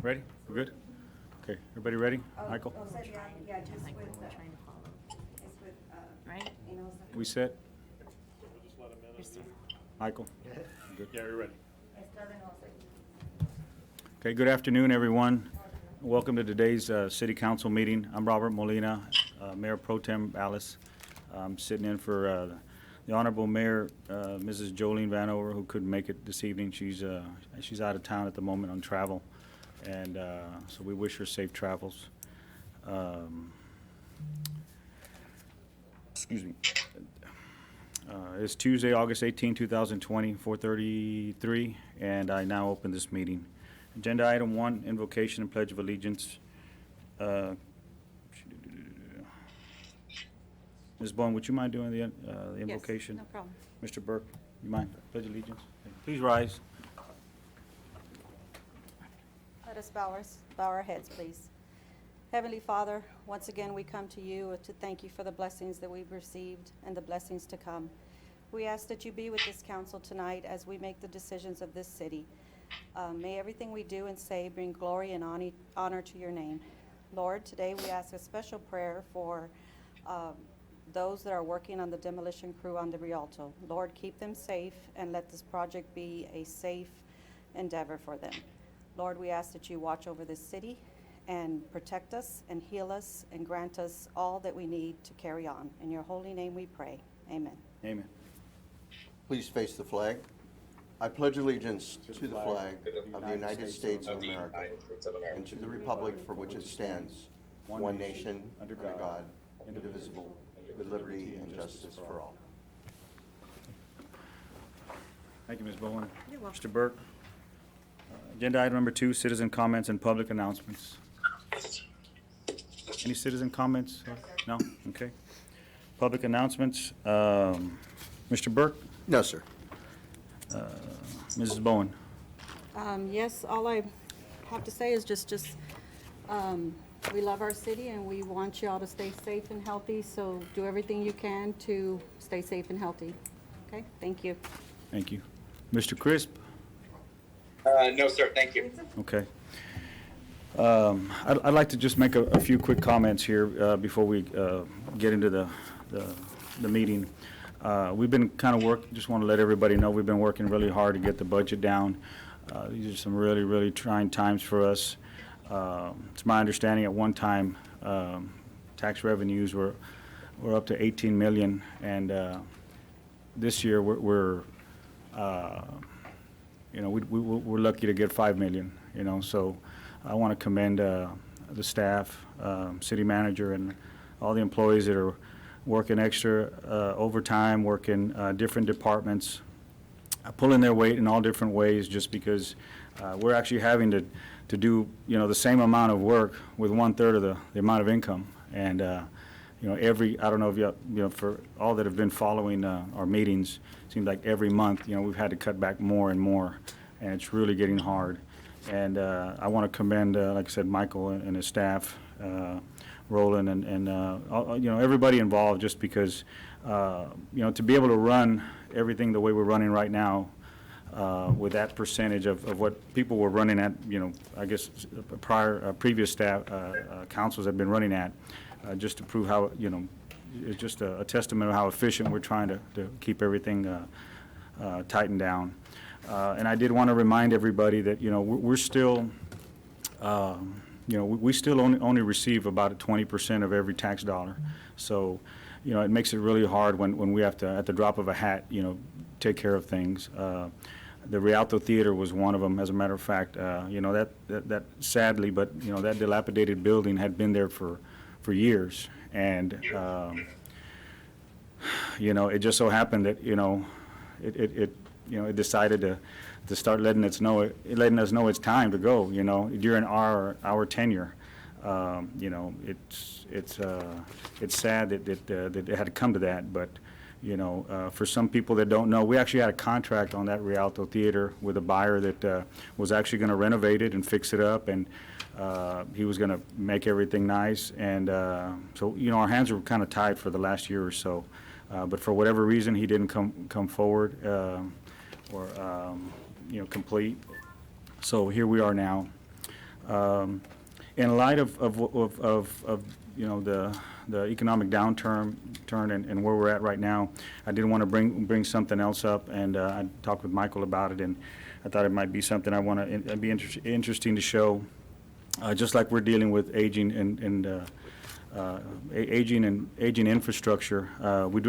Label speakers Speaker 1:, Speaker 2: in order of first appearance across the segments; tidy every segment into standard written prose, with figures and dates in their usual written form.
Speaker 1: Ready? We're good? Okay, everybody ready? Michael?
Speaker 2: Yeah, just with,
Speaker 3: Trying to follow,
Speaker 2: it's with,
Speaker 3: right?
Speaker 2: you know,
Speaker 1: We set?
Speaker 3: Yes, sir.
Speaker 1: Michael? Good.
Speaker 4: Yeah, you're ready.
Speaker 1: Okay, good afternoon, everyone. Welcome to today's City Council meeting. I'm Robert Molina, Mayor Pro Tem Alice. I'm sitting in for the Honorable Mayor, Mrs. Jolene Vanover, who couldn't make it this evening. She's out of town at the moment on travel, and so we wish her safe travels. Excuse me. It's Tuesday, August 18, 2020, 4:33, and I now open this meeting. Agenda item 1, invocation and pledge of allegiance. Ms. Bowen, would you mind doing the invocation?
Speaker 3: Yes, no problem.
Speaker 1: Mr. Burke, you mind? Pledge allegiance. Please rise.
Speaker 2: let us bow our heads, please. Heavenly Father, once again we come to you to thank you for the blessings that we've received and the blessings to come. We ask that you be with this council tonight as we make the decisions of this city. May everything we do and say bring glory and honor to your name. Lord, today we ask a special prayer for those that are working on the demolition crew on the Rialto. Lord, keep them safe and let this project be a safe endeavor for them. Lord, we ask that you watch over this city and protect us and heal us and grant us all that we need to carry on. In your holy name we pray. Amen.
Speaker 1: Amen.
Speaker 5: Please face the flag. I pledge allegiance to the flag of the United States of America and to the republic for which it stands, one nation, under God, indivisible, with liberty and justice for all.
Speaker 1: Thank you, Ms. Bowen.
Speaker 3: You're welcome.
Speaker 1: Mr. Burke. Agenda item number 2, citizen comments and public announcements. Any citizen comments? No? Okay. Public announcements. Mr. Burke,
Speaker 5: No, sir.
Speaker 1: Mrs. Bowen.
Speaker 2: Yes, all I have to say is just we love our city and we want you all to stay safe and healthy, so do everything you can to stay safe and healthy. Okay, thank you.
Speaker 1: Thank you. Mr. Crisp.
Speaker 4: No, sir, thank you.
Speaker 1: Okay. I'd like to just make a few quick comments here before we get into the meeting. We've been kind of just want to let everybody know we've been working really hard to get the budget down. These are some really, really trying times for us. It's my understanding at one time tax revenues were up to 18 million, and this year we're lucky to get 5 million. So I want to commend the staff, city manager, and all the employees that are working extra overtime, working different departments, pulling their weight in all different ways, just because we're actually having to do the same amount of work with 1/3 of the amount of income. And I don't know if you for all that have been following our meetings, it seems like every month we've had to cut back more and more, and it's really getting hard. And I want to commend, like I said, Michael and his staff, Roland, and everybody involved, just because to be able to run everything the way we're running right now, with that percentage of what people were running at, I guess previous staff councils have been running at, just to prove how it's just a testament of how efficient we're trying to keep everything tightened down. And I did want to remind everybody that we're still we still only receive about 20% of every tax dollar. So, it makes it really hard when we have to, at the drop of a hat, take care of things. The Rialto Theater was one of them. As a matter of fact, that sadly, but that dilapidated building had been there for years, and it just so happened that it decided to start letting us know it's time to go. During our tenure, it's sad that it had to come to that. But for some people that don't know, we actually had a contract on that Rialto Theater with a buyer that was actually going to renovate it and fix it up, and he was going to make everything nice. And so our hands were kind of tied for the last year or so. But for whatever reason, he didn't come forward or complete. So here we are now. In light of you know, the economic downturn and where we're at right now, I did want to bring something else up, and I talked with Michael about it, and I thought it might be something it'd be interesting to show. Just like we're dealing with aging aging infrastructure, we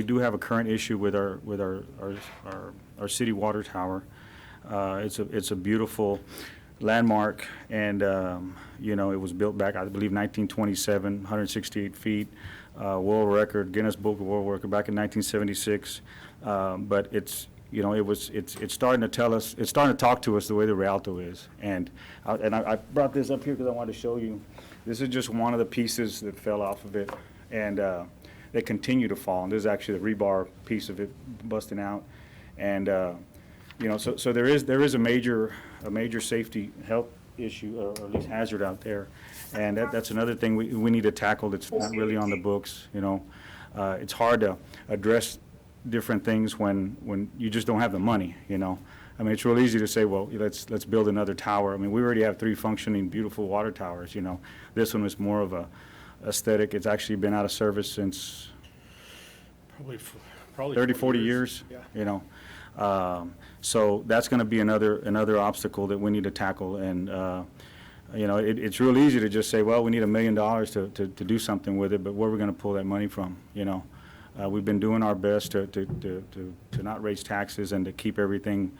Speaker 1: do have a current issue with our city water tower. It's a beautiful landmark, and you know, it was built back, I believe, 1927, 168 feet, world record, Guinness Book of World Record back in 1976. But it's, you know, it's starting to tell us, it's starting to talk to us the way the Rialto is. And I brought this up here because I wanted to show you. This is just one of the pieces that fell off of it, and they continue to fall. And this is actually the rebar piece of it busting out, and you know, so there is a major safety health issue, or at least hazard out there, and that's another thing we need to tackle that's not really on the books. You know, it's hard to address different things when you just don't have the money. You know, I mean, it's real easy to say, well, let's build another tower. I mean, we already have 3 functioning, beautiful water towers. You know, this one is more of a aesthetic. It's actually been out of service since probably 30, 40 years. Yeah. You know. So that's going to be another obstacle that we need to tackle, and you know, it's real easy to just say, well, we need $1 million to do something with it, but where are we going to pull that money from? You know, we've been doing our best to not raise taxes and to keep everything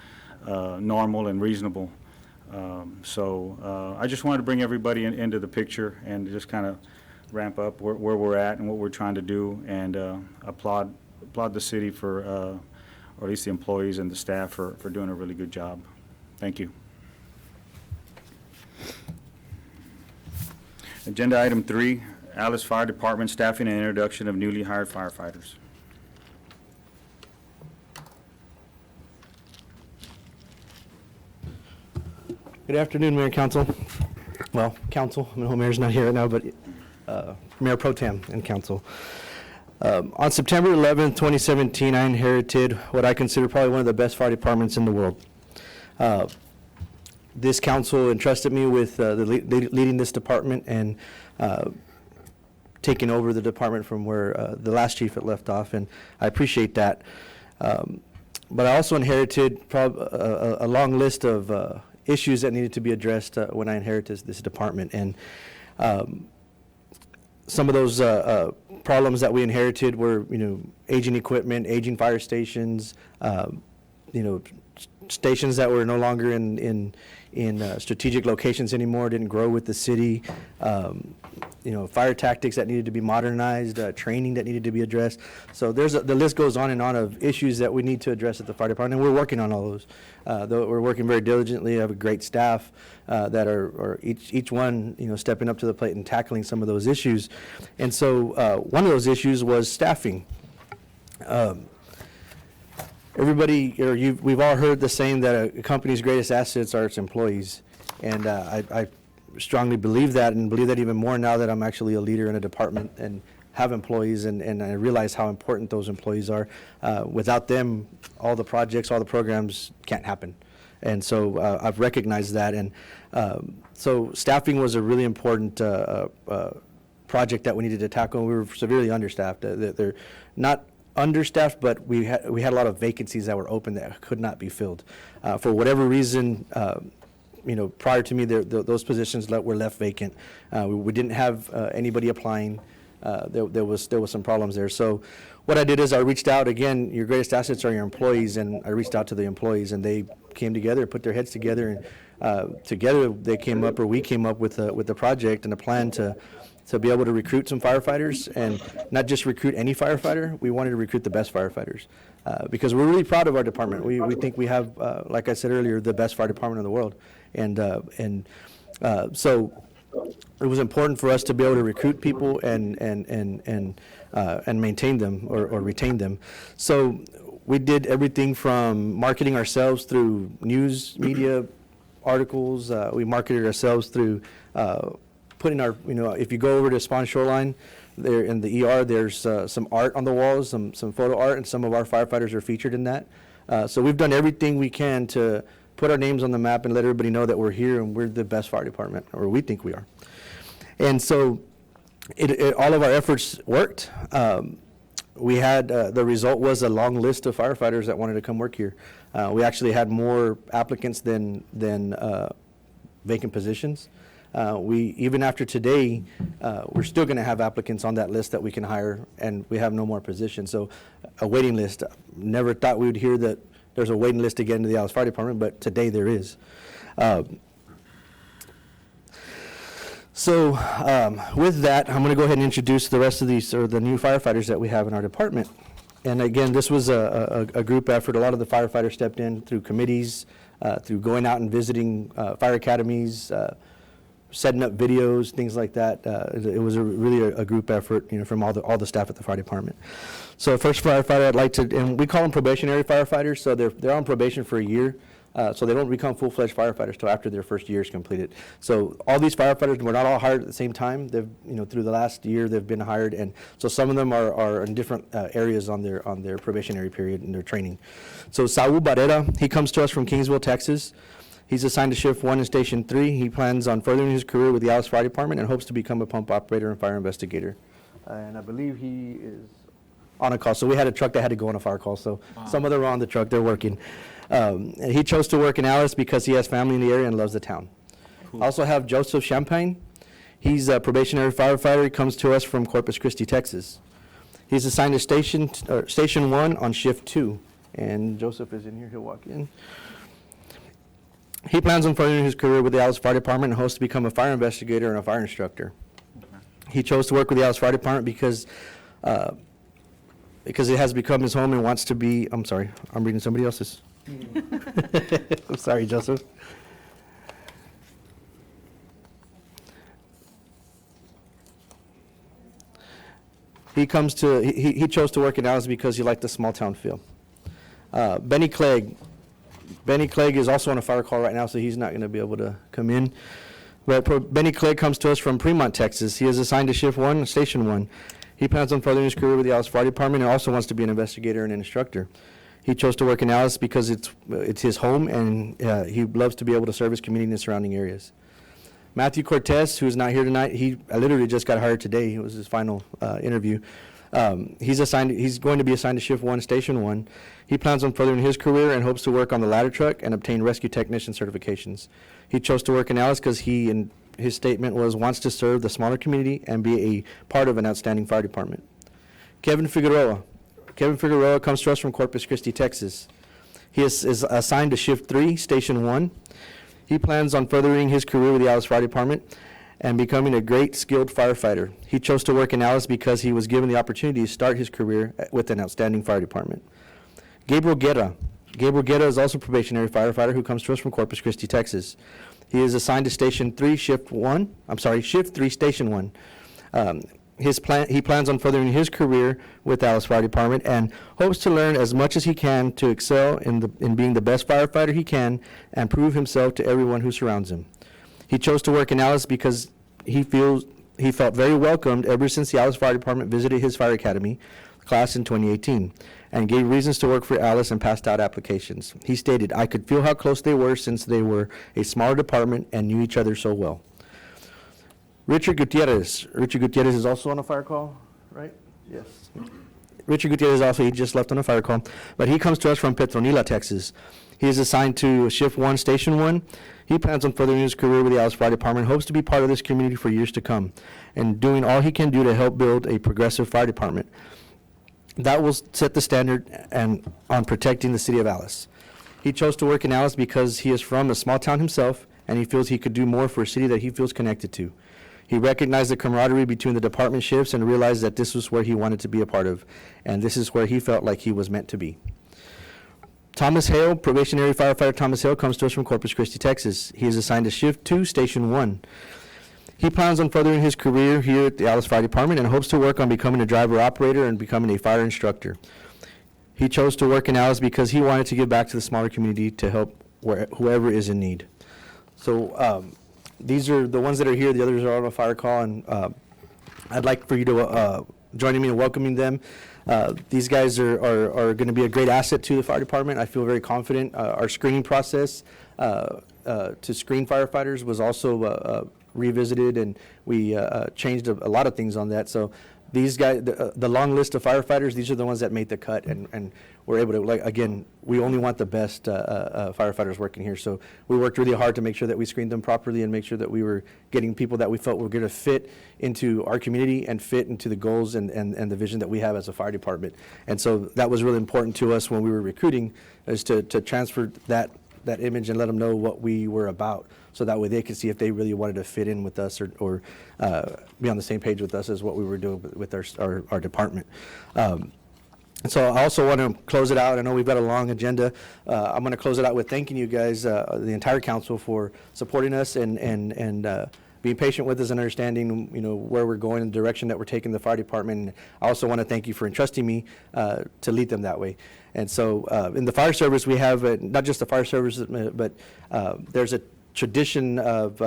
Speaker 1: normal and reasonable. So I just wanted to bring everybody into the picture and just kind of ramp up where we're at and what we're trying to do, and applaud the city for. Or at least the employees and the staff for doing a really good job. Thank you. Agenda item 3, Alice Fire Department staffing and introduction of newly hired firefighters.
Speaker 6: Good afternoon, Mayor and Council. Well, Council, I mean, Mayor's not here right now, but Mayor Pro Tem and Council. On September 11th, 2017, I inherited what I consider probably one of the best fire departments in the world. This council entrusted me with leading this department and taking over the department from where the last chief had left off, and I appreciate that. But I also inherited a long list of issues that needed to be addressed when I inherited this department, and some of those problems that we inherited were, you know, aging equipment, aging fire stations, you know, stations that were no longer in strategic locations anymore, didn't grow with the city, you know, fire tactics that needed to be modernized, training that needed to be addressed. So the list goes on and on of issues that we need to address at the fire department, and we're working on all those. Though we're working very diligently. I have a great staff that are each one, you know, stepping up to the plate and tackling some of those issues. And so one of those issues was staffing. Everybody, or we've all heard the saying that a company's greatest assets are its employees, and I strongly believe that, and believe that even more now that I'm actually a leader in a department and have employees, and I realize how important those employees are. Without them, all the projects, all the programs can't happen, and so I've recognized that, and so staffing was a really important project that we needed to tackle. We were severely understaffed. They're not understaffed, but we had a lot of vacancies that were open that could not be filled. For whatever reason, you know, prior to me, those positions were left vacant. We didn't have anybody applying. There was some problems there. So what I did is I reached out. Again, your greatest assets are your employees, and I reached out to the employees, and they came together, put their heads together, and together they came up, or we came up with the project and a plan to be able to recruit some firefighters, and not just recruit any firefighter. We wanted to recruit the best firefighters because we're really proud of our department. We think we have, like I said earlier, the best fire department in the world, and so it was important for us to be able to recruit people and maintain them or retain them. So we did everything from marketing ourselves through news media articles. We marketed ourselves through putting our, you know, if you go over to Spawn Shoreline, there in the ER, there's some art on the walls, some photo art, and some of our firefighters are featured in that. So we've done everything we can to put our names on the map and let everybody know that we're here and we're the best fire department, or we think we are. And so all of our efforts worked. We had, the result was a long list of firefighters that wanted to come work here. We actually had more applicants than vacant positions. Even after today, we're still going to have applicants on that list that we can hire, and we have no more positions. So a waiting list. Never thought we would hear that there's a waiting list to get into the Alice Fire Department, but today there is. So with that, I'm going to go ahead and introduce the rest of these, or the new firefighters that we have in our department. And again, this was a group effort. A lot of the firefighters stepped in through committees, through going out and visiting fire academies, setting up videos, things like that. It was really a group effort, from all the staff at the fire department. So first firefighter I'd like to, and we call them probationary firefighters, so they're on probation for a year. So they don't become full-fledged firefighters till after their first year is completed. So all these firefighters were not all hired at the same time. They've, through the last year, they've been hired, and so some of them are in different areas on their probationary period and their training. So Saul Barrera, he comes to us from Kingsville, Texas. He's assigned to Shift 1 in Station 3. He plans on furthering his career with the Alice Fire Department and hopes to become a pump operator and fire investigator. And I believe he is on a call. So we had a truck that had to go on a fire call. So some of them are on the truck. They're working. And he chose to work in Alice because he has family in the area and loves the town. Cool. Also have Joseph Champagne. He's a probationary firefighter. He comes to us from Corpus Christi, Texas. He's assigned to Station 1 on Shift 2. And Joseph is in here. He'll walk in. He plans on furthering his career with the Alice Fire Department and hopes to become a fire investigator and a fire instructor. Okay. He chose to work with the Alice Fire Department because it has become his home and wants to be, I'm sorry, I'm reading somebody else's. I'm sorry, Joseph. He chose to work in Alice because he liked the small town feel. Benny Clegg is also on a fire call right now, so he's not going to be able to come in. But Benny Clegg comes to us from Fremont, Texas. He is assigned to Shift 1, Station 1. He plans on furthering his career with the Alice Fire Department and also wants to be an investigator and an instructor. He chose to work in Alice because it's his home, and he loves to be able to serve his community and the surrounding areas. Matthew Cortez, who is not here tonight, he literally just got hired today. It was his final interview. He's going to be assigned to Shift 1, Station 1. He plans on furthering his career and hopes to work on the ladder truck and obtain rescue technician certifications. He chose to work in Alice because his statement was, wants to serve the smaller community and be a part of an outstanding fire department. Kevin Figueroa. Kevin Figueroa comes to us from Corpus Christi, Texas. He is assigned to Shift 3, Station 1. He plans on furthering his career with the Alice Fire Department and becoming a great, skilled firefighter. He chose to work in Alice because he was given the opportunity to start his career with an outstanding fire department. Gabriel Guerra. Gabriel Guerra is also a probationary firefighter who comes to us from Corpus Christi, Texas. He is assigned to Shift 3, Station 1. He plans on furthering his career with Alice Fire Department and hopes to learn as much as he can to excel in being the best firefighter he can and prove himself to everyone who surrounds him. He chose to work in Alice because he felt very welcomed ever since the Alice Fire Department visited his fire academy class in 2018 and gave reasons to work for Alice and passed out applications. He stated, "I could feel how close they were since they were a smaller department and knew each other so well." Richard Gutierrez. Richard Gutierrez is also on a fire call, right? Yes. Richard Gutierrez also, he just left on a fire call, but he comes to us from Petronila, Texas. He is assigned to Shift 1, Station 1. He plans on furthering his career with the Alice Fire Department, hopes to be part of this community for years to come, and doing all he can do to help build a progressive fire department that will set the standard and on protecting the city of Alice. He chose to work in Alice because he is from a small town himself, and he feels he could do more for a city that he feels connected to. He recognized the camaraderie between the department shifts and realized that this was where he wanted to be a part of, and this is where he felt like he was meant to be. Thomas Hale, probationary firefighter Thomas Hale, comes to us from Corpus Christi, Texas. He is assigned to Shift 2, Station 1. He plans on furthering his career here at the Alice Fire Department and hopes to work on becoming a driver-operator and becoming a fire instructor. He chose to work in Alice because he wanted to give back to the smaller community to help whoever is in need. So these are the ones that are here. The others are on a fire call, and I'd like for you to join me in welcoming them. These guys are going to be a great asset to the fire department. I feel very confident. Our screening process to screen firefighters was also revisited, and we changed a lot of things on that. So these guys, the long list of firefighters, these are the ones that made the cut, and we're able to, like, again, we only want the best firefighters working here. So we worked really hard to make sure that we screened them properly and make sure that we were getting people that we felt were going to fit into our community and fit into the goals and the vision that we have as a fire department. And so that was really important to us when we were recruiting, is to transfer that image and let them know what we were about, so that way they could see if they really wanted to fit in with us or be on the same page with us as what we were doing with our department. So I also want to close it out. I know we've got a long agenda. I'm going to close it out with thanking you guys, the entire council, for supporting us and being patient with us and understanding, where we're going and the direction that we're taking the fire department. And I also want to thank you for entrusting me to lead them that way. And so in the fire service, we have not just the fire service, but there's a tradition of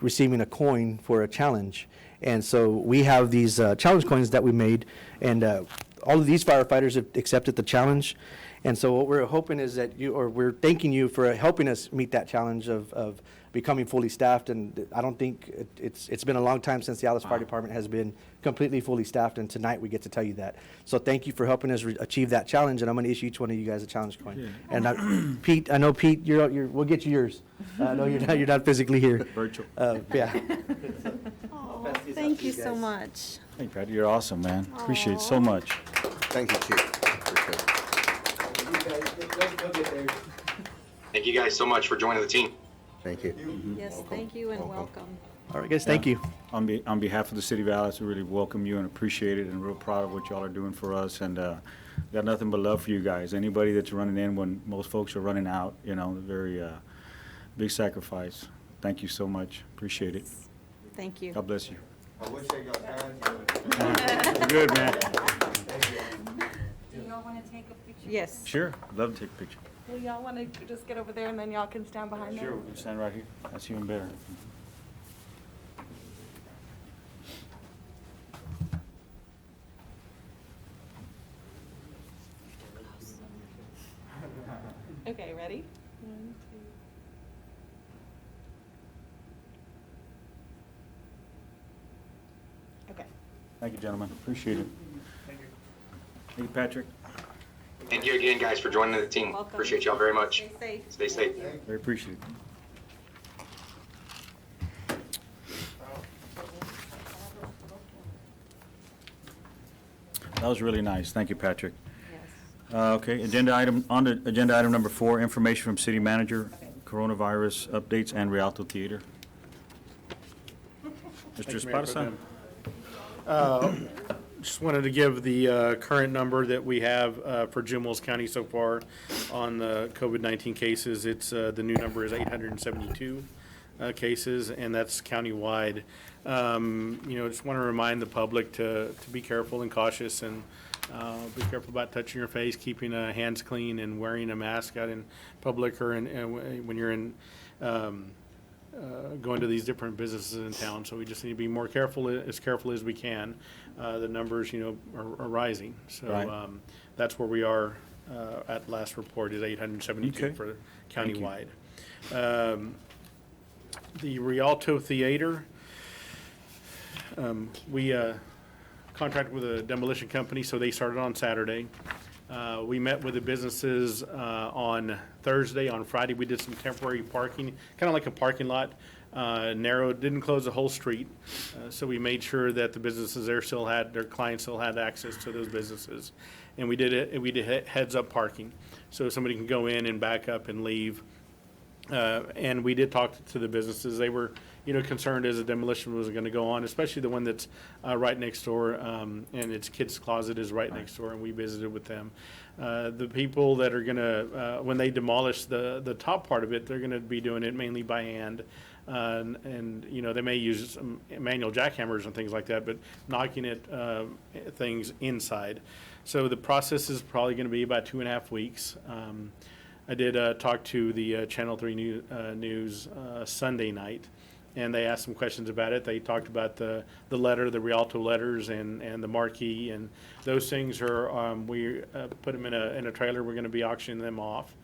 Speaker 6: receiving a coin for a challenge. And so we have these challenge coins that we made, and all of these firefighters have accepted the challenge. And so what we're hoping is that we're thanking you for helping us meet that challenge of becoming fully staffed. And I don't think it's been a long time since the Alice Fire Department has been completely fully staffed, and tonight we get to tell you that. So thank you for helping us achieve that challenge, and I'm going to issue each one of you guys a challenge coin. Yeah. And Pete, I know Pete, we'll get you yours. I know you're not physically here.
Speaker 1: Virtual.
Speaker 6: Yeah.
Speaker 3: Oh, thank you so much.
Speaker 1: Hey, Pat, you're awesome, man. Appreciate it so much.
Speaker 5: Thank you, Chief. Appreciate it.
Speaker 4: Thank you guys so much for joining the team.
Speaker 5: Thank you.
Speaker 2: Yes, thank you and welcome.
Speaker 6: All right, guys, thank you.
Speaker 1: On behalf of the city of Alice, we really welcome you and appreciate it, and real proud of what y'all are doing for us, and got nothing but love for you guys. Anybody that's running in when most folks are running out, very big sacrifice. Thank you so much. Appreciate it.
Speaker 2: Thank you.
Speaker 1: God bless you.
Speaker 5: I wish I got time.
Speaker 1: You're good, man.
Speaker 3: Do y'all want to take a picture?
Speaker 2: Yes.
Speaker 1: Sure. I'd love to take a picture.
Speaker 3: Well, y'all want to just get over there and then y'all can stand behind them?
Speaker 1: Sure, we can stand right here. That's even better.
Speaker 3: Okay, ready? 1, 2. Okay.
Speaker 1: Thank you, gentlemen. Appreciate it. Thank you, Patrick.
Speaker 4: Thank you again, guys, for joining the team.
Speaker 2: Welcome.
Speaker 4: Appreciate y'all very much.
Speaker 2: Stay safe.
Speaker 4: Stay safe.
Speaker 1: Very appreciative. That was really nice. Thank you, Patrick.
Speaker 2: Yes.
Speaker 1: Okay, agenda item number 4, information from city manager, coronavirus updates and Rialto Theater. Mr. Esparza?
Speaker 7: Just wanted to give the current number that we have for Jim Wells County so far on the COVID-19 cases. It's the new number is 872 cases, and that's countywide. Just want to remind the public to be careful and cautious, and be careful about touching your face, keeping hands clean, and wearing a mask out in public or when you're in going to these different businesses in town. So we just need to be more careful as we can. The numbers, are rising. So
Speaker 1: Right.
Speaker 7: That's where we are at last report is 872
Speaker 1: Okay.
Speaker 7: for
Speaker 1: Thank you.
Speaker 7: countywide. The Rialto Theater, we contracted with a demolition company, so they started on Saturday. We met with the businesses on Thursday. On Friday, we did some temporary parking, kind of like a parking lot, narrowed, didn't close the whole street. So we made sure that the businesses there their clients still had access to those businesses. And we did heads-up parking, so somebody can go in and back up and leave. And we did talk to the businesses. They were, concerned as the demolition was going to go on, especially the one that's right next door, and its kids' closet is right next door, and we visited with them. The people that are going to, when they demolish the top part of it, they're going to be doing it mainly by hand. And they may use some manual jackhammers and things like that, but knocking at things inside. So the process is probably going to be about 2.5 weeks. I did talk to the Channel 3 News Sunday night, and they asked some questions about it. They talked about the letter, the Rialto letters, and the marquee, and those things are, we put them in a trailer. We're going to be auctioning them off.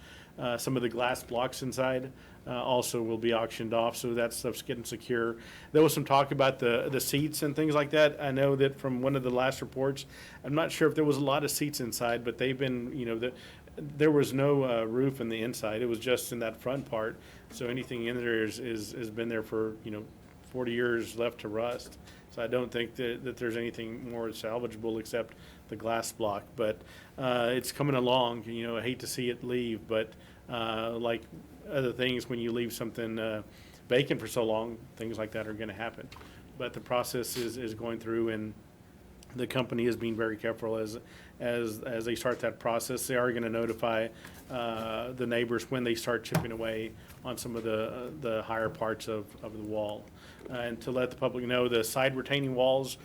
Speaker 7: Some of the glass blocks inside also will be auctioned off, so that stuff's getting secure. There was some talk about the seats and things like that. I know that from one of the last reports, I'm not sure if there was a lot of seats inside, but they've been, there was no roof in the inside. It was just in that front part. So anything in there has been there for, 40 years left to rust. So I don't think that there's anything more salvageable except the glass block. But it's coming along. I hate to see it leave, but like other things, when you leave something vacant for so long, things like that are going to happen. But the process is going through, and the company is being very careful as they start that process. They are going to notify the neighbors when they start chipping away on some of the higher parts of the wall. And to let the public know, the side retaining walls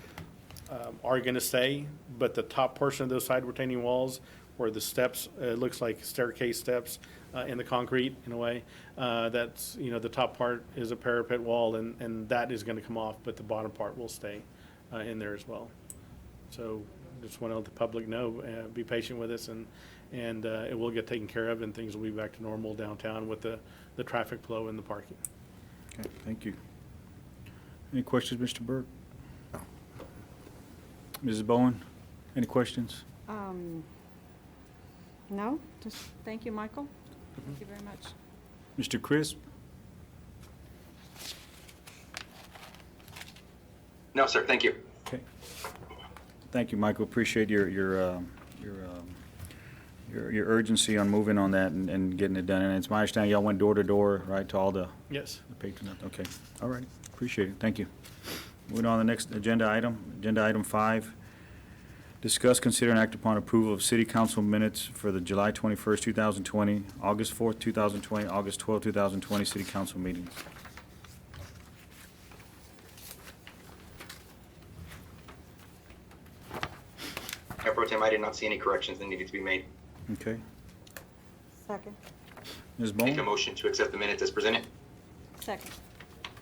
Speaker 7: are going to stay, but the top portion of those side retaining walls, where the steps, it looks like staircase steps in the concrete in a way, that's, the top part is a parapet wall, and that is going to come off, but the bottom part will stay in there as well. So just want to let the public know, be patient with us, and it will get taken care of, and things will be back to normal downtown with the traffic flow and the parking.
Speaker 1: Okay, thank you. Any questions, Mr. Burke? Mrs. Bowen, any questions?
Speaker 2: No, just thank you, Michael. Thank you very much.
Speaker 1: Mr. Crisp?
Speaker 4: No, sir, thank you.
Speaker 1: Okay. Thank you, Michael. Appreciate your urgency on moving on that and getting it done. And it's my understanding y'all went door to door, right, to all the
Speaker 7: Yes.
Speaker 1: patrons? Okay, all right. Appreciate it. Thank you. Moving on to the next agenda item 5. Discuss, consider, and act upon approval of city council minutes for the July 21st, 2020, August 4th, 2020, August 12th, 2020 city council meetings.
Speaker 4: Mayor Pro Tem, I did not see any corrections that needed to be made.
Speaker 1: Okay.
Speaker 2: Second.
Speaker 1: Ms.
Speaker 4: Make a
Speaker 1: Bowen?
Speaker 4: motion to accept the minutes as presented.
Speaker 2: Second.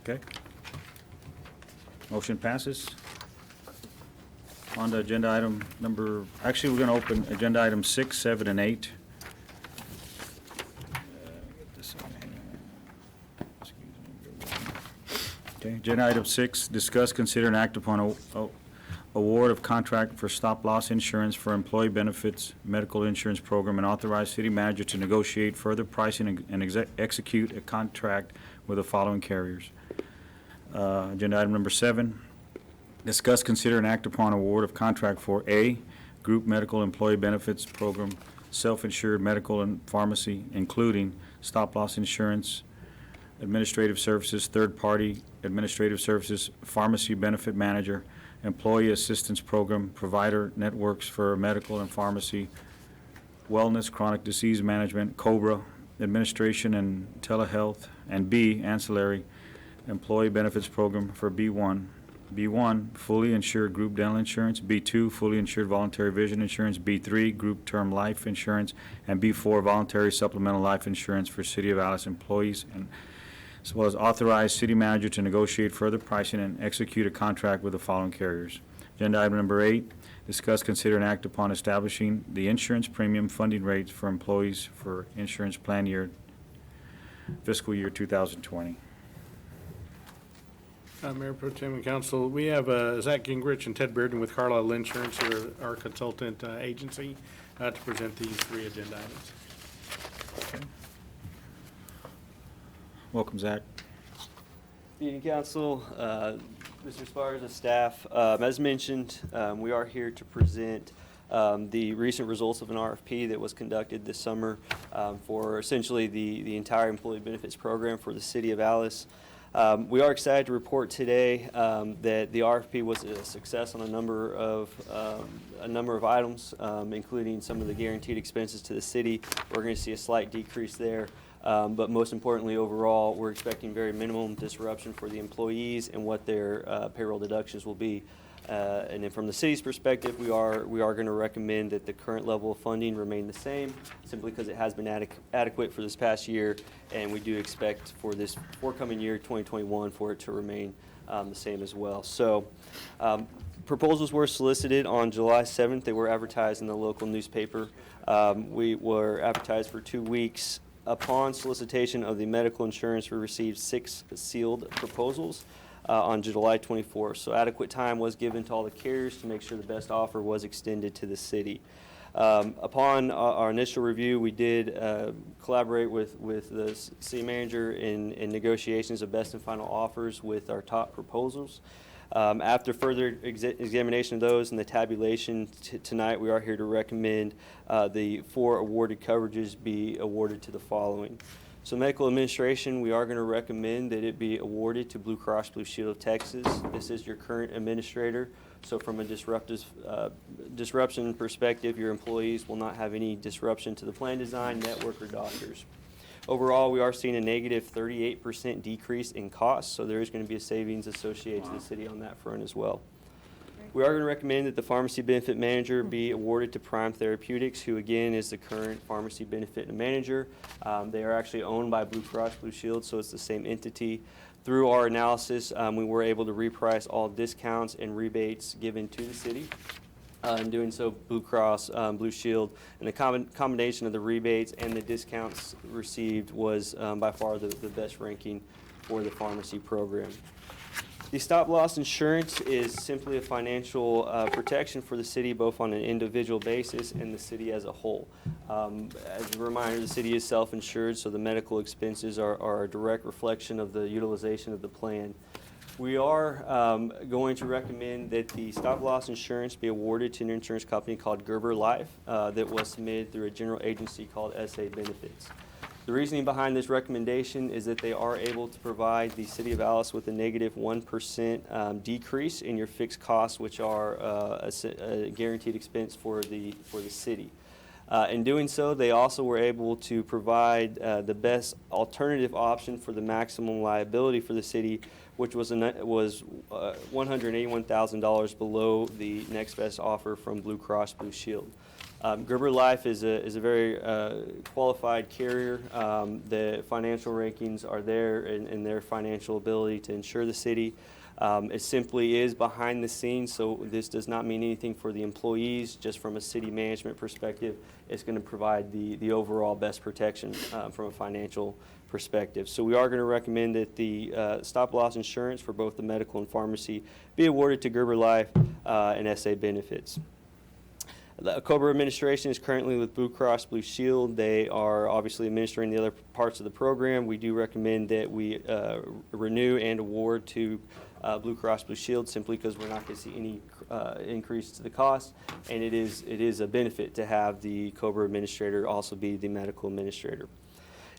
Speaker 1: Okay. Motion passes. On to agenda item number, actually, we're going to open agenda items 6, 7, and 8. Get this on here. Excuse me. Okay, agenda item 6, discuss, consider, and act upon award of contract for stop-loss insurance for employee benefits medical insurance program, and authorize city manager to negotiate further pricing and execute a contract with the following carriers. Agenda item number 7, discuss, consider, and act upon award of contract for A, group medical employee benefits program, self-insured medical and pharmacy, including stop-loss insurance, administrative services, third-party administrative services, pharmacy benefit manager, employee assistance program, provider networks for medical and pharmacy, wellness, chronic disease management, COBRA, administration and telehealth, and B, ancillary employee benefits program for B1. B1, fully insured group dental insurance. B2, fully insured voluntary vision insurance. B3, group term life insurance. And B4, voluntary supplemental life insurance for City of Alice employees, and as well as authorize city manager to negotiate further pricing and execute a contract with the following carriers. Agenda item number 8, discuss, consider, and act upon establishing the insurance premium funding rates for employees for insurance plan year, fiscal year 2020.
Speaker 7: Mayor Pro Tem and Council, we have Zach Gingrich and Ted Bearden with Carlisle Insurance, who are our consultant agency, to present these 3 agenda items.
Speaker 1: Okay. Welcome, Zach.
Speaker 8: Evening, Council, Mr. Spires, and staff. As mentioned, we are here to present the recent results of an RFP that was conducted this summer for essentially the entire employee benefits program for the City of Alice. We are excited to report today that the RFP was a success on a number of items, including some of the guaranteed expenses to the city. We're going to see a slight decrease there. But most importantly, overall, we're expecting very minimum disruption for the employees and what their payroll deductions will be. And then from the city's perspective, we are going to recommend that the current level of funding remain the same, simply because it has been adequate for this past year, and we do expect for this forthcoming year, 2021, for it to remain the same as well. So proposals were solicited on July 7th. They were advertised in the local newspaper. We were advertised for 2 weeks. Upon solicitation of the medical insurance, we received 6 sealed proposals on July 24th. So adequate time was given to all the carriers to make sure the best offer was extended to the city. Upon our initial review, we did collaborate with the city manager in negotiations of best and final offers with our top proposals. After further examination of those and the tabulation tonight, we are here to recommend the 4 awarded coverages be awarded to the following. So medical administration, we are going to recommend that it be awarded to Blue Cross Blue Shield of Texas. This is your current administrator. So from a disruption perspective, your employees will not have any disruption to the plan design, network, or doctors. Overall, we are seeing a negative 38% decrease in costs, so there is going to be a savings associated to the city on that front as well. We are going to recommend that the pharmacy benefit manager be awarded to Prime Therapeutics, who again is the current pharmacy benefit manager. They are actually owned by Blue Cross Blue Shield, so it's the same entity. Through our analysis, we were able to reprice all discounts and rebates given to the city. In doing so, Blue Cross Blue Shield, and the combination of the rebates and the discounts received was by far the best ranking for the pharmacy program. The stop-loss insurance is simply a financial protection for the city, both on an individual basis and the city as a whole. As a reminder, the city is self-insured, so the medical expenses are a direct reflection of the utilization of the plan. We are going to recommend that the stop-loss insurance be awarded to an insurance company called Gerber Life that was submitted through a general agency called SA Benefits. The reasoning behind this recommendation is that they are able to provide the City of Alice with a negative 1% decrease in your fixed costs, which are a guaranteed expense for the city. In doing so, they also were able to provide the best alternative option for the maximum liability for the city, which was $181,000 below the next best offer from Blue Cross Blue Shield. Gerber Life is a very qualified carrier. The financial rankings are there in their financial ability to insure the city. It simply is behind the scenes, so this does not mean anything for the employees. Just from a city management perspective, it's going to provide the overall best protection from a financial perspective. So we are going to recommend that the stop-loss insurance for both the medical and pharmacy be awarded to Gerber Life and SA Benefits. The COBRA administration is currently with Blue Cross Blue Shield. They are obviously administering the other parts of the program. We do recommend that we renew and award to Blue Cross Blue Shield, simply because we're not going to see any increase to the cost, and it is a benefit to have the COBRA administrator also be the medical administrator.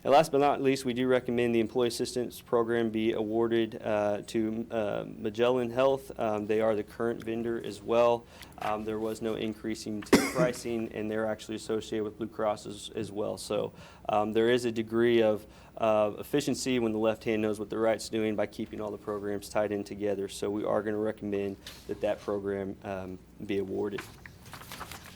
Speaker 8: And last but not least, we do recommend the Employee Assistance Program be awarded to Magellan Health. They are the current vendor as well. There was no increasing to the pricing, and they're actually associated with Blue Cross as well. So there is a degree of efficiency when the left hand knows what the right's doing by keeping all the programs tied in together. So we are going to recommend that program be awarded.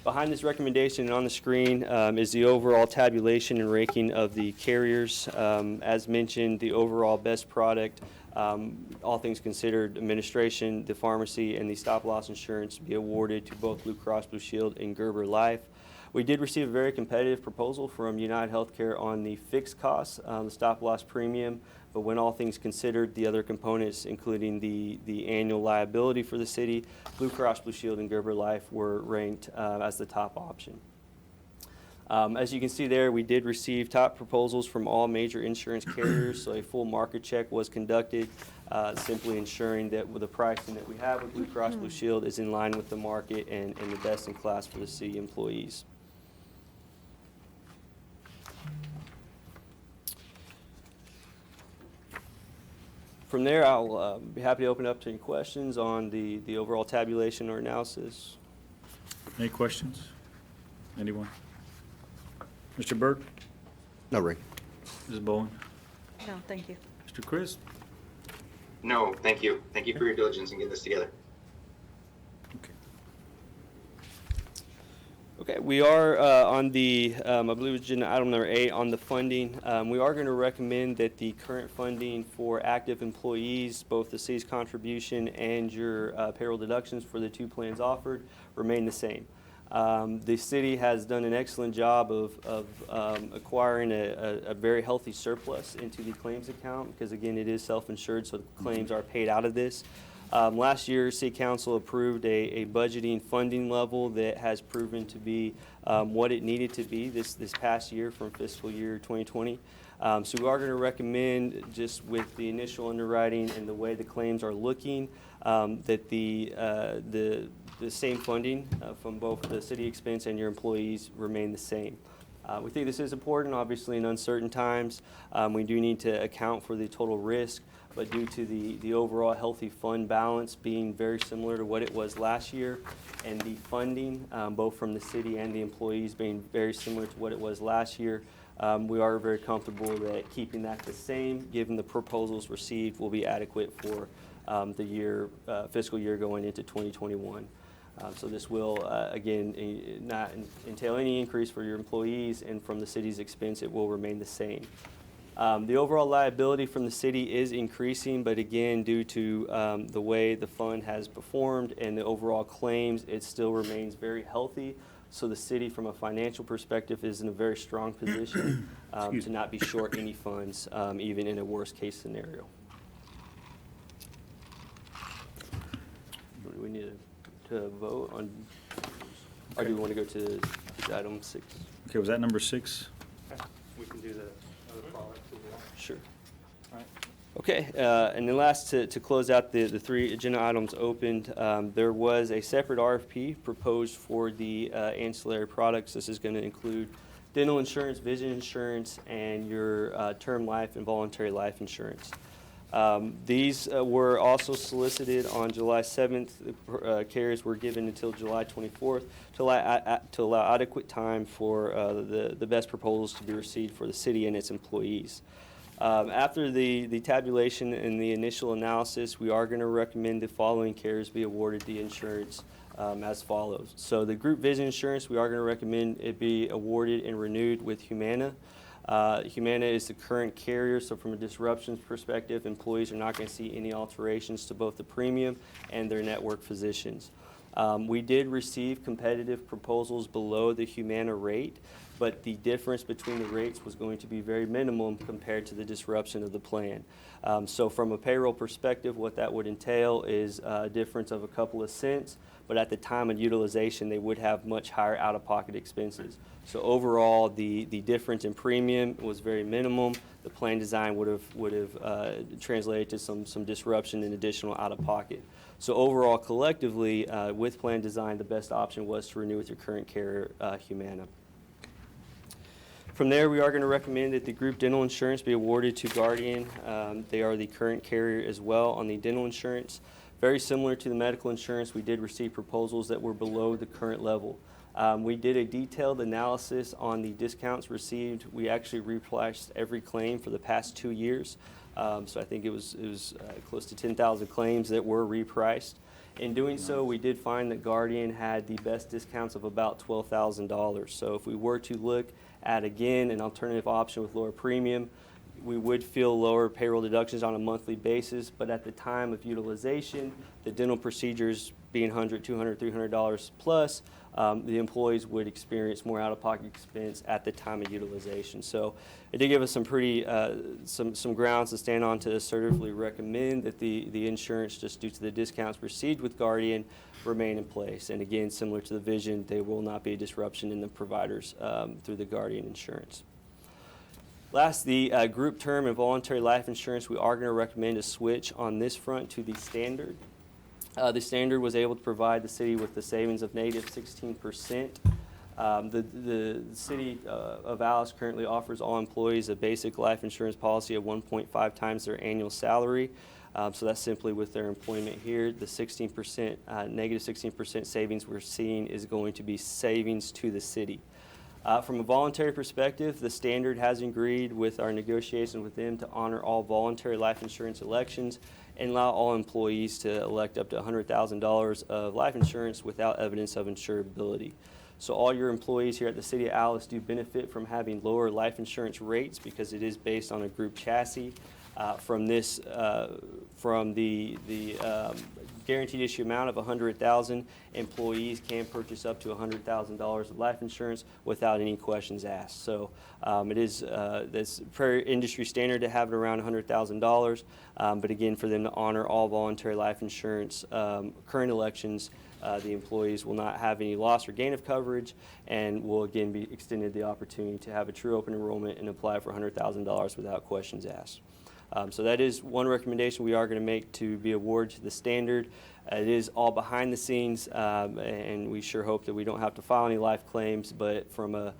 Speaker 8: Behind this recommendation and on the screen is the overall tabulation and ranking of the carriers. As mentioned, the overall best product, all things considered, administration, the pharmacy, and the stop-loss insurance be awarded to both Blue Cross Blue Shield and Gerber Life. We did receive a very competitive proposal from United Healthcare on the fixed costs, the stop-loss premium, but when all things considered, the other components, including the annual liability for the city, Blue Cross Blue Shield and Gerber Life were ranked as the top option. As you can see there, we did receive top proposals from all major insurance carriers, so a full market check was conducted, simply ensuring that with the pricing that we have with Blue Cross Blue Shield is in line with the market and the best in class for the city employees. From there, I'll be happy to open up to any questions on the overall tabulation or analysis.
Speaker 1: Any questions? Anyone? Mr. Burke?
Speaker 5: No, Ray.
Speaker 1: Ms. Bowen?
Speaker 2: No, thank you.
Speaker 1: Mr. Chris?
Speaker 4: No, thank you. Thank you for your diligence in getting this together.
Speaker 8: Okay, we are on the, I believe it's agenda item number 8 on the funding. We are going to recommend that the current funding for active employees, both the city's contribution and your payroll deductions for the 2 plans offered, remain the same. The city has done an excellent job of acquiring a very healthy surplus into the claims account because, again, it is self-insured, so the claims are paid out of this. Last year, City Council approved a budgeting funding level that has proven to be what it needed to be this past year from fiscal year 2020. So we are going to recommend, just with the initial underwriting and the way the claims are looking, that the same funding from both the city expense and your employees remain the same. We think this is important, obviously in uncertain times. We do need to account for the total risk, but due to the overall healthy fund balance being very similar to what it was last year, and the funding, both from the city and the employees being very similar to what it was last year, we are very comfortable that keeping that the same, given the proposals received, will be adequate for the year, fiscal year going into 2021. So this will, again, not entail any increase for your employees, and from the city's expense, it will remain the same. The overall liability from the city is increasing, but again, due to the way the fund has performed and the overall claims, it still remains very healthy. So the city, from a financial perspective, is in a very strong position to not be short any funds, even in a worst-case scenario. Do we need to vote on, or do we want to go to item 6?
Speaker 1: Okay, was that number 6?
Speaker 7: We can do the other products as well.
Speaker 8: Sure. Okay, and then last, to close out the 3 agenda items opened, there was a separate RFP proposed for the ancillary products. This is going to include dental insurance, vision insurance, and your term life and voluntary life insurance. These were also solicited on July 7th. Carriers were given until July 24th to allow adequate time for the best proposals to be received for the city and its employees. After the tabulation and the initial analysis, we are going to recommend the following carriers be awarded the insurance as follows. So the group vision insurance, we are going to recommend it be awarded and renewed with Humana. Humana is the current carrier, so from a disruptions perspective, employees are not going to see any alterations to both the premium and their network physicians. We did receive competitive proposals below the Humana rate, but the difference between the rates was going to be very minimum compared to the disruption of the plan. So from a payroll perspective, what that would entail is a difference of a couple of cents, but at the time of utilization, they would have much higher out-of-pocket expenses. So overall, the difference in premium was very minimum. The plan design would have translated to some disruption and additional out-of-pocket. So overall, collectively, with plan design, the best option was to renew with your current carrier, Humana. From there, we are going to recommend that the group dental insurance be awarded to Guardian. They are the current carrier as well on the dental insurance. Very similar to the medical insurance, we did receive proposals that were below the current level. We did a detailed analysis on the discounts received. We actually repriced every claim for the past 2 years. So I think it was close to 10,000 claims that were repriced. In doing so, we did find that Guardian had the best discounts of about $12,000. So if we were to look at, again, an alternative option with lower premium, we would feel lower payroll deductions on a monthly basis, but at the time of utilization, the dental procedures being $100, $200, $300 plus, the employees would experience more out-of-pocket expense at the time of utilization. So it did give us some pretty, some grounds to stand on to assertively recommend that the insurance, just due to the discounts received with Guardian, remain in place. And again, similar to the vision, there will not be a disruption in the providers through the Guardian insurance. Last, the group term and voluntary life insurance, we are going to recommend a switch on this front to the standard. The standard was able to provide the city with the savings of negative 16%. The city of Alice currently offers all employees a basic life insurance policy of 1.5 times their annual salary. So that's simply with their employment here. The 16%, negative 16% savings we're seeing is going to be savings to the city. From a voluntary perspective, the standard has agreed with our negotiations with them to honor all voluntary life insurance elections and allow all employees to elect up to $100,000 of life insurance without evidence of insurability. So all your employees here at the City of Alice do benefit from having lower life insurance rates because it is based on a group chassis. From the guaranteed issue amount of $100,000, employees can purchase up to $100,000 of life insurance without any questions asked. So it is that's per industry standard to have it around $100,000. But again, for them to honor all voluntary life insurance, current elections, the employees will not have any loss or gain of coverage, and will again be extended the opportunity to have a true open enrollment and apply for $100,000 without questions asked. So that is one recommendation we are going to make to be awarded to the standard. It is all behind the scenes, and we sure hope that we don't have to file any life claims, but from a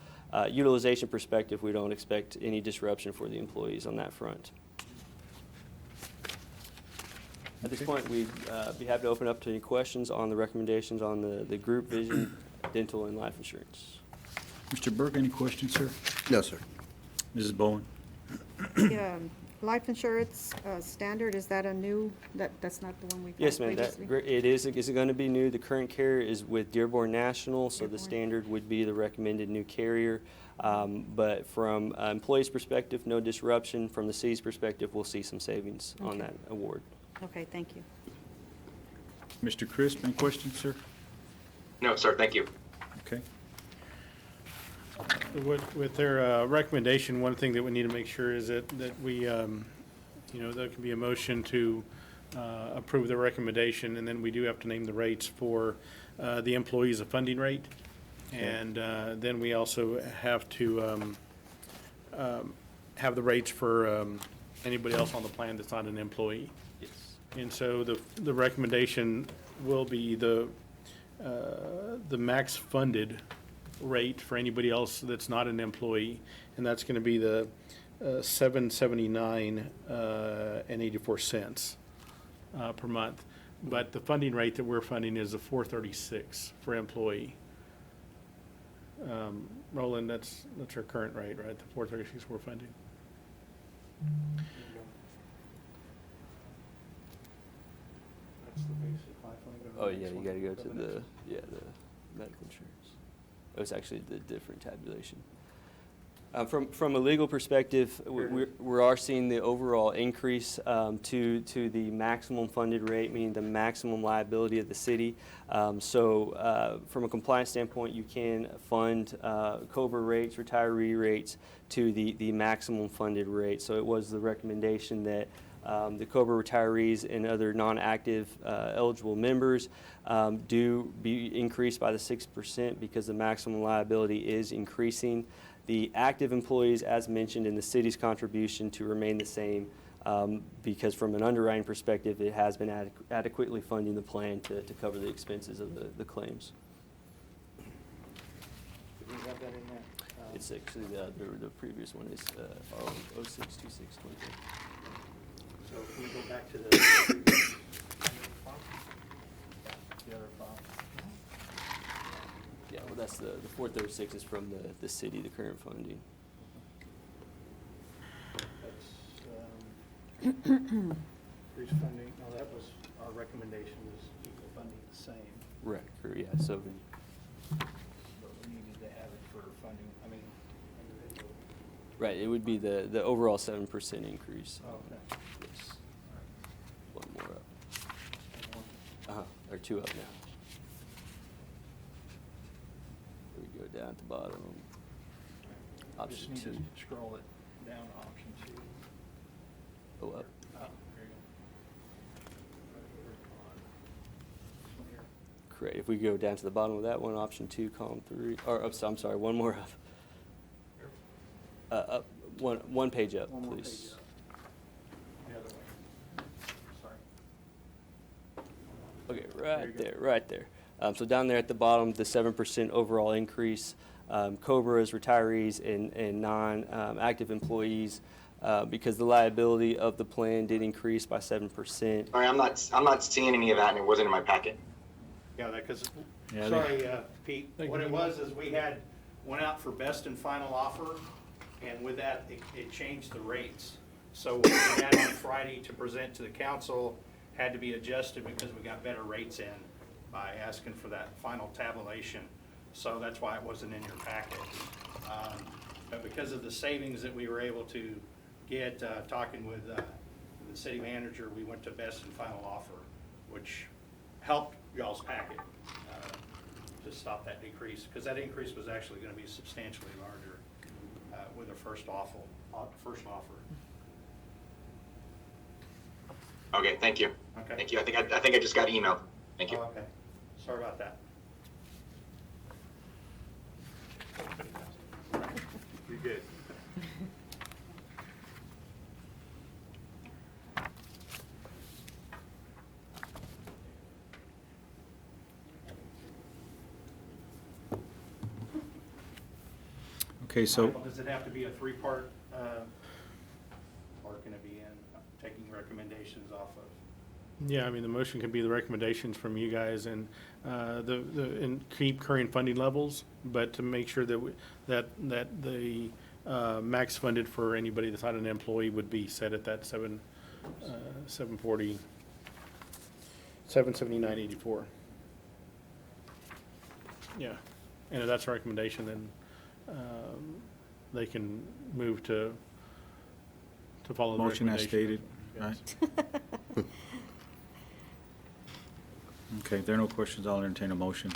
Speaker 8: utilization perspective, we don't expect any disruption for the employees on that front. At this point, we'd be happy to open up to any questions on the recommendations on the group, vision, dental, and life insurance.
Speaker 1: Mr. Burke, any questions, sir?
Speaker 5: No, sir.
Speaker 1: Mrs. Bowen?
Speaker 3: Yeah, life insurance standard, is that a new, that's not the one we got
Speaker 8: Yes, ma'am.
Speaker 3: previously?
Speaker 8: It is going to be new. The current carrier is with Dearborn National, so the
Speaker 3: Dearborn.
Speaker 8: standard would be the recommended new carrier. But from employees' perspective, no disruption. From the city's perspective, we'll see some savings on
Speaker 3: Okay.
Speaker 8: that award.
Speaker 3: Okay, thank you.
Speaker 1: Mr. Crisp, any questions, sir?
Speaker 4: No, sir, thank you.
Speaker 1: Okay.
Speaker 7: With their recommendation, one thing that we need to make sure is that we, there can be a motion to approve the recommendation, and then we do have to name the rates for the employees, a funding rate. And then we also have to have the rates for anybody else on the plan that's not an employee.
Speaker 8: Yes.
Speaker 7: And so the recommendation will be the max funded rate for anybody else that's not an employee, and that's going to be the $779 and 84 cents per month. But the funding rate that we're funding is a $436 for employee. Roland, that's our current rate, right? The $436 we're funding.
Speaker 8: Oh, yeah, you got to go to the medical insurance. It was actually the different tabulation. From a legal perspective, we are seeing the overall increase to the maximum funded rate, meaning the maximum liability of the city. So from a compliance standpoint, you can fund COBRA rates, retiree rates to the maximum funded rate. So it was the recommendation that the COBRA retirees and other non-active eligible members do be increased by the 6% because the maximum liability is increasing. The active employees, as mentioned, in the city's contribution to remain the same because from an underwriting perspective, it has been adequately funding the plan to cover the expenses of the claims.
Speaker 6: Did we have that in there?
Speaker 8: It's actually the previous one is 062623.
Speaker 6: So can we go back to the other file?
Speaker 8: Yeah, well, that's the 436 is from the city, the current funding.
Speaker 6: That's, increased funding, no, that was, our recommendation was keep the funding the same,
Speaker 8: Right, yeah, so
Speaker 6: but we needed to have it for funding, individual.
Speaker 8: right, it would be the overall 7% increase.
Speaker 6: Oh, okay.
Speaker 8: Yes. One more up. Or two up now. We go down at the bottom. Option
Speaker 6: Just
Speaker 8: 2.
Speaker 6: need to scroll it down to option 2.
Speaker 8: Oh, up.
Speaker 6: Oh, there you go.
Speaker 8: Correct. If we go down to the bottom of that one, option 2, column 3, or I'm sorry, one more up. Up one page up,
Speaker 6: One more
Speaker 8: please.
Speaker 6: page up. The other way. Sorry.
Speaker 8: Okay, right there. So down there at the bottom, the 7% overall increase, COBRAs, retirees, and non-active employees, because the liability of the plan did increase by 7%.
Speaker 4: Sorry, I'm not seeing any of that, and it wasn't in my packet.
Speaker 9: Yeah, because,
Speaker 1: Yeah,
Speaker 9: sorry, Pete, what it was is we went out for best and final offer, and with that, it changed the rates. So what we had on Friday to present to the council had to be adjusted because we got better rates in by asking for that final tabulation. so that's why it wasn't in your packet. But because of the savings that we were able to get, talking with the city manager, we went to best and final offer, which helped y'all's packet to stop that decrease, because that increase was actually going to be substantially larger with the first offer.
Speaker 4: Okay, thank you.
Speaker 9: Okay.
Speaker 4: Thank you. I think I just got emailed. Thank you.
Speaker 9: Oh, okay. Sorry about that.
Speaker 7: You're good.
Speaker 1: Okay, so,
Speaker 9: Michael, does it have to be a three-part, or can it be in taking recommendations off of?
Speaker 7: Yeah, I mean, the motion can be the recommendations from you guys and and keep current funding levels, but to make sure that that the max funded for anybody that's not an employee would be set at that 779.84. Yeah, and if that's a recommendation, then they can move to follow the
Speaker 1: motion as
Speaker 7: recommendation.
Speaker 1: stated,
Speaker 7: Yes.
Speaker 1: right? Okay, if there are no questions, I'll entertain a motion.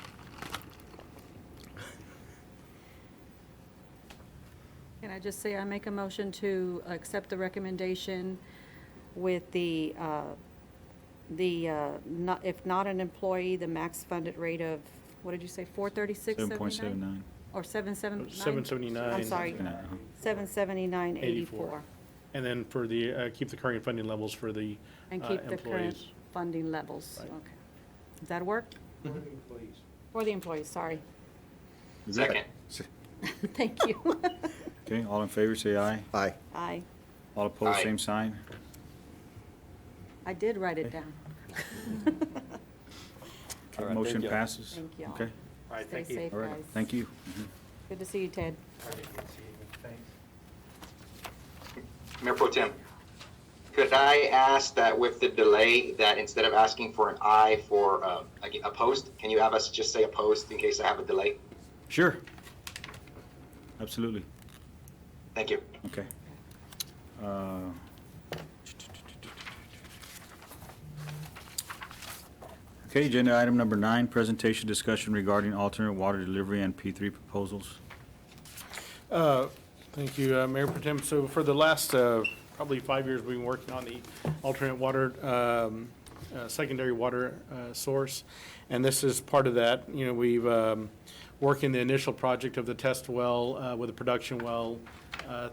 Speaker 2: Can I just say I make a motion to accept the recommendation with the not, if not an employee, the max funded rate of, what did you say, 436.79?
Speaker 1: 7.79.
Speaker 2: Or 779?
Speaker 7: 779.
Speaker 2: I'm sorry, 779.84.
Speaker 7: And then for the, keep the current funding levels for the
Speaker 2: And keep the current
Speaker 7: employees.
Speaker 2: funding levels.
Speaker 7: Right.
Speaker 2: Okay. Does that work?
Speaker 9: Please.
Speaker 2: For the employees, sorry.
Speaker 4: Second.
Speaker 2: Thank you.
Speaker 1: Okay, all in favor, say aye.
Speaker 5: Aye.
Speaker 2: Aye.
Speaker 1: All opposed,
Speaker 4: Aye.
Speaker 1: same sign.
Speaker 2: I did write it down.
Speaker 1: Okay,
Speaker 8: All right,
Speaker 1: motion
Speaker 8: thank you.
Speaker 1: passes.
Speaker 2: Thank you all.
Speaker 1: Okay,
Speaker 9: All right,
Speaker 2: Stay
Speaker 9: thank you.
Speaker 2: safe,
Speaker 1: all right,
Speaker 2: guys.
Speaker 1: thank you. Mhm.
Speaker 2: Good to see you, Ted.
Speaker 4: Mayor Pro Tem, could I ask that with the delay, that instead of asking for an aye for like opposed, can you have us just say opposed in case I have a delay?
Speaker 1: Sure. Absolutely.
Speaker 4: Thank you.
Speaker 1: Okay. Okay, agenda item number 9, presentation discussion regarding alternate water delivery and P3 proposals.
Speaker 7: Thank you, Mayor Pro Tem. So for the last probably 5 years, we've been working on the alternate water, secondary water source. And this is part of that. You know, we've working the initial project of the test well with a production well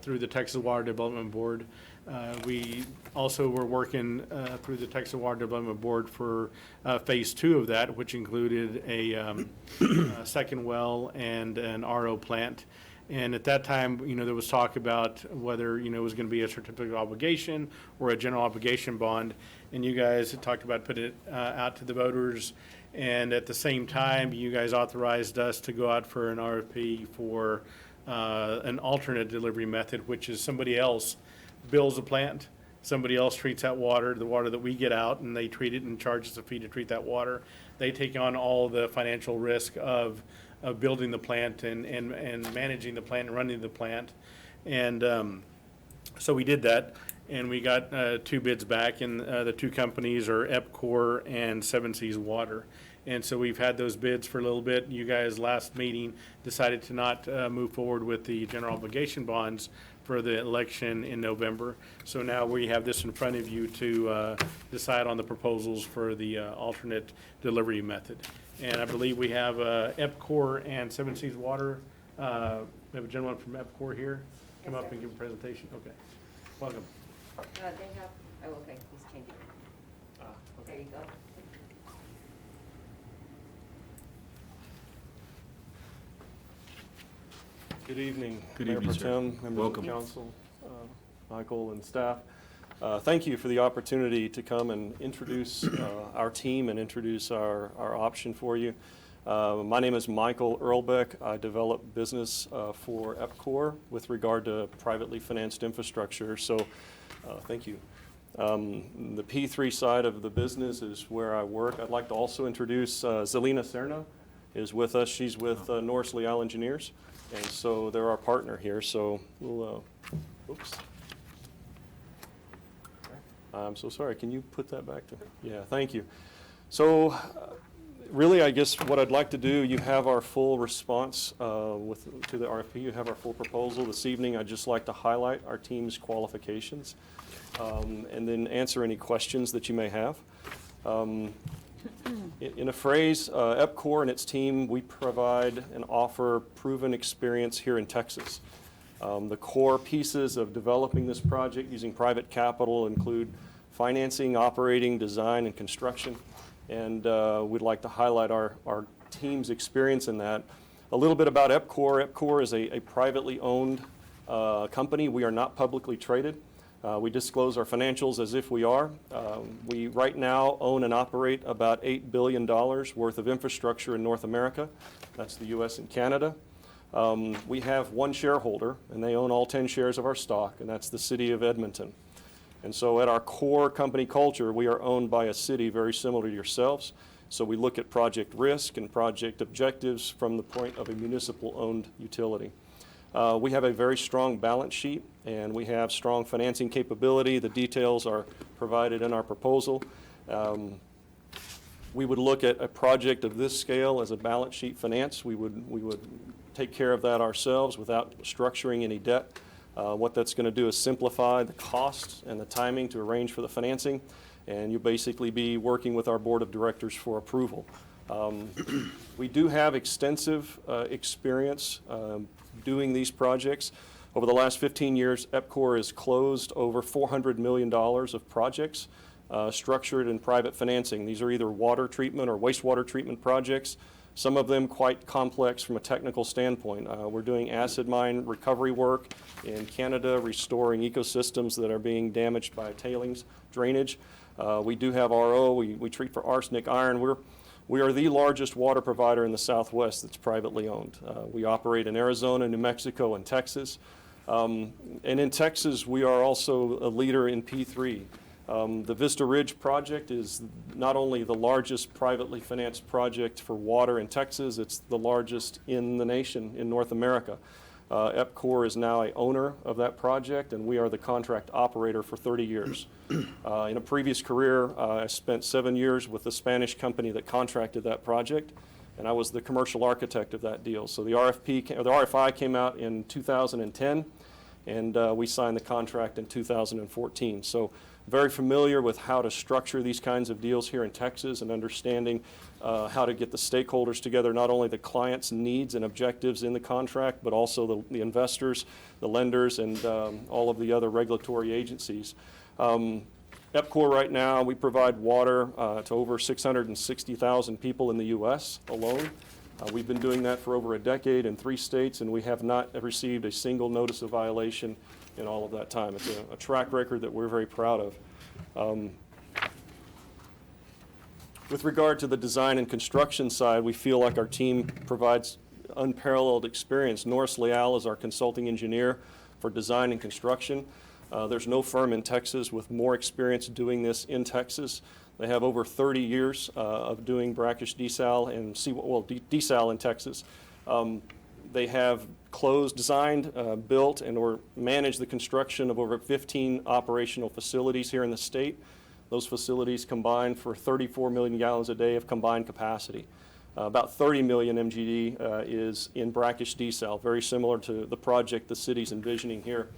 Speaker 7: through the Texas Water Development Board. We also were working through the Texas Water Development Board for phase 2 of that, which included a second well and an RO plant. And at that time, you know, there was talk about whether, you know, it was going to be a certificate of obligation or a general obligation bond. And you guys had talked about putting it out to the voters. And at the same time, you guys authorized us to go out for an RFP for an alternate delivery method, which is somebody else builds a plant, somebody else treats that water, the water that we get out, and they treat it and charge us a fee to treat that water. They take on all the financial risk of building the plant and managing the plant and running the plant. And so we did that, and we got 2 bids back, and the 2 companies are EPCOR and Seven Seas Water. And so we've had those bids for a little bit. You guys, last meeting, decided to not move forward with the general obligation bonds for the election in November. So now we have this in front of you to decide on the proposals for the alternate delivery method. And I believe we have EPCOR and Seven Seas Water. We have a gentleman from EPCOR here. Come up and give a presentation. Okay. Welcome.
Speaker 10: They have, oh, okay, he's changing. There you go.
Speaker 11: Good evening.
Speaker 1: Good
Speaker 11: Mayor
Speaker 1: evening,
Speaker 11: Pro
Speaker 1: sir.
Speaker 11: Tem, members of
Speaker 1: Welcome.
Speaker 11: the council, Michael and staff. Thank you for the opportunity to come and introduce our team and introduce our option for you. My name is Michael Earlbeck. I develop business for EPCOR with regard to privately financed infrastructure, so thank you. The P3 side of the business is where I work. I'd like to also introduce Zelina Serna is with us. She's with Norris Leal Engineers, and so they're our partner here. So we'll, oops. I'm so sorry. Can you put that back to? Yeah, thank you. So really, I guess what I'd like to do, you have our full response to the RFP. You have our full proposal this evening. I'd just like to highlight our team's qualifications and then answer any questions that you may have. In a phrase, EPCOR and its team, we provide and offer proven experience here in Texas. The core pieces of developing this project using private capital include financing, operating, design, and construction. And we'd like to highlight our team's experience in that. A little bit about EPCOR. EPCOR is a privately owned company. We are not publicly traded. We disclose our financials as if we are. We right now own and operate about $8 billion worth of infrastructure in North America. That's the U.S. and Canada. We have one shareholder, and they own all 10 shares of our stock, and that's the city of Edmonton. And so at our core company culture, we are owned by a city very similar to yourselves. So we look at project risk and project objectives from the point of a municipal-owned utility. We have a very strong balance sheet, and we have strong financing capability. The details are provided in our proposal. We would look at a project of this scale as a balance sheet finance. We would take care of that ourselves without structuring any debt. What that's going to do is simplify the costs and the timing to arrange for the financing, and you'll basically be working with our board of directors for approval. We do have extensive experience doing these projects. Over the last 15 years, EPCOR has closed over $400 million of projects structured in private financing. These are either water treatment or wastewater treatment projects, some of them quite complex from a technical standpoint. We're doing acid mine recovery work in Canada, restoring ecosystems that are being damaged by tailings drainage. We do have RO. We treat for arsenic, iron. We are the largest water provider in the Southwest that's privately owned. We operate in Arizona, New Mexico, and Texas. And in Texas, we are also a leader in P3. The Vista Ridge project is not only the largest privately financed project for water in Texas, it's the largest in the nation, in North America. EPCOR is now an owner of that project, and we are the contract operator for 30 years. In a previous career, I spent 7 years with the Spanish company that contracted that project, and I was the commercial architect of that deal. So the RFI came out in 2010, and we signed the contract in 2014. So very familiar with how to structure these kinds of deals here in Texas and understanding how to get the stakeholders together, not only the client's needs and objectives in the contract, but also the investors, the lenders, and all of the other regulatory agencies. EPCOR right now, we provide water to over 660,000 people in the U.S. alone. We've been doing that for over a decade in 3 states, and we have not received a single notice of violation in all of that time. It's a track record that we're very proud of. With regard to the design and construction side, we feel like our team provides unparalleled experience. Norris Leal is our consulting engineer for design and construction. There's no firm in Texas with more experience doing this in Texas. They have over 30 years of doing brackish desal and desal in Texas. They have designed, built, or managed the construction of over 15 operational facilities here in the state. Those facilities combine for 34 million gallons a day of combined capacity. About 30 million MGD is in brackish desal, very similar to the project the city's envisioning here.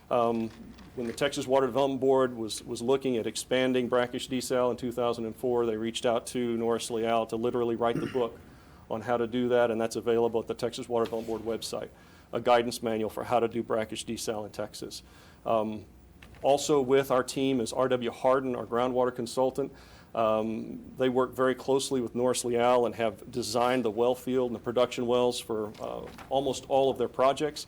Speaker 11: When the Texas Water Development Board was looking at expanding brackish desal in 2004, they reached out to Norris Leal to literally write the book on how to do that, and that's available at the Texas Water Development Board website, a guidance manual for how to do brackish desal in Texas. Also with our team is R.W. Harden, our groundwater consultant. They work very closely with Norris Leal and have designed the well field and the production wells for almost all of their projects.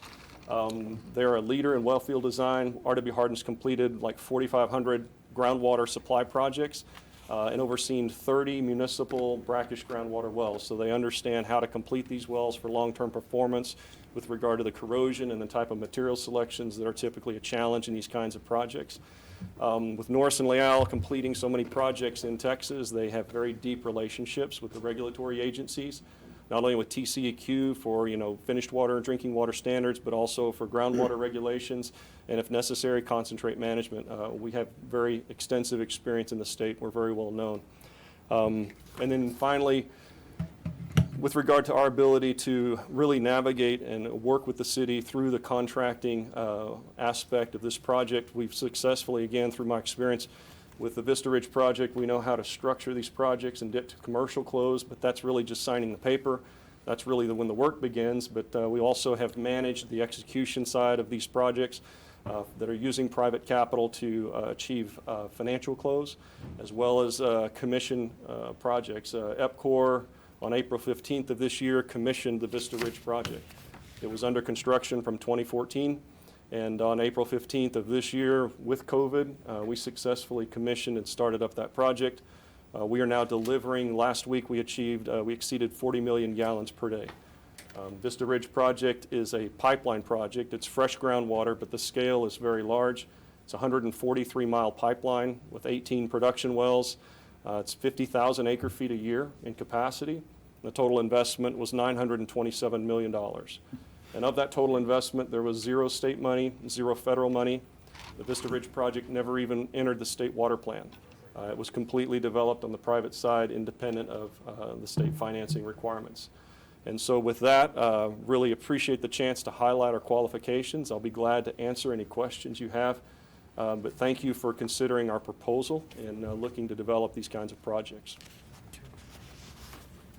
Speaker 11: They're a leader in well field design. R.W. Harden's completed like 4,500 groundwater supply projects and overseen 30 municipal brackish groundwater wells. So they understand how to complete these wells for long-term performance with regard to the corrosion and the type of material selections that are typically a challenge in these kinds of projects. With Norris and Leal completing so many projects in Texas, they have very deep relationships with the regulatory agencies. not only with TCEQ for, finished water and drinking water standards, but also for groundwater regulations, and if necessary, concentrate management. We have very extensive experience in the state. We're very well known. And then finally, with regard to our ability to really navigate and work with the city through the contracting aspect of this project, we've successfully, again, through my experience with the Vista Ridge project, we know how to structure these projects and get to commercial close, but that's really just signing the paper. That's really when the work begins, but we also have managed the execution side of these projects that are using private capital to achieve financial close, as well as commission projects. EPCOR, on April 15th of this year, commissioned the Vista Ridge project. It was under construction from 2014, and on April 15th of this year, with COVID, we successfully commissioned and started up that project. We are now delivering. Last week we exceeded 40 million gallons per day. Vista Ridge project is a pipeline project. It's fresh groundwater, but the scale is very large. It's a 143-mile pipeline with 18 production wells. It's 50,000 acre feet a year in capacity. The total investment was $927 million. And of that total investment, there was zero state money, zero federal money. The Vista Ridge project never even entered the state water plan. It was completely developed on the private side, independent of the state financing requirements. And so with that, really appreciate the chance to highlight our qualifications. I'll be glad to answer any questions you have. But thank you for considering our proposal and looking to develop these kinds of projects.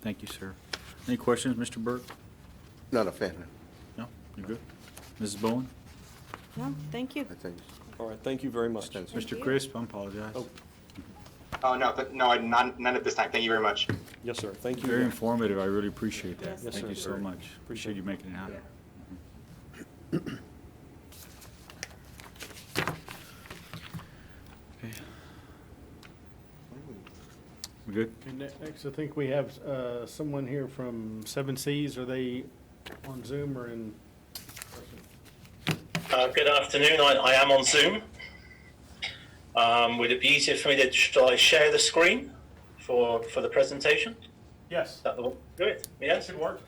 Speaker 1: Thank you, sir. Any questions, Mr. Burke?
Speaker 5: Not a fan.
Speaker 1: No? You're good? Mrs. Bowen?
Speaker 2: No, thank you.
Speaker 5: I think.
Speaker 11: All right, thank you very much.
Speaker 1: Mr. Crisp, I apologize.
Speaker 11: Oh.
Speaker 4: Oh, no, none at this time. Thank you very much.
Speaker 11: Yes, sir. Thank you.
Speaker 1: Very informative. I really appreciate that.
Speaker 2: Yes,
Speaker 1: Thank
Speaker 11: sir.
Speaker 1: you so much. Appreciate you making it happen. Okay. We good?
Speaker 7: And next, I think we have someone here from Seven Seas. Are they on Zoom or in person?
Speaker 12: Good afternoon. I am on Zoom. Would it be easier for me to shall I share the screen for the presentation?
Speaker 7: Yes.
Speaker 12: Is that the one? Do it. Yes.
Speaker 7: Should work.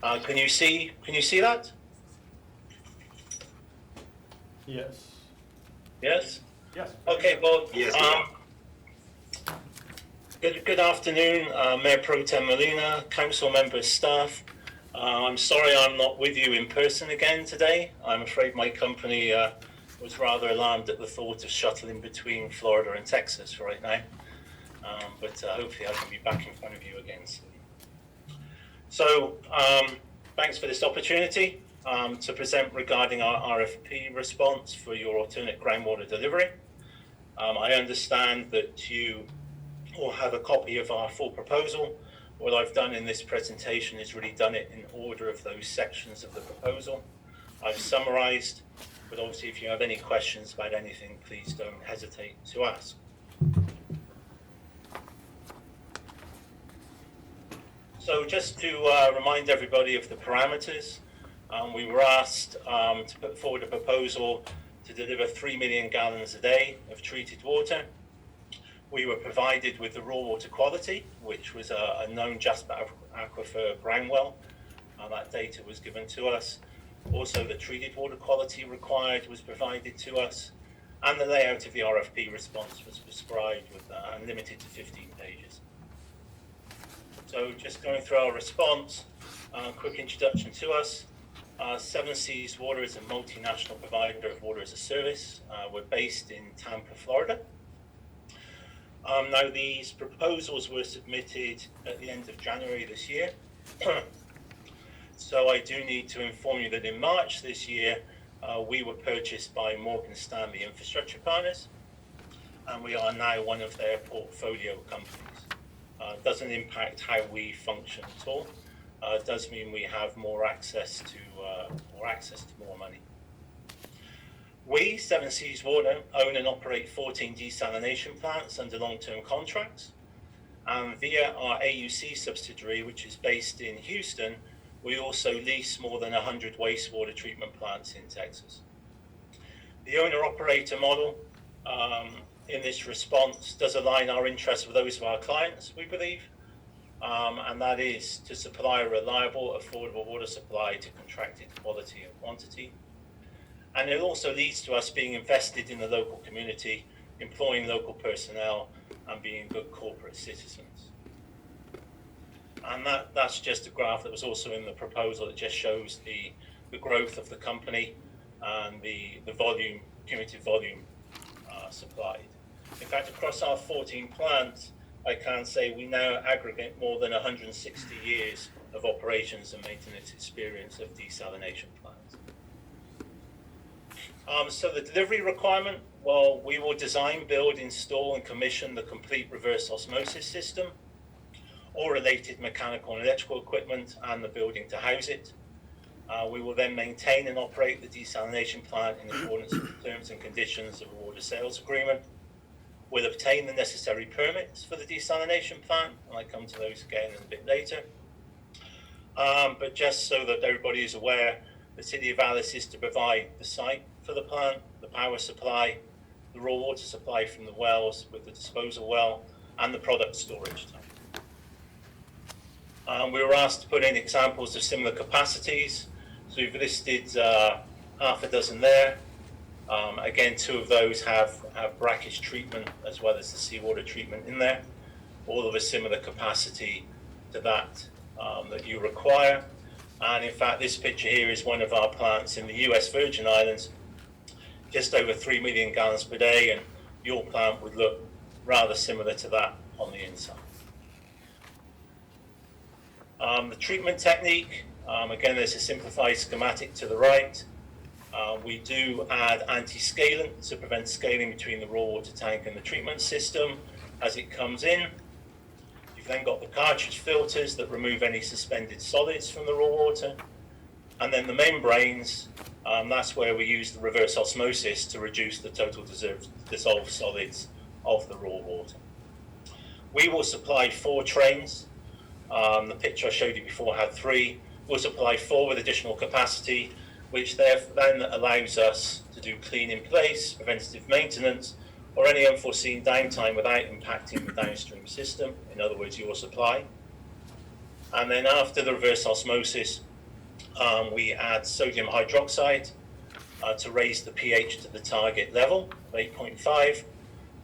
Speaker 12: Can you see that?
Speaker 7: Yes.
Speaker 12: Yes.
Speaker 7: Yes.
Speaker 12: Okay. Well.
Speaker 4: Yes.
Speaker 12: Good afternoon, Mayor Pro Tem Molina, council members, staff. I'm sorry I'm not with you in person again today. I'm afraid my company was rather alarmed at the thought of shuttling between Florida and Texas right now. But hopefully I can be back in front of you again soon. So thanks for this opportunity to present regarding our RFP response for your alternate groundwater delivery. I understand that you all have a copy of our full proposal. What I've done in this presentation is really done it in order of those sections of the proposal. I've summarized, but obviously if you have any questions about anything, please don't hesitate to ask. So just to remind everybody of the parameters, we were asked to put forward a proposal to deliver 3 million gallons a day of treated water. We were provided with the raw water quality, which was a known Jasper aquifer ground well. That data was given to us. Also, the treated water quality required was provided to us, and the layout of the RFP response was prescribed with and limited to 15 pages. So just going through our response, quick introduction to us. Seven Seas Water is a multinational provider of water as a service. We're based in Tampa, Florida. Now, these proposals were submitted at the end of January this year. So I do need to inform you that in March this year, we were purchased by Morgan Stanley Infrastructure Partners, and we are now one of their portfolio companies. Doesn't impact how we function at all. It does mean we have more access to more money. We, Seven Seas Water, own and operate 14 desalination plants under long-term contracts. And via our AUC subsidiary, which is based in Houston, we also lease more than 100 wastewater treatment plants in Texas. The owner-operator model in this response does align our interests with those of our clients, we believe, and that is to supply a reliable, affordable water supply to contracted quality and quantity. And it also leads to us being invested in the local community, employing local personnel, and being good corporate citizens. And that's just a graph that was also in the proposal. It just shows the growth of the company and the volume, cumulative volume supplied. In fact, across our 14 plants, I can say we now aggregate more than 160 years of operations and maintenance experience of desalination plants. So the delivery requirement, well, we will design, build, install, and commission the complete reverse osmosis system, all related mechanical and electrical equipment, and the building to house it. We will then maintain and operate the desalination plant in accordance with the terms and conditions of a water sales agreement. We'll obtain the necessary permits for the desalination plant, and I'll come to those again in a bit later. But just so that everybody is aware, the City of Alice is to provide the site for the plant, the power supply, the raw water supply from the wells with the disposal well, and the product storage tank. We were asked to put in examples of similar capacities. So we've listed half a dozen there. Again, 2 of those have brackish treatment as well as the seawater treatment in there, all of a similar capacity to that that you require. And in fact, this picture here is one of our plants in the US Virgin Islands, just over 3 million gallons per day, and your plant would look rather similar to that on the inside. The treatment technique, again, there's a simplified schematic to the right. We do add anti-scalant to prevent scaling between the raw water tank and the treatment system as it comes in. You've then got the cartridge filters that remove any suspended solids from the raw water. And then the membranes, that's where we use the reverse osmosis to reduce the total dissolved solids of the raw water. We will supply 4 trains. The picture I showed you before had 3. We'll supply 4 with additional capacity, which then allows us to do clean in place, preventative maintenance, or any unforeseen downtime without impacting the downstream system, in other words, your supply. And then after the reverse osmosis, we add sodium hydroxide to raise the pH to the target level of 8.5,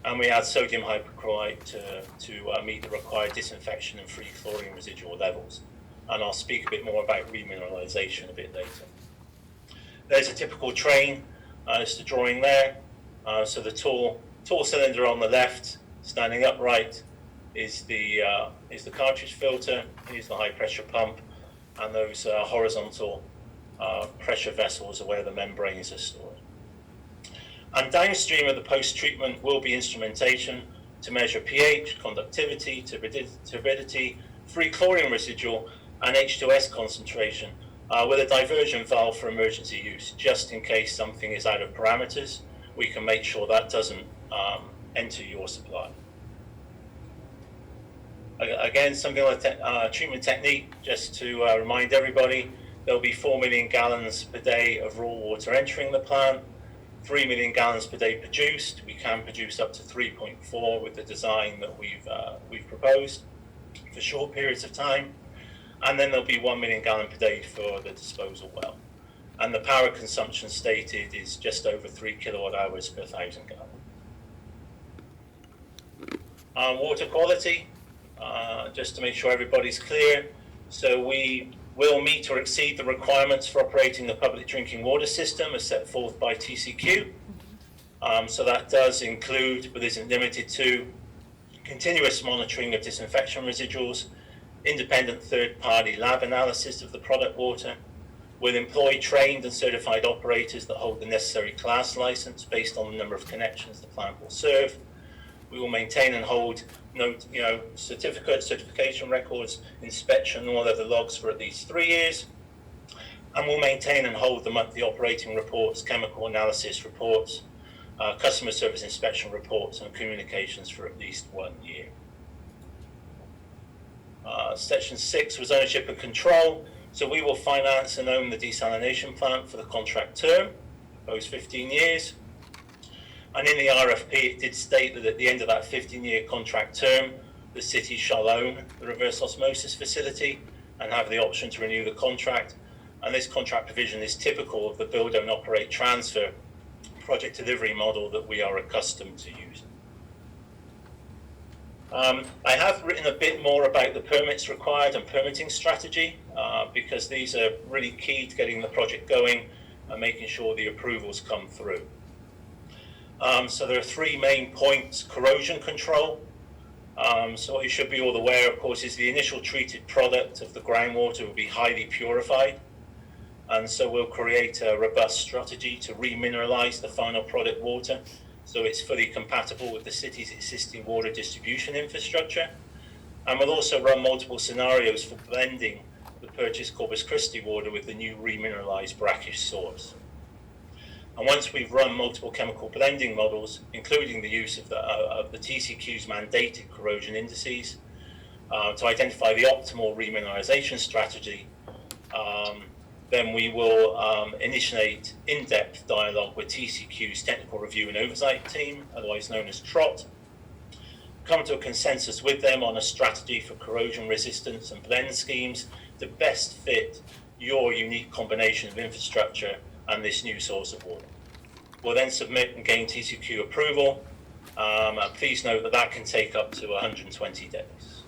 Speaker 12: and we add sodium hypochlorite to meet the required disinfection and free chlorine residual levels. And I'll speak a bit more about remineralization a bit later. There's a typical train, it's the drawing there. So the tall cylinder on the left, standing upright, is the cartridge filter. Here's the high pressure pump, and those horizontal pressure vessels are where the membranes are stored. And downstream of the post-treatment will be instrumentation to measure pH, conductivity, turbidity, free chlorine residual, and H2S concentration, with a diversion valve for emergency use, just in case something is out of parameters. We can make sure that doesn't enter your supply. Again, something like treatment technique, just to remind everybody, there'll be 4 million gallons per day of raw water entering the plant, 3 million gallons per day produced. We can produce up to 3.4 with the design that we've proposed for short periods of time. And then there'll be 1 million gallon per day for the disposal well. And the power consumption stated is just over 3 kilowatt hours per 1,000 gallons. Water quality, just to make sure everybody's clear. So we will meet or exceed the requirements for operating the public drinking water system as set forth by TCQ. So that does include, but isn't limited to, continuous monitoring of disinfection residuals, independent third-party lab analysis of the product water. We'll employ trained and certified operators that hold the necessary class license based on the number of connections the plant will serve. We will maintain and hold certification records, inspection, and all other logs for at least 3 years. And we'll maintain and hold the monthly operating reports, chemical analysis reports, customer service inspection reports, and communications for at least 1 year. Section 6 was ownership and control. So we will finance and own the desalination plant for the contract term, proposed 15 years. And in the RFP, it did state that at the end of that 15-year contract term, the city shall own the reverse osmosis facility and have the option to renew the contract. And this contract provision is typical of the build, own, operate, transfer project delivery model that we are accustomed to using. I have written a bit more about the permits required and permitting strategy because these are really key to getting the project going and making sure the approvals come through. So there are three main points. Corrosion control. So what you should be all aware, of course, is the initial treated product of the groundwater will be highly purified. And so we'll create a robust strategy to remineralize the final product water so it's fully compatible with the city's existing water distribution infrastructure. And we'll also run multiple scenarios for blending the purchased Corpus Christi water with the new remineralized brackish source. And once we've run multiple chemical blending models, including the use of the TCQ's mandated corrosion indices, to identify the optimal remineralization strategy, then we will initiate in-depth dialogue with TCQ's Technical Review and Oversight Team, otherwise known as TROT, come to a consensus with them on a strategy for corrosion resistance and blend schemes to best fit your unique combination of infrastructure and this new source of water. We'll then submit and gain TCQ approval, and please note that that can take up to 120 days.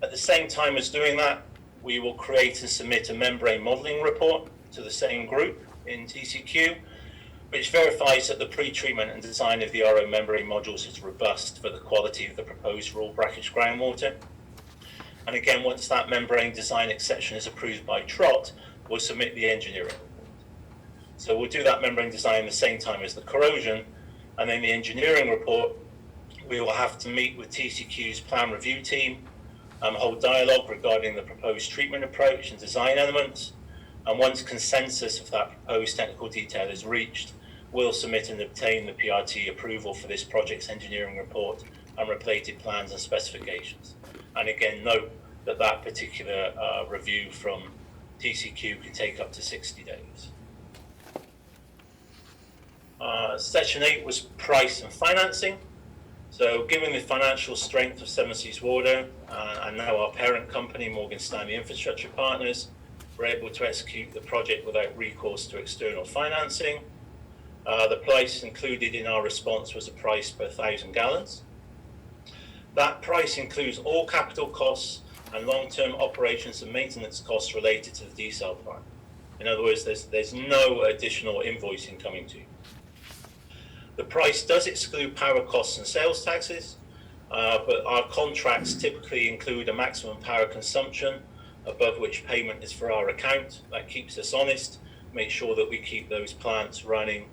Speaker 12: At the same time as doing that, we will create and submit a membrane modeling report to the same group in TCQ, which verifies that the pre-treatment and design of the RO membrane modules is robust for the quality of the proposed raw brackish groundwater. And again, once that membrane design exception is approved by TROT, we'll submit the engineering report. So we'll do that membrane design at the same time as the corrosion, and then the engineering report, we will have to meet with TCQ's plan review team, hold dialogue regarding the proposed treatment approach and design elements, and once consensus of that proposed technical detail is reached, we'll submit and obtain the PRT approval for this project's engineering report and related plans and specifications. And again, note that that particular review from TCQ can take up to 60 days. Section 8 was price and financing. So given the financial strength of Seven Seas Water and now our parent company, Morgan Stanley Infrastructure Partners, we're able to execute the project without recourse to external financing. The price included in our response was a price per 1,000 gallons. That price includes all capital costs and long-term operations and maintenance costs related to the desal plant. In other words, there's no additional invoicing coming to you. The price does exclude power costs and sales taxes, but our contracts typically include a maximum power consumption above which payment is for our account. That keeps us honest, make sure that we keep those plants running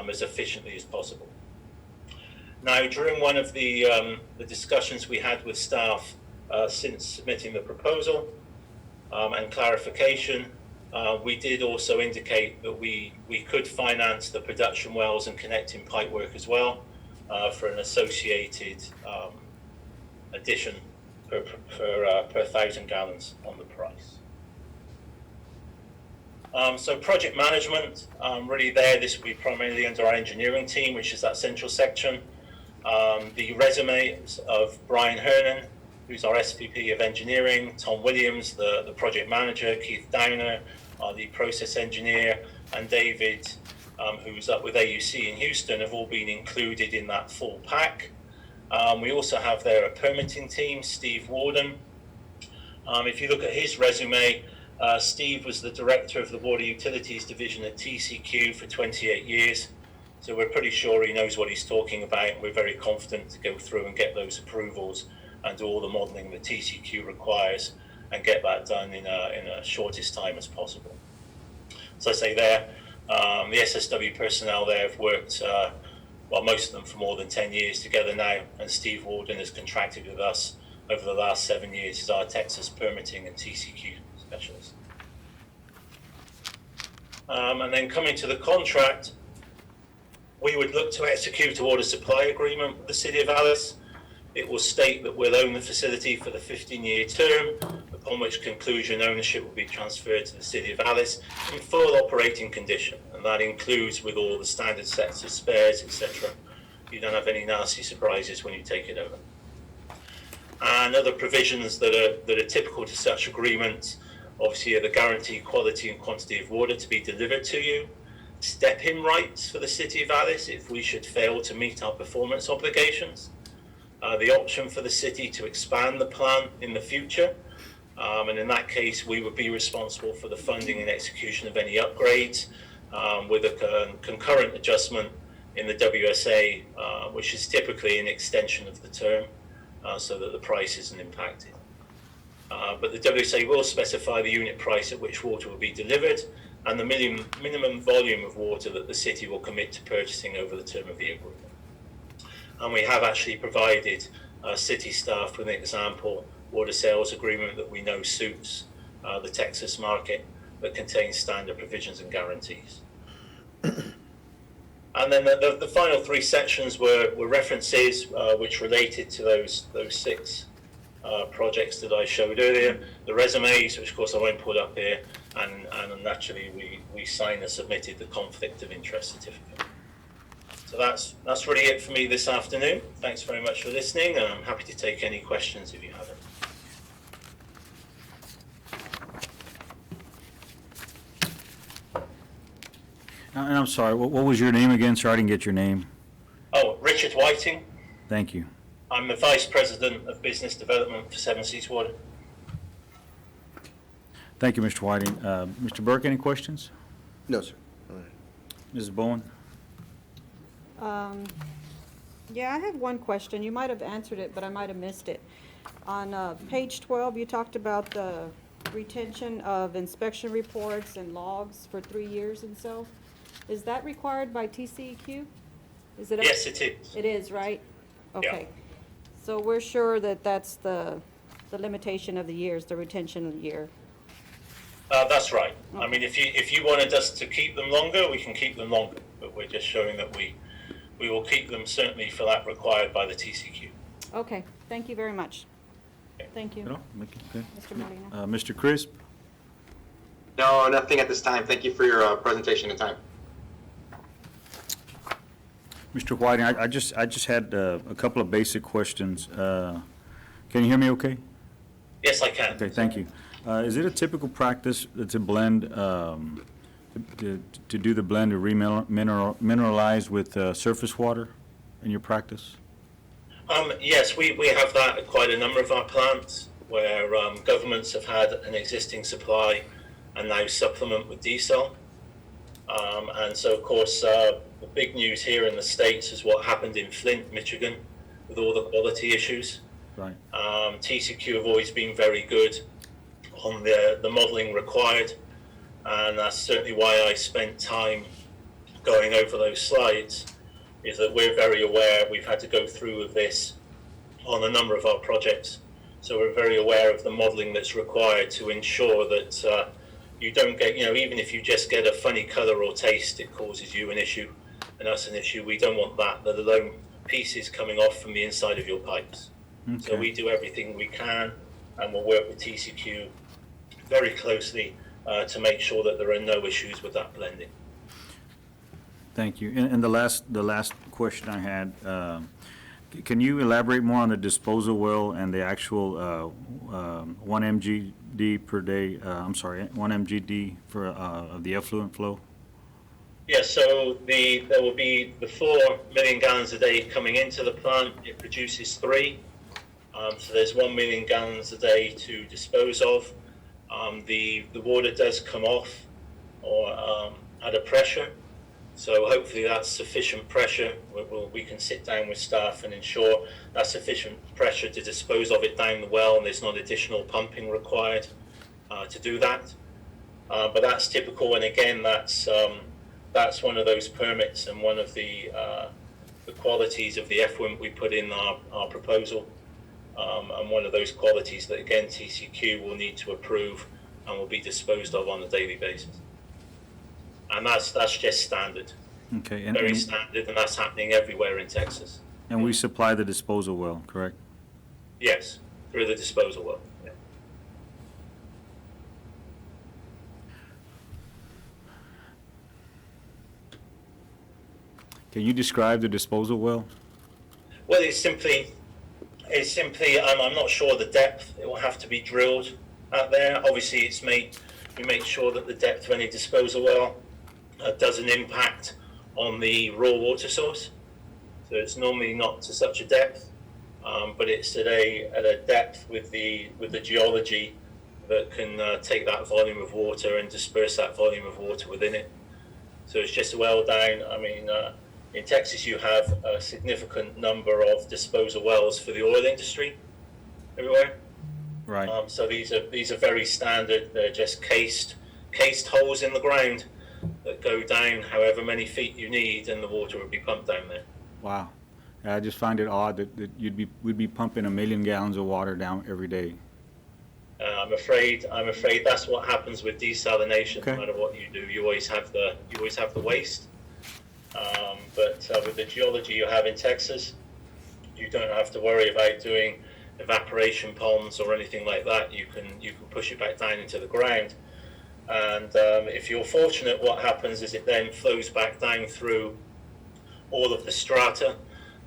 Speaker 12: as efficiently as possible. Now, during one of the discussions we had with staff since submitting the proposal and clarification, we did also indicate that we could finance the production wells and connecting pipework as well for an associated addition per 1,000 gallons on the price. So project management, really there, this will be primarily under our engineering team, which is that central section. The resumes of Brian Hernan, who's our SVP of engineering, Tom Williams, the project manager, Keith Downer, the process engineer, and David, who's up with AUC in Houston, have all been included in that full pack. We also have there a permitting team, Steve Warden. If you look at his resume, Steve was the director of the Water Utilities Division at TCQ for 28 years. So we're pretty sure he knows what he's talking about. We're very confident to go through and get those approvals and do all the modeling that TCQ requires and get that done in a shortest time as possible. So I say there, the SSW personnel there have worked, well, most of them for more than 10 years together now, and Steve Warden has contracted with us over the last 7 years as our Texas permitting and TCQ specialist. And then coming to the contract, we would look to execute a water supply agreement with the City of Alice. It will state that we'll own the facility for the 15-year term, upon which conclusion ownership will be transferred to the City of Alice in full operating condition. And and that includes with all the standard sets of spares, etc. You don't have any nasty surprises when you take it over. And other provisions that are typical to such agreements, obviously, are the guaranteed quality and quantity of water to be delivered to you, step-in rights for the City of Alice if we should fail to meet our performance obligations, the option for the city to expand the plant in the future, and in that case, we would be responsible for the funding and execution of any upgrades, with a concurrent adjustment in the WSA, which is typically an extension of the term, so that the price isn't impacted. But the WSA will specify the unit price at which water will be delivered and the minimum volume of water that the city will commit to purchasing over the term of the agreement. And we have actually provided city staff with an example water sales agreement that we know suits the Texas market, that contains standard provisions and guarantees. And then the final three sections were references which related to those six projects that I showed earlier, the resumes, which of course I won't put up here, and naturally we signed and submitted the conflict of interest certificate. So that's really it for me this afternoon. Thanks very much for listening, and I'm happy to take any questions if you have any.
Speaker 1: And I'm sorry, what was your name again? Sorry, I didn't get your name.
Speaker 12: Oh, Richard Whiting.
Speaker 1: Thank you.
Speaker 12: I'm the Vice President of Business Development for Seven Seas Water.
Speaker 1: Thank you, Mr. Whiting. Mr. Burke, any questions?
Speaker 5: No, sir. All right.
Speaker 1: Mrs. Bowen?
Speaker 3: Yeah, I have one question. You might have answered it, but I might have missed it. On page 12, you talked about the retention of inspection reports and logs for 3 years and so. Is that required by TCEQ? Is it?
Speaker 12: Yes, it is.
Speaker 3: It is, right? Okay.
Speaker 12: Yeah.
Speaker 3: So we're sure that that's the limitation of the years, the retention of the year.
Speaker 12: That's right. I mean, if you wanted us to keep them longer, we can keep them longer, but we're just showing that we will keep them certainly for that required by the TCQ.
Speaker 3: Okay, thank you very much. Thank you.
Speaker 1: No? Okay.
Speaker 3: Mr. Molina.
Speaker 1: Mr. Crisp?
Speaker 4: No, nothing at this time. Thank you for your presentation and time.
Speaker 1: Mr. Whiting, I just had a couple of basic questions. Can you hear me okay?
Speaker 12: Yes, I can.
Speaker 1: Okay, thank you. Is it a typical practice to blend, to do the blend to remineralize with surface water in your practice?
Speaker 12: Yes, we have that at quite a number of our plants where governments have had an existing supply and now supplement with diesel. And so, of course, the big news here in the States is what happened in Flint, Michigan, with all the quality issues.
Speaker 1: Right.
Speaker 12: TCQ have always been very good on the modeling required, and that's certainly why I spent time going over those slides, is that we're very aware we've had to go through with this on a number of our projects. So we're very aware of the modeling that's required to ensure that you don't get, even if you just get a funny color or taste, it causes you an issue, and that's an issue. We don't want that, let alone pieces coming off from the inside of your pipes.
Speaker 1: Okay.
Speaker 12: So we do everything we can, and we'll work with TCQ very closely to make sure that there are no issues with that blending.
Speaker 1: Thank you. And the last question I had, can you elaborate more on the disposal well and the actual 1 MGD per day, 1 MGD for of the effluent flow?
Speaker 12: Yes, so there will be the 4 million gallons a day coming into the plant. It produces 3. So there's 1 million gallons a day to dispose of. The water does come off or at a pressure. So hopefully that's sufficient pressure. We can sit down with staff and ensure that's sufficient pressure to dispose of it down the well, and there's not additional pumping required to do that. But that's typical, and again, that's one of those permits and one of the qualities of the effluent we put in our proposal, and one of those qualities that again TCQ will need to approve and will be disposed of on a daily basis. And that's just standard.
Speaker 1: Okay.
Speaker 12: Very standard, and that's happening everywhere in Texas.
Speaker 1: And we supply the disposal well, correct?
Speaker 12: Yes, through the disposal well. Yeah.
Speaker 1: Can you describe the disposal well?
Speaker 12: Well, it's simply, I'm not sure the depth. It will have to be drilled out there. Obviously, we make sure that the depth of any disposal well doesn't impact on the raw water source. So it's normally not to such a depth, but it's at a depth with the geology that can take that volume of water and disperse that volume of water within it. So it's just a well down. I mean, in Texas, you have a significant number of disposal wells for the oil industry everywhere.
Speaker 1: Right.
Speaker 12: So these are very standard. They're just cased holes in the ground that go down however many feet you need, and the water would be pumped down there.
Speaker 1: Wow. I just find it odd that we'd be pumping 1 million gallons of water down every day.
Speaker 12: I'm afraid that's what happens with desalination.
Speaker 1: Okay.
Speaker 12: No matter what you do, you always have the waste. But with the geology you have in Texas, you don't have to worry about doing evaporation ponds or anything like that. You can push it back down into the ground. And if you're fortunate, what happens is it then flows back down through all of the strata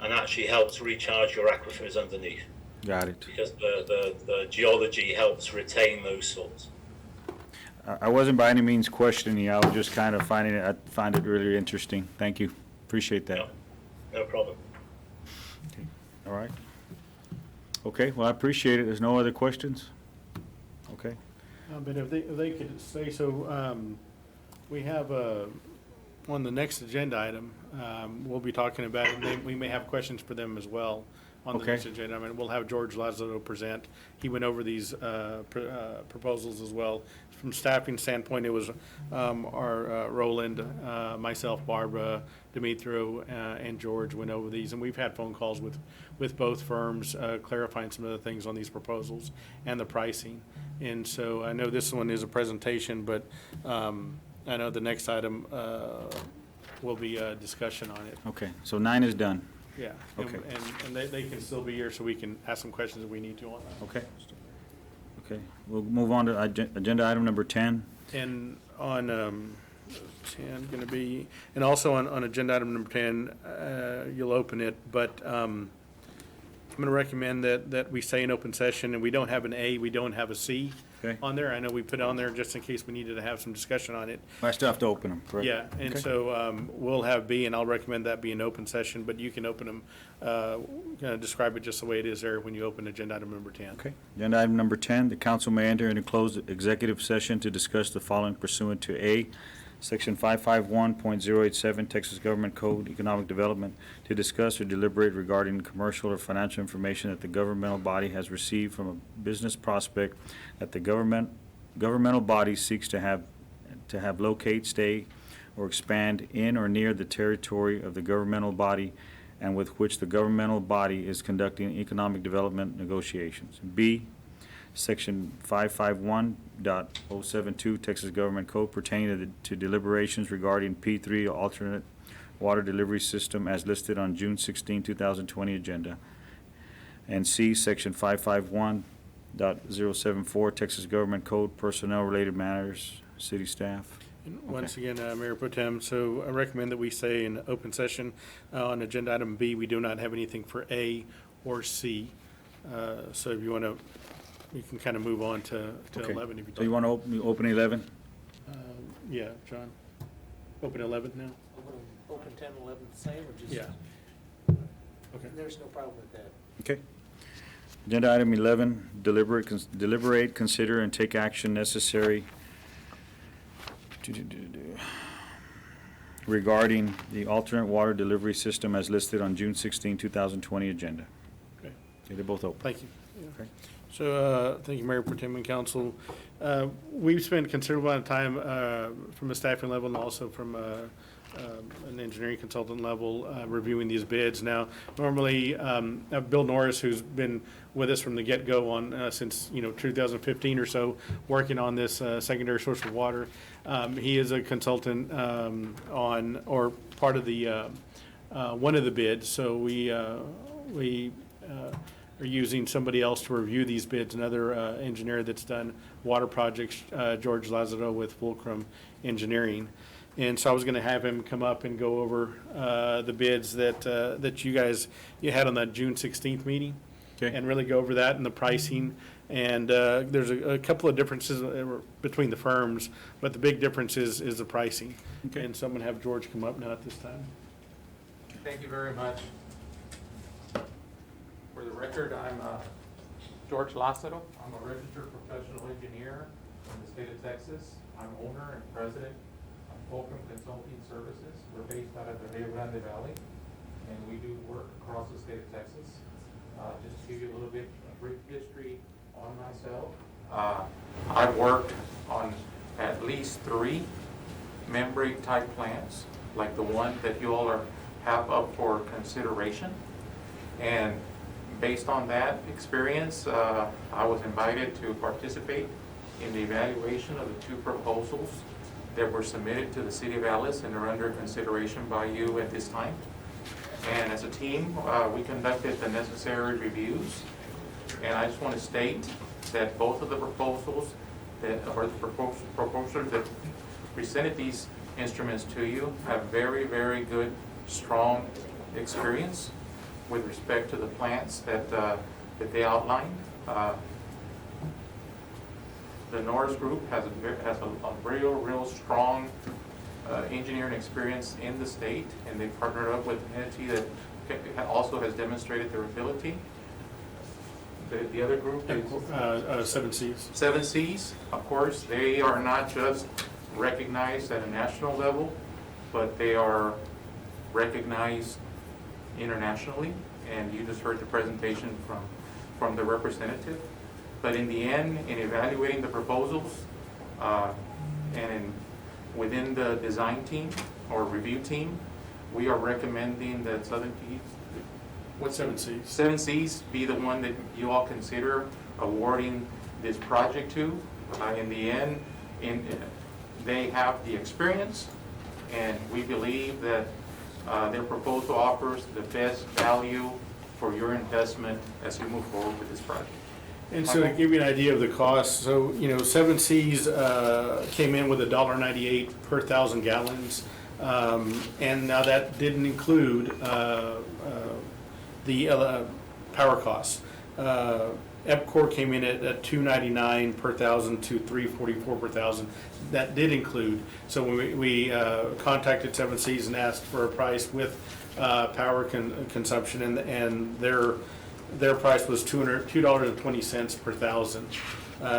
Speaker 12: and actually helps recharge your aquifers underneath.
Speaker 1: Got it.
Speaker 12: Because the geology helps retain those salts.
Speaker 1: I wasn't by any means questioning you. I was just kind of I find it really interesting. Thank you. Appreciate that.
Speaker 12: No problem.
Speaker 1: Okay. All right. Okay, well, I appreciate it. There's no other questions? Okay.
Speaker 7: But if they could say so, we have on the next agenda item, we'll be talking about, and we may have questions for them as well on the
Speaker 1: Okay.
Speaker 7: next agenda. I mean, we'll have George Lazzaro present. He went over these proposals as well. From staffing standpoint, it was our Roland, myself, Barbara, Demetrio, and George went over these, and we've had phone calls with both firms clarifying some of the things on these proposals and the pricing. And so I know this one is a presentation, but I know the next item will be a discussion on it.
Speaker 1: Okay, so 9 is done.
Speaker 7: Yeah.
Speaker 1: Okay.
Speaker 7: And they can still be here, so we can ask some questions if we need to on that.
Speaker 1: Okay. Okay, we'll move on to agenda item number 10.
Speaker 7: And on 10, going to be, and also on agenda item number 10, you'll open it, but I'm going to recommend that we stay in open session, and we don't have an A, we don't have a C
Speaker 1: Okay.
Speaker 7: on there. I know we put it on there just in case we needed to have some discussion on it.
Speaker 1: I still have to open them, correct?
Speaker 7: Yeah, and
Speaker 1: Okay.
Speaker 7: so we'll have B, and I'll recommend that be an open session, but you can open them, describe it just the way it is there when you open agenda item number 10.
Speaker 1: Okay. Agenda item number 10, the council may enter into closed executive session to discuss the following pursuant to A, Section 551.087 Texas Government Code, Economic Development, to discuss or deliberate regarding commercial or financial information that the governmental body has received from a business prospect that the governmental body seeks to have locate, stay, or expand in or near the territory of the governmental body and with which the governmental body is conducting economic development negotiations. B, Section 551.072 Texas Government Code pertaining to deliberations regarding P3 alternate water delivery system as listed on June 16, 2020 agenda. And C, Section 551.074 Texas Government Code personnel-related matters, city staff.
Speaker 7: And once again, Mayor Pro Tem, so I recommend that we stay in open session. On agenda item B, we do not have anything for A or C. So if you want to, we can kind of move on to
Speaker 1: Okay.
Speaker 7: 11 if you
Speaker 1: So you
Speaker 7: don't.
Speaker 1: want to open 11?
Speaker 7: Yeah, John. Open 11 now?
Speaker 13: Open 10, 11 the same, or just?
Speaker 7: Yeah. Okay.
Speaker 13: There's no problem with that.
Speaker 1: Okay. Agenda item 11, deliberate, consider, and take action necessary regarding the alternate water delivery system as listed on June 16, 2020 agenda.
Speaker 7: Okay.
Speaker 1: Okay, they're both open.
Speaker 7: Thank you.
Speaker 1: Okay.
Speaker 7: So, thank you, Mayor Pro Tem and Council. We've spent a considerable amount of time from a staffing level and also from an engineering consultant level reviewing these bids. Now, normally, Bill Norris, who's been with us from the get-go on since 2015 or so, working on this secondary source of water. He is a consultant on, or part of the one of the bids. So we are using somebody else to review these bids, another engineer that's done water projects, George Lazzaro with Fulcrum Engineering. And so I was gonna have him come up and go over the bids that you had on that June 16th meeting.
Speaker 1: Okay.
Speaker 7: And really go over that and the pricing. And there's a couple of differences between the firms, but the big difference is the pricing.
Speaker 1: Okay.
Speaker 7: And so I'm gonna have George come up now at this time.
Speaker 14: Thank you very much. For the record, I'm George Lázaro. I'm a registered professional engineer in the state of Texas. I'm owner and president of Fulcrum Consulting Services. We're based out of the Rio Grande Valley, and we do work across the state of Texas. Just to give you a little bit of brief history on myself. I've worked on at least 3 membrane type plants, like the one that you all have up for consideration. And based on that experience, I was invited to participate in the evaluation of the 2 proposals that were submitted to the City of Alice and are under consideration by you at this time. And as a team, we conducted the necessary reviews. And I just want to state that both of the proposals proposers that presented these instruments to you have very, very good, strong experience with respect to the plants that they outlined. The Norris Group has a real strong engineering experience in the state, and they partnered up with an entity that also has demonstrated their ability. The other group is
Speaker 7: 7 Cs.
Speaker 14: 7 Cs, of course, they are not just recognized at a national level, but they are recognized internationally, and you just heard the presentation from the representative. But in the end, in evaluating the proposals, within the design team or review team, we are recommending that 7 Cs. 7 Cs be the one that you all consider awarding this project to. In the end, they have the experience, and we believe that their proposal offers the best value for your investment as you move forward with this project.
Speaker 7: And so to give you an idea of the cost, so, 7 Cs came in with $1.98 per 1,000 gallons. And now that didn't include the power costs. EPCOR came in at $2.99 per 1,000 to $3.44 per 1,000. That did include. So when we contacted 7 Cs and asked for a price with power consumption, and their price was $2.20 per 1,000.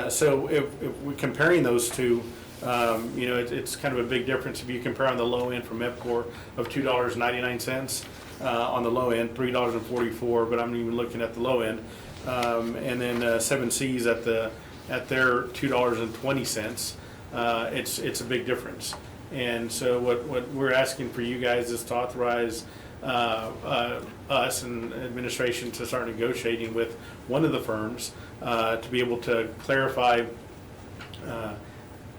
Speaker 7: So if we're comparing those two, it's kind of a big difference if you compare on the low end from EPCOR of $2.99 on the low end, $3.44, but I'm even looking at the low end. And then 7 Cs at their $2.20. It's a big difference. And so what we're asking for you guys is to authorize us and administration to start negotiating with one of the firms to be able to clarify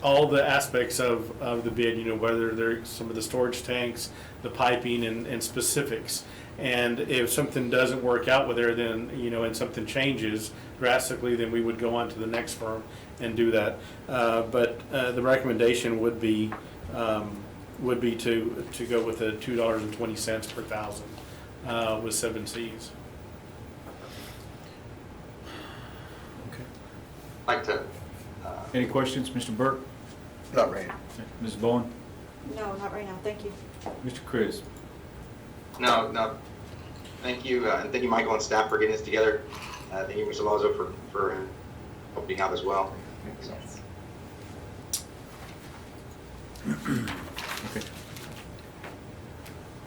Speaker 7: all the aspects of the bid, whether they're some of the storage tanks, the piping, and specifics. And if something doesn't work out with there, then, and something changes drastically, then we would go on to the next firm and do that. But the recommendation would be to go with the $2.20 per 1,000 with 7 Cs.
Speaker 1: Okay.
Speaker 4: I'd like to,
Speaker 1: Any questions, Mr. Burke?
Speaker 5: Not right.
Speaker 1: Ms. Bowen?
Speaker 2: No, not right now, thank you.
Speaker 1: Mr. Chris?
Speaker 4: no. Thank you, and thank you, Michael and staff, for getting this together. Thank you, Mr. Lazo, for helping out as well. So,
Speaker 1: Okay.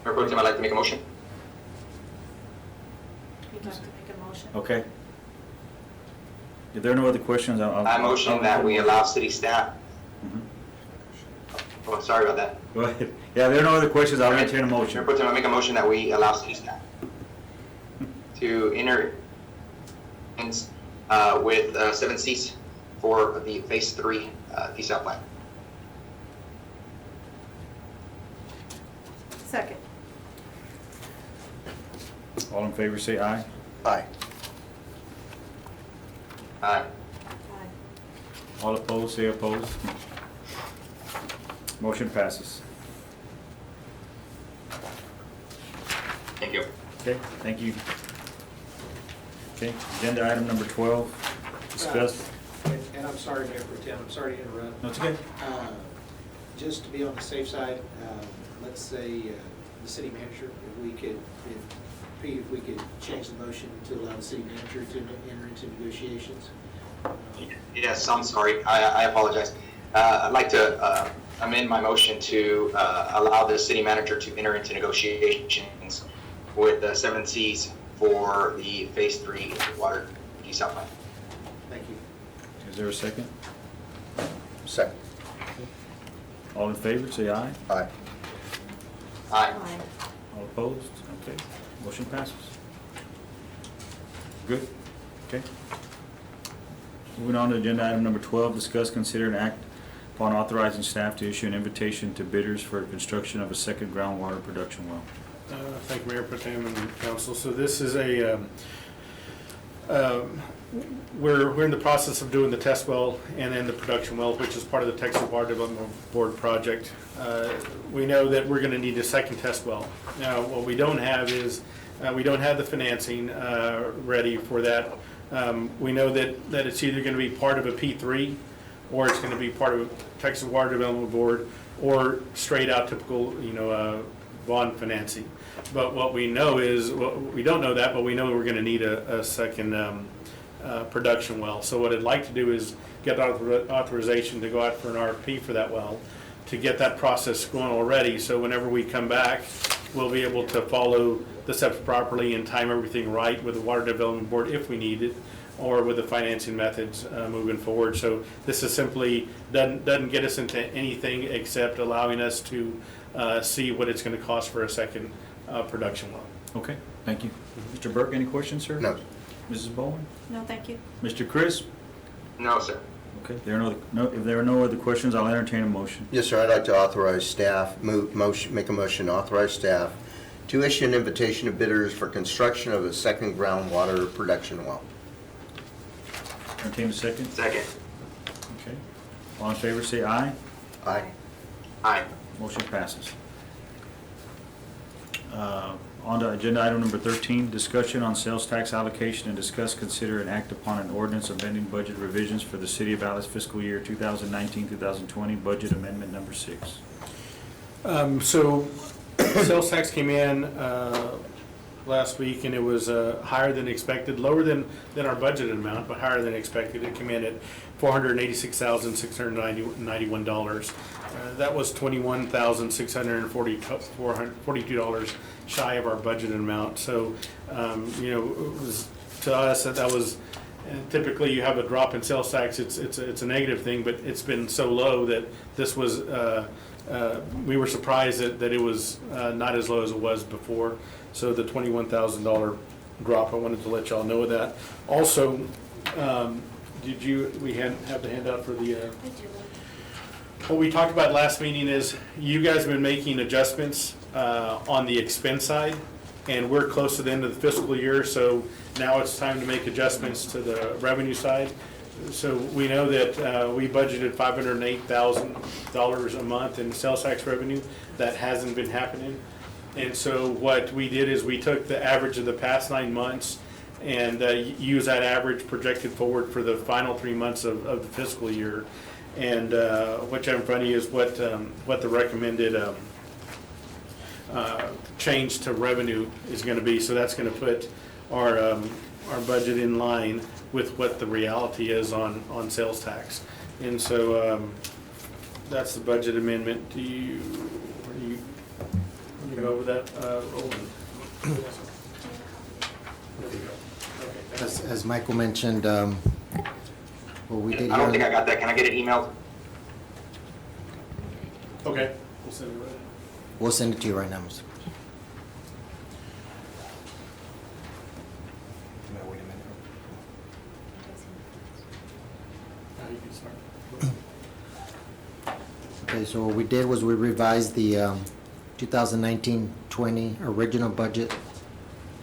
Speaker 4: Mayor Pro Tem, I'd like to make a motion.
Speaker 2: You'd like to make a motion?
Speaker 1: Okay. If there are no other questions,
Speaker 4: I motion that we allow city staff. Oh, sorry about that.
Speaker 1: Go ahead. Yeah, if there are no other questions, I'll entertain a
Speaker 4: Mayor
Speaker 1: motion.
Speaker 4: Pro Tem, I make a motion that we allow city staff to enter with 7 Cs for the Phase 3 desal plan.
Speaker 2: Second.
Speaker 1: All in favor, say aye.
Speaker 5: Aye.
Speaker 4: Aye.
Speaker 1: All opposed, say opposed. Motion passes. Okay, thank you. Okay, agenda item number 12, discuss.
Speaker 13: And I'm sorry, Mayor Pro Tem, I'm sorry to interrupt.
Speaker 1: No, it's okay.
Speaker 13: Just to be on the safe side, let's say the city manager, if we could change the motion to allow the city manager to enter into negotiations.
Speaker 4: Yes, I'm sorry. I apologize. I'd like to amend my motion to allow the city manager to enter into negotiations with the 7 Cs for the Phase 3 water desal plant.
Speaker 13: Thank you.
Speaker 1: Is there a second?
Speaker 5: Second.
Speaker 1: All in favor, say aye.
Speaker 5: Aye.
Speaker 4: Aye.
Speaker 1: All opposed? Okay, motion passes. Good, okay. Moving on to agenda item number 12, discuss, consider, and act upon authorizing staff to issue an invitation to bidders for construction of a second groundwater production well.
Speaker 7: Thank you, Mayor Pro Tem and Council. So this is we're in the process of doing the test well and then the production well, which is part of the Texas Water Development Board project. We know that we're going to need a second test well. Now, what we don't have is, we don't have the financing ready for that. We know that it's either going to be part of a P3 or it's going to be part of Texas Water Development Board or straight out typical, bond financing. But what we know is, we don't know that, but we know we're going to need a second production well. So what I'd like to do is get authorization to go out for an RFP for that well, to get that process going already, so whenever we come back, we'll be able to follow the steps properly and time everything right with the Water Development Board if we need it, or with the financing methods moving forward. So this is simply, doesn't get us into anything except allowing us to see what it's going to cost for a second production well.
Speaker 1: Okay, thank you. Mr. Burke, any questions, sir?
Speaker 5: No.
Speaker 1: Mrs. Bowen?
Speaker 2: No, thank you.
Speaker 1: Mr. Chris?
Speaker 4: No, sir.
Speaker 1: Okay, if there are no other questions, I'll entertain a motion.
Speaker 5: Yes, sir, I'd like to authorize staff, make a motion to authorize staff to issue an invitation to bidders for construction of a second groundwater production well.
Speaker 1: Entertain a second?
Speaker 4: Second.
Speaker 1: Okay. All in favor, say aye.
Speaker 5: Aye.
Speaker 4: Aye.
Speaker 1: Motion passes. On to agenda item number 13, discussion on sales tax allocation and discuss, consider, and act upon an ordinance amending budget revisions for the City of Alice fiscal year 2019-2020, budget amendment number 6.
Speaker 7: So sales tax came in last week, and it was higher than expected, lower than our budgeted amount, but higher than expected. It came in at $486,691. That was $21,642 shy of our budgeted amount. So, it was, to us, that was, typically you have a drop in sales tax, it's a negative thing, but it's been so low that this was, we were surprised that it was not as low as it was before. So the $21,000 drop, I wanted to let y'all know of that. Also, we have the handout for the, what we talked about last meeting is you guys have been making adjustments on the expense side, and we're close to the end of the fiscal year, so now it's time to make adjustments to the revenue side. So we know that we budgeted $508,000 a month in sales tax revenue. That hasn't been happening. And so what we did is we took the average of the past 9 months and used that average projected forward for the final 3 months of the fiscal year. And what you have in front of you is what the recommended change to revenue is going to be. So that's going to put our budget in line with what the reality is on sales tax. And so that's the budget amendment. Do you go over that, Roland?
Speaker 15: As Michael mentioned, what we did
Speaker 4: I don't think
Speaker 15: here,
Speaker 4: I got that. Can I get it emailed?
Speaker 7: Okay, we'll send it right.
Speaker 15: we'll send it to you right now, Mr. Wait a minute.
Speaker 7: You can start.
Speaker 15: Okay, so what we did was we revised the 2019-20 original budget.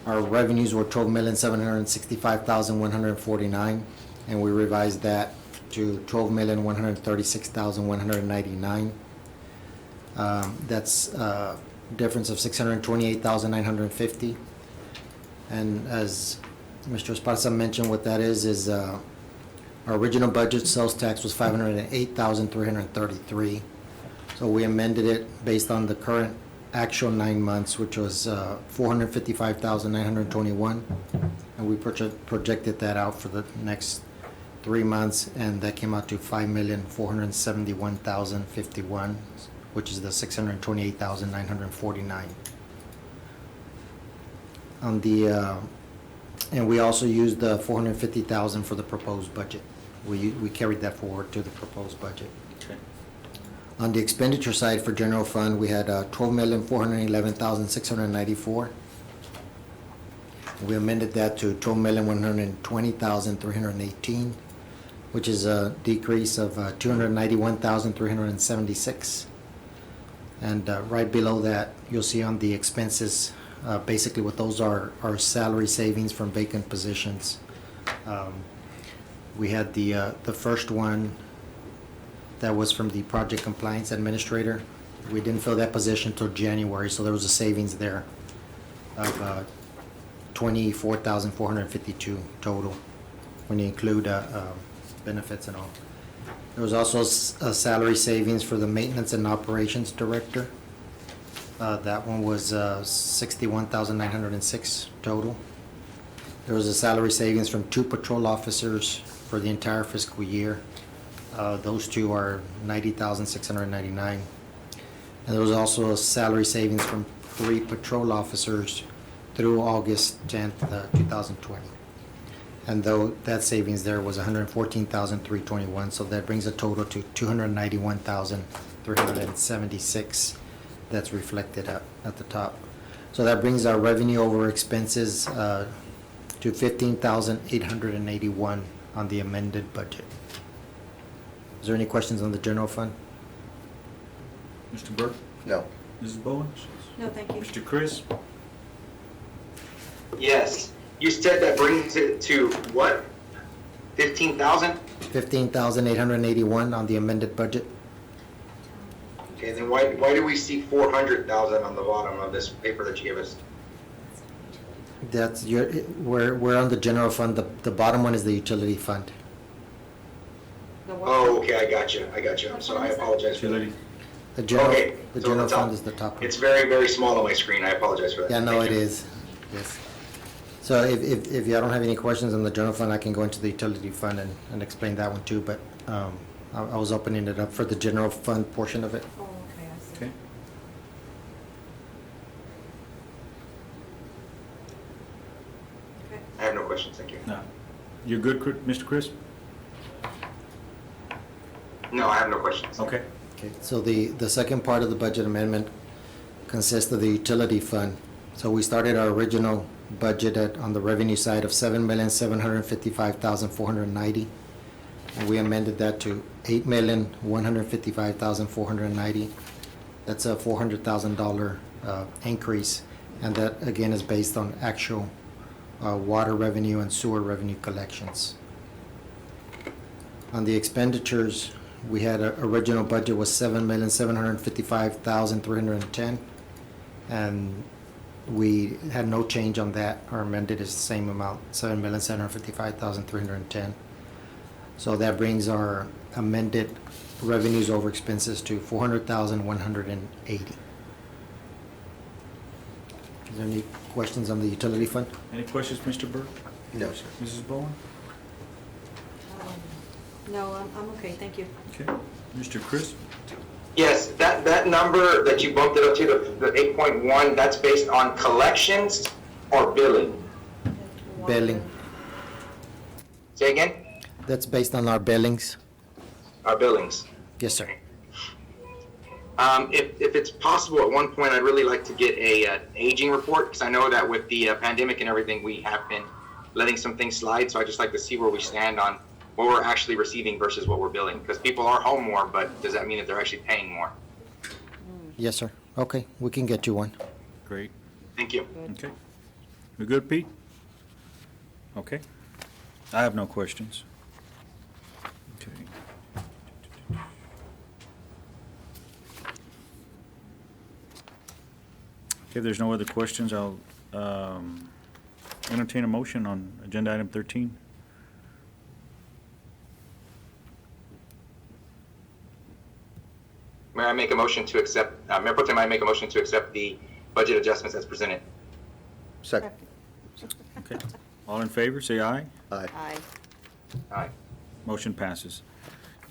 Speaker 15: Our revenues were $12,765,149, and we revised that to $12,136,199. That's a difference of $628,950. And as Mr. Esparza mentioned, what that is our original budget sales tax was 508,333. So we amended it based on the current actual 9 months, which was 455,921. And we projected that out for the next 3 months, and that came out to 5,471,051, which is the 628,949. On the and we also used the 450,000 for the proposed budget. We carried that forward to the proposed budget.
Speaker 1: Okay.
Speaker 15: On the expenditure side for general fund, we had 12,411,694. We amended that to 12,120,318, which is a decrease of 291,376. And right below that, you'll see on the expenses, basically what those are salary savings from vacant positions. We had the first one that was from the project compliance administrator. We didn't fill that position until January, so there was a savings there of 24,452 total when you include benefits and all. There was also a salary savings for the maintenance and operations director. That one was 61,906 total. There was a salary savings from 2 patrol officers for the entire fiscal year. Those two are 90,699. And there was also a salary savings from 3 patrol officers through August 10th, 2020. And though that savings there was 114,321, so that brings a total to 291,376 that's reflected at the top. So that brings our revenue over expenses to 15,881 on the amended budget. Is there any questions on the general fund?
Speaker 1: Mr. Burke?
Speaker 5: No.
Speaker 1: Mrs. Bowen?
Speaker 2: No, thank you.
Speaker 1: Mr. Chris?
Speaker 4: Yes. You said that brings it to what? 15,000?
Speaker 15: 15,881 on the amended budget.
Speaker 4: Okay, then why do we see 400,000 on the bottom of this paper that you gave us?
Speaker 15: That's we're on the general fund. The bottom one is the utility fund.
Speaker 4: Oh, okay, I got you. I'm sorry, I apologize for that.
Speaker 15: The general,
Speaker 4: Okay,
Speaker 15: the
Speaker 4: so
Speaker 15: general
Speaker 4: the top-
Speaker 15: fund is the top one.
Speaker 4: It's very, very small on my screen. I apologize for that.
Speaker 15: Yeah, no,
Speaker 4: Thank
Speaker 15: it
Speaker 4: you.
Speaker 15: is. Yes. So if you don't have any questions on the general fund, I can go into the utility fund and explain that one too. But I was opening it up for the general fund portion of it.
Speaker 2: Oh, okay, I see.
Speaker 1: Okay.
Speaker 2: Okay.
Speaker 4: I have no questions, thank you.
Speaker 1: No. You're good, Mr. Chris?
Speaker 4: No, I have no questions.
Speaker 1: Okay.
Speaker 15: Okay, so the second part of the budget amendment consists of the utility fund. So we started our original budget on the revenue side of 7,755,490, and we amended that to 8,155,490. That's a $400,000 increase, and that again is based on actual water revenue and sewer revenue collections. On the expenditures, we had a original budget was 7,755,310, and we had no change on that. Our amended is the same amount, 7,755,310. So that brings our amended revenues over expenses to 400,180. Is there any questions on the utility fund?
Speaker 1: Any questions, Mr. Burke?
Speaker 5: No, sir.
Speaker 1: Mrs. Bowen?
Speaker 2: No, I'm okay, thank you.
Speaker 1: Okay. Mr. Chris?
Speaker 4: Yes, that number that you bumped it up to, the 8.1, that's based on collections or billing?
Speaker 15: Billing.
Speaker 4: Say again?
Speaker 15: That's based on our billings.
Speaker 4: Our billings.
Speaker 15: Yes, sir.
Speaker 4: If it's possible, at one point, I'd really like to get an aging report, because I know that with the pandemic and everything, we have been letting some things slide, so I'd just like to see where we stand on what we're actually receiving versus what we're billing, because people are home more, but does that mean that they're actually paying more?
Speaker 15: Yes, sir. Okay, we can get you one.
Speaker 1: Great.
Speaker 4: Thank you.
Speaker 1: Okay. We good, Pete? Okay. I have no questions. Okay. Okay, if there's no other questions, I'll entertain a motion on agenda item 13.
Speaker 4: Mayor, I make a motion to accept, Mayor Pro Tem, I make a motion to accept the budget adjustments as presented.
Speaker 5: Second.
Speaker 1: Okay. All in favor, say aye.
Speaker 5: Aye.
Speaker 2: Aye.
Speaker 4: Aye.
Speaker 1: Motion passes.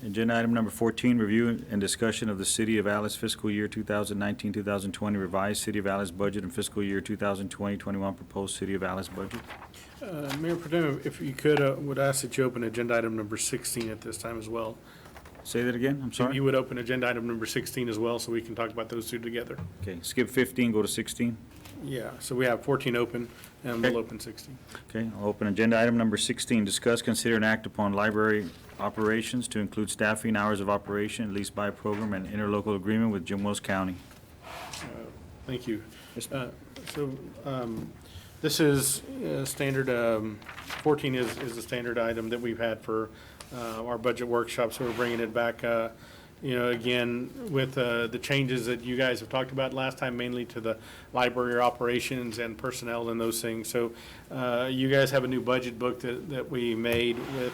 Speaker 1: Agenda item number 14, review and discussion of the City of Alice fiscal year 2019-2020 revised City of Alice budget and fiscal year 2020-21 proposed City of Alice budget.
Speaker 7: Mayor Pro Tem, if you could, would ask that you open agenda item number 16 at this time as well.
Speaker 1: Say that again, I'm
Speaker 7: If
Speaker 1: sorry?
Speaker 7: you would open agenda item number 16 as well, so we can talk about those two together.
Speaker 1: Okay, skip 15, go to 16.
Speaker 7: Yeah, so we have 14 open, and we'll
Speaker 1: Okay.
Speaker 7: open 16.
Speaker 1: Okay, I'll open agenda item number 16, discuss, consider, and act upon library operations to include staffing, hours of operation, lease buy program, and interlocal agreement with Jim Wells County.
Speaker 7: Thank you. So this is standard, 14 is a standard item that we've had for our budget workshop, so we're bringing it back, again, with the changes that you guys have talked about last time, mainly to the library operations and personnel and those things. So you guys have a new budget book that we made with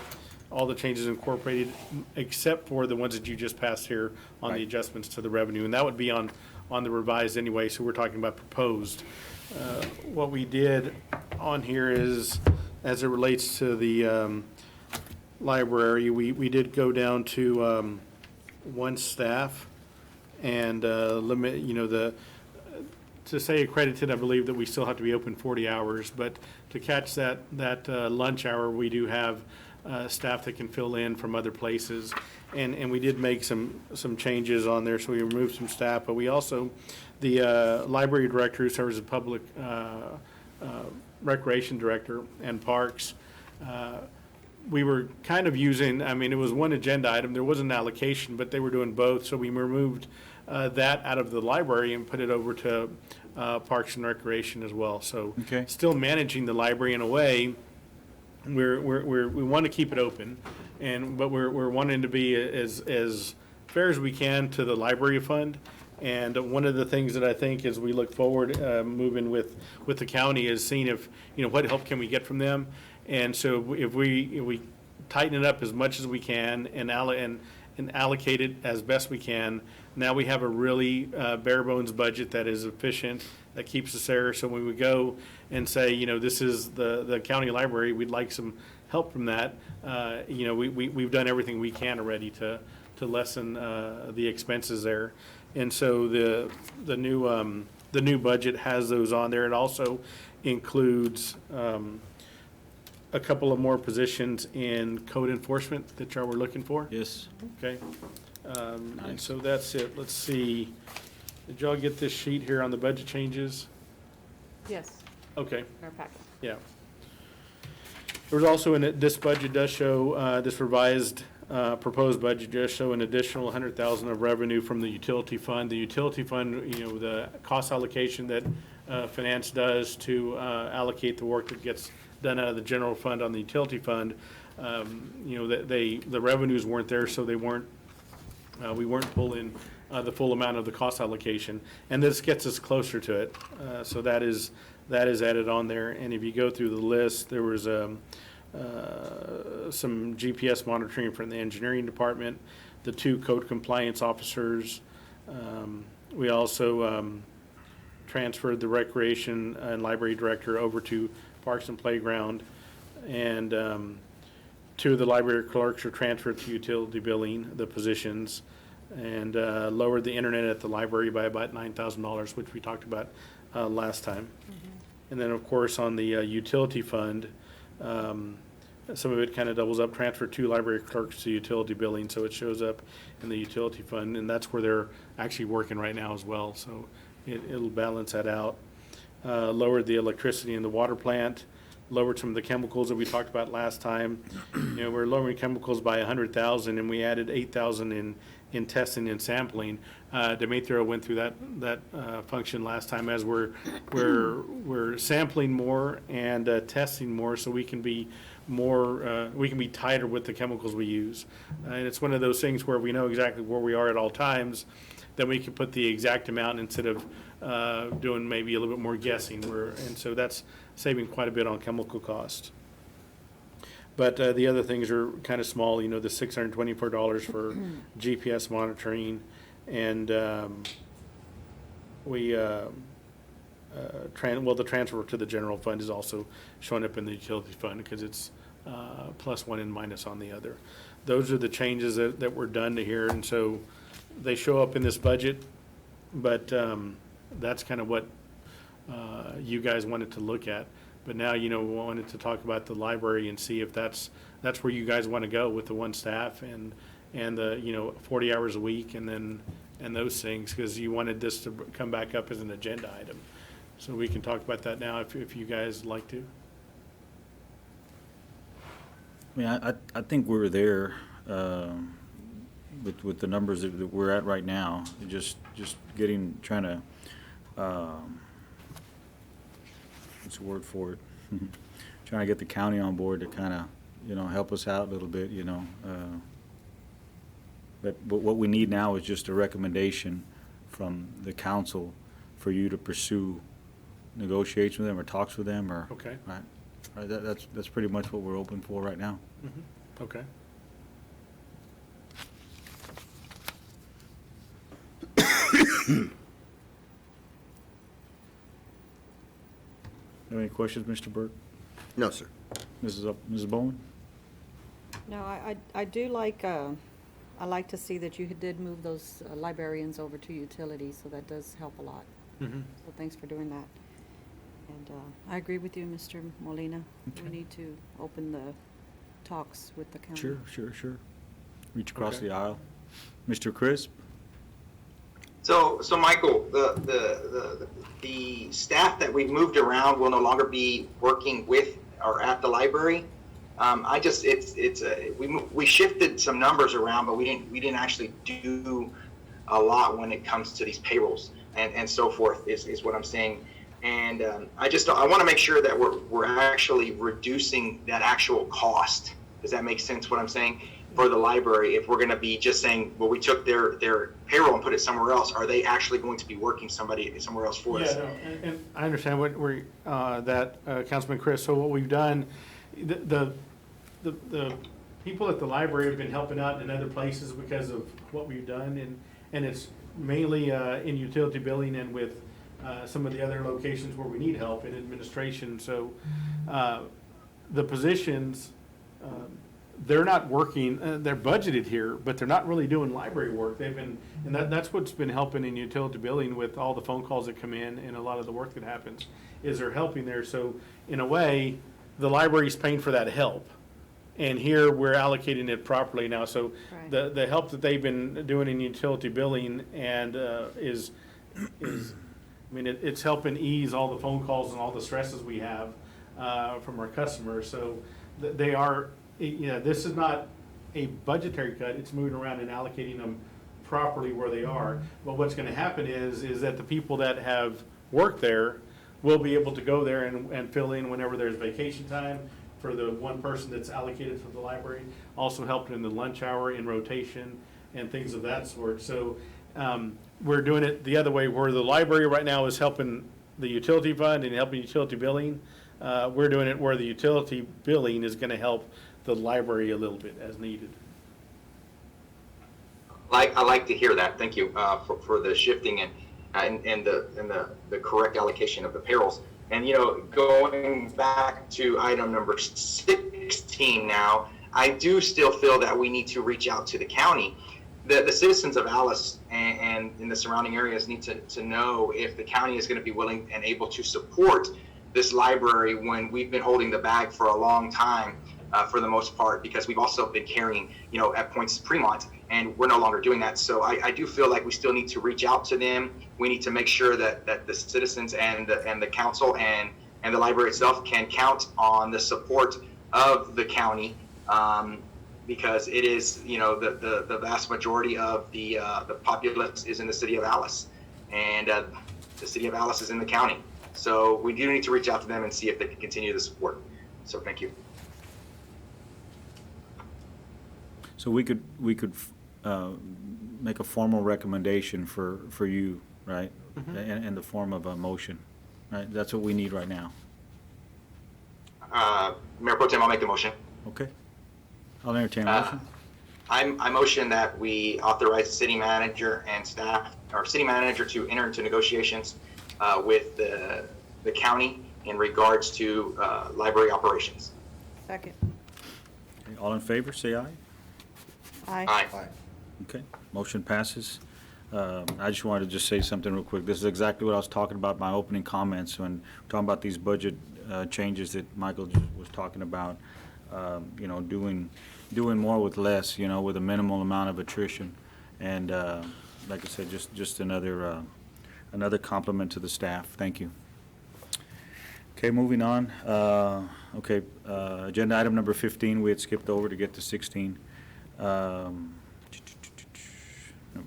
Speaker 7: all the changes incorporated, except for the ones that you just passed here on the adjustments to the revenue. And that would be on the revised anyway, so we're talking about proposed. What we did on here is, as it relates to the library, we did go down to one staff and limit, to say accredited, I believe that we still have to be open 40 hours, but to catch that lunch hour, we do have staff that can fill in from other places. And we did make some changes on there, so we removed some staff, but we also, the library director who serves as public recreation director and parks, we were kind of using, it was one agenda item, there was an allocation, but they were doing both, so we removed that out of the library and put it over to Parks and Recreation as well. So
Speaker 1: Okay.
Speaker 7: still managing the library in a way, we want to keep it open, but we're wanting to be as fair as we can to the library fund. And one of the things that I think as we look forward, moving with the county is seeing if, what help can we get from them. And so if we tighten it up as much as we can and allocate it as best we can, now we have a really bare bones budget that is efficient, that keeps us there. So when we go and say, this is the county library, we'd like some help from that, we've done everything we can already to lessen the expenses there. And so the new budget has those on there. It also includes a couple of more positions in code enforcement that y'all were looking for.
Speaker 1: Yes.
Speaker 7: Okay. And so that's it. Let's see. Did y'all get this sheet here on the budget changes?
Speaker 3: Yes,
Speaker 7: Okay,
Speaker 3: our packet.
Speaker 7: yeah. There was also, this budget does show, this revised proposed budget does show an additional $100,000 of revenue from the utility fund. The utility fund, the cost allocation that finance does to allocate the work that gets done out of the general fund on the utility fund, the revenues weren't there, so we weren't pulling the full amount of the cost allocation. And this gets us closer to it. So that is added on there. And if you go through the list, there was some GPS monitoring from the engineering department, the 2 code compliance officers. We also transferred the recreation and library director over to Parks and Playground, and 2 of the library clerks are transferred to utility billing, the positions, and lowered the internet at the library by about $9,000, which we talked about last time. And then, of course, on the utility fund, some of it kind of doubles up, transfer 2 library clerks to utility billing, so it shows up in the utility fund, and that's where they're actually working right now as well, so it'll balance that out. Lowered the electricity in the water plant, lowered some of the chemicals that we talked about last time. We're lowering chemicals by 100,000, and we added 8,000 in testing and sampling. Demetrio went through that function last time, as we're sampling more and testing more, so we can be tighter with the chemicals we use. And it's one of those things where we know exactly where we are at all times, then we can put the exact amount instead of doing maybe a little bit more guessing. And so that's saving quite a bit on chemical cost. But the other things are kind of small, the $624 for GPS monitoring, and the transfer to the general fund is also showing up in the utility fund because it's plus one and minus on the other. Those are the changes that were done to here, and so they show up in this budget, but that's kind of what you guys wanted to look at. But now, we wanted to talk about the library and see if that's where you guys want to go with the one staff and the 40 hours a week and those things, because you wanted this to come back up as an agenda item. So we can talk about that now if you guys like to.
Speaker 1: I mean, I think we're there with the numbers that we're at right now. Just trying to what's the word for it? Trying to get the county on board to kind of help us out a little bit. But what we need now is just a recommendation from the council for you to pursue negotiations with them or talks with them or.
Speaker 7: Okay.
Speaker 1: Right. That's pretty much what we're open for right now.
Speaker 7: Mm-hmm. Okay.
Speaker 1: Any questions, Mr. Burke?
Speaker 5: No, sir.
Speaker 1: Mrs. Bowen?
Speaker 3: No, I do like, I like to see that you did move those librarians over to utilities, so that does help a lot.
Speaker 7: Mm-hmm.
Speaker 3: So thanks for doing that. And I agree with you, Mr. Molina.
Speaker 1: Okay.
Speaker 3: We need to open the talks with the county.
Speaker 1: Sure. Reach across
Speaker 7: Okay.
Speaker 1: the aisle. Mr. Crisp?
Speaker 4: So Michael, the staff that we've moved around will no longer be working with or at the library. We shifted some numbers around, but we didn't actually do a lot when it comes to these payrolls and so forth is what I'm saying. And I want to make sure that we're actually reducing that actual cost. Does that make sense what I'm saying? For the library, if we're going to be just saying, well, we took their payroll and put it somewhere else, are they actually going to be working somewhere else for us?
Speaker 7: Yeah, no, and I understand that Councilman Chris. So what we've done, the people at the library have been helping out in other places because of what we've done, and it's mainly in utility billing and with some of the other locations where we need help in administration. So the positions. They're not working, they're budgeted here, but they're not really doing library work. They've been, and that's what's been helping in utility billing with all the phone calls that come in and a lot of the work that happens, is they're helping there. So in a way, the library's paying for that help. And here, we're allocating it properly now. So
Speaker 3: Right.
Speaker 7: the help that they've been doing in utility billing and is I mean, it's helping ease all the phone calls and all the stresses we have from our customers. So they are, this is not a budgetary cut, it's moving around and allocating them properly where they are. But what's gonna happen is that the people that have worked there will be able to go there and fill in whenever there's vacation time for the one person that's allocated for the library. Also helped in the lunch hour in rotation and things of that sort. So we're doing it the other way, where the library right now is helping the utility fund and helping utility billing. We're doing it where the utility billing is gonna help the library a little bit as needed.
Speaker 4: I like to hear that. Thank you for the shifting and the correct allocation of the payrolls. And going back to item number 16 now, I do still feel that we need to reach out to the county. The citizens of Alice and in the surrounding areas need to know if the county is going to be willing and able to support this library when we've been holding the bag for a long time. For the most part, because we've also been carrying, at points Fremont, and we're no longer doing that. So I do feel like we still need to reach out to them. We need to make sure that the citizens and the council and the library itself can count on the support of the county, because it is, the vast majority of the populace is in the city of Alice, and the city of Alice is in the county. So we do need to reach out to them and see if they can continue the support. So thank you.
Speaker 1: make a formal recommendation for you, right? In the form of a motion, right? That's what we need right now.
Speaker 4: Mayor Pro Tem, I'll make the motion.
Speaker 1: Okay? I'll entertain a motion.
Speaker 4: I motion that we authorize the city manager and staff, or city manager to enter into negotiations with the county in regards to library operations.
Speaker 3: Second.
Speaker 1: Okay, all in favor, say aye.
Speaker 3: Aye.
Speaker 4: Aye.
Speaker 1: Okay, motion passes. I just wanted to just say something real quick. This is exactly what I was talking about in my opening comments when talking about these budget changes that Michael was talking about. You know, doing more with less, you know, with a minimal amount of attrition. And like I said, just another compliment to the staff. Thank you. Okay, moving on. Okay, agenda item number 15, we had skipped over to get to 16. Number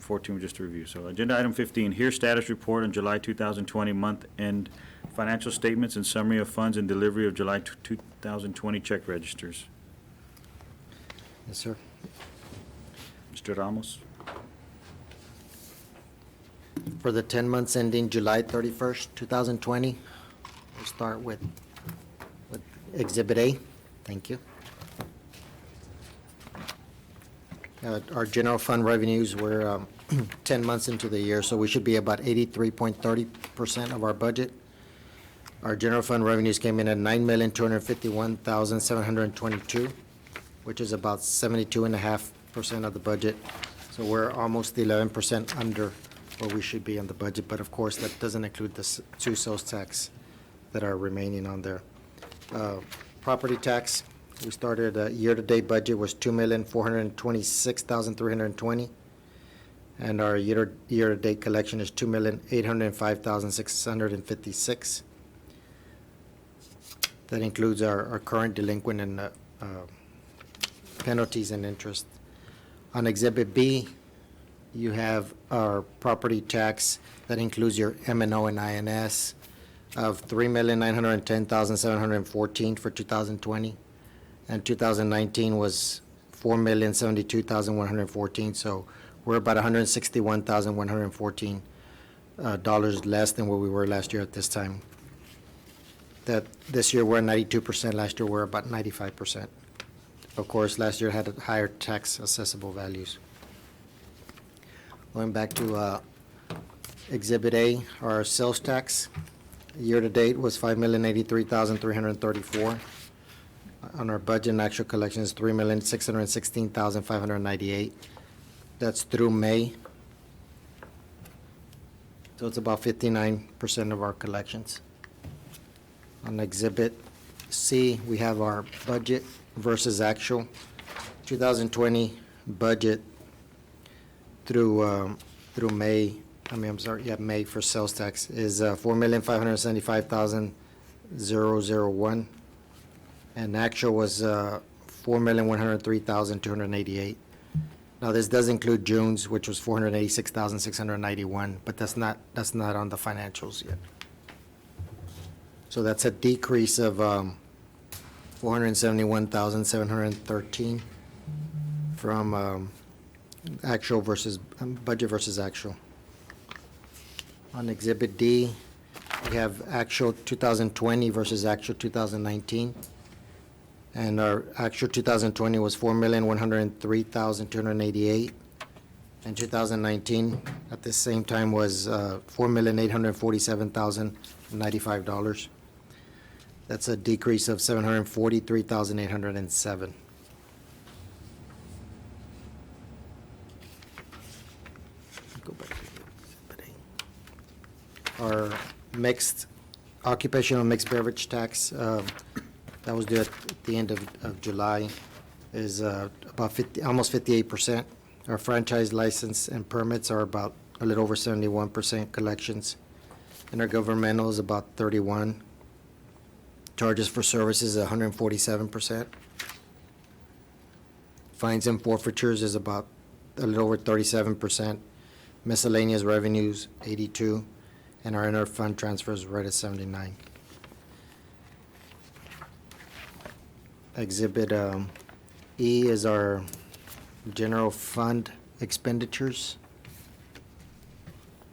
Speaker 1: 14 was just a review. So agenda item 15, here status report on July 2020 month-end financial statements and summary of funds and delivery of July 2020 check registers.
Speaker 15: Yes, sir.
Speaker 1: Mr. Ramos.
Speaker 15: For the 10 months ending July 31st, 2020, we'll start with Exhibit A. Thank you. Our general fund revenues were 10 months into the year, so we should be about 83.30% of our budget. Our general fund revenues came in at $9,251,722, which is about 72.5% of the budget. So we're almost 11% under where we should be on the budget, but of course, that doesn't include the two sales tax that are remaining on there. Property tax, we started, year-to-date budget was $2,426,320, and our year-to-date collection is $2,805,656. That includes our current delinquent and penalties and interest. On Exhibit B, you have our property tax that includes your M&O and INS of $3,910,714 for 2020, and 2019 was $4,072,114. So we're about $161,114 dollars less than where we were last year at this time. That this year we're at 92%. Last year we're about 95%. Of course, last year had higher tax assessable values. Going back to Exhibit A, our sales tax year-to-date was $5,083,334. On our budget and actual collections, $3,616,598. That's through May. So it's about 59% of our collections. On Exhibit C, we have our budget versus actual. 2020 budget through May, May for sales tax is $4,575,001, and actual was $4,103,288. Now, this does include June's, which was $486,691, but that's not on the financials yet. So that's a decrease of $471,713 from actual versus budget versus actual. On Exhibit D, we have actual 2020 versus actual 2019. And our actual 2020 was $4,103,288. And 2019 at the same time was $4,847,095. That's a decrease of $743,807. Go back to Exhibit A. Our occupational mixed beverage tax, that was due at the end of July, is about almost 58%. Our franchise license and permits are about a little over 71% collections, and our governmental is about 31%. Charges for services, 147%. Fines and forfeitures is about a little over 37%. Miscellaneous revenues, 82%, and our inter-fund transfers right at 79%. Exhibit E is our general fund expenditures.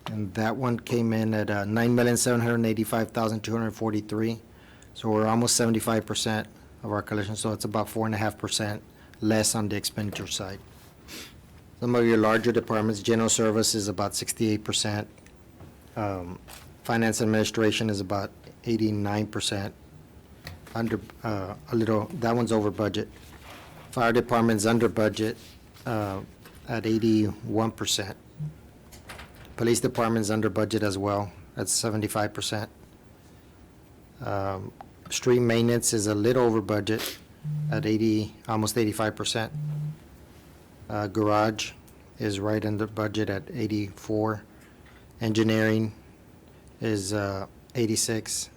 Speaker 15: And that one came in at 9,785,243. So we're almost 75% of our collection, so it's about 4.5% less on the expenditure side. Some of your larger departments, general service is about 68%. Finance administration is about 89%. Under, that one's over budget. Fire department's under budget at 81%. Police department's under budget as well, at 75%. Street maintenance is a little over budget at almost 85%. Garage is right under budget at 84. Engineering is 86.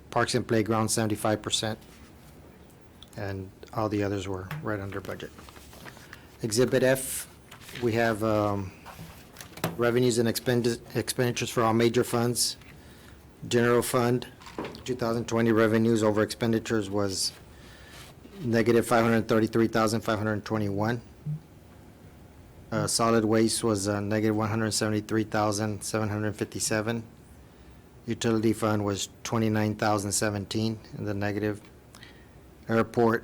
Speaker 15: Parks and playgrounds, 75%. And all the others were right under budget. Exhibit F, we have revenues and expenditures for all major funds. General fund, 2020 revenues over expenditures was negative 533,521. Solid waste was negative 173,757. Utility fund was 29,017 in the negative. Airport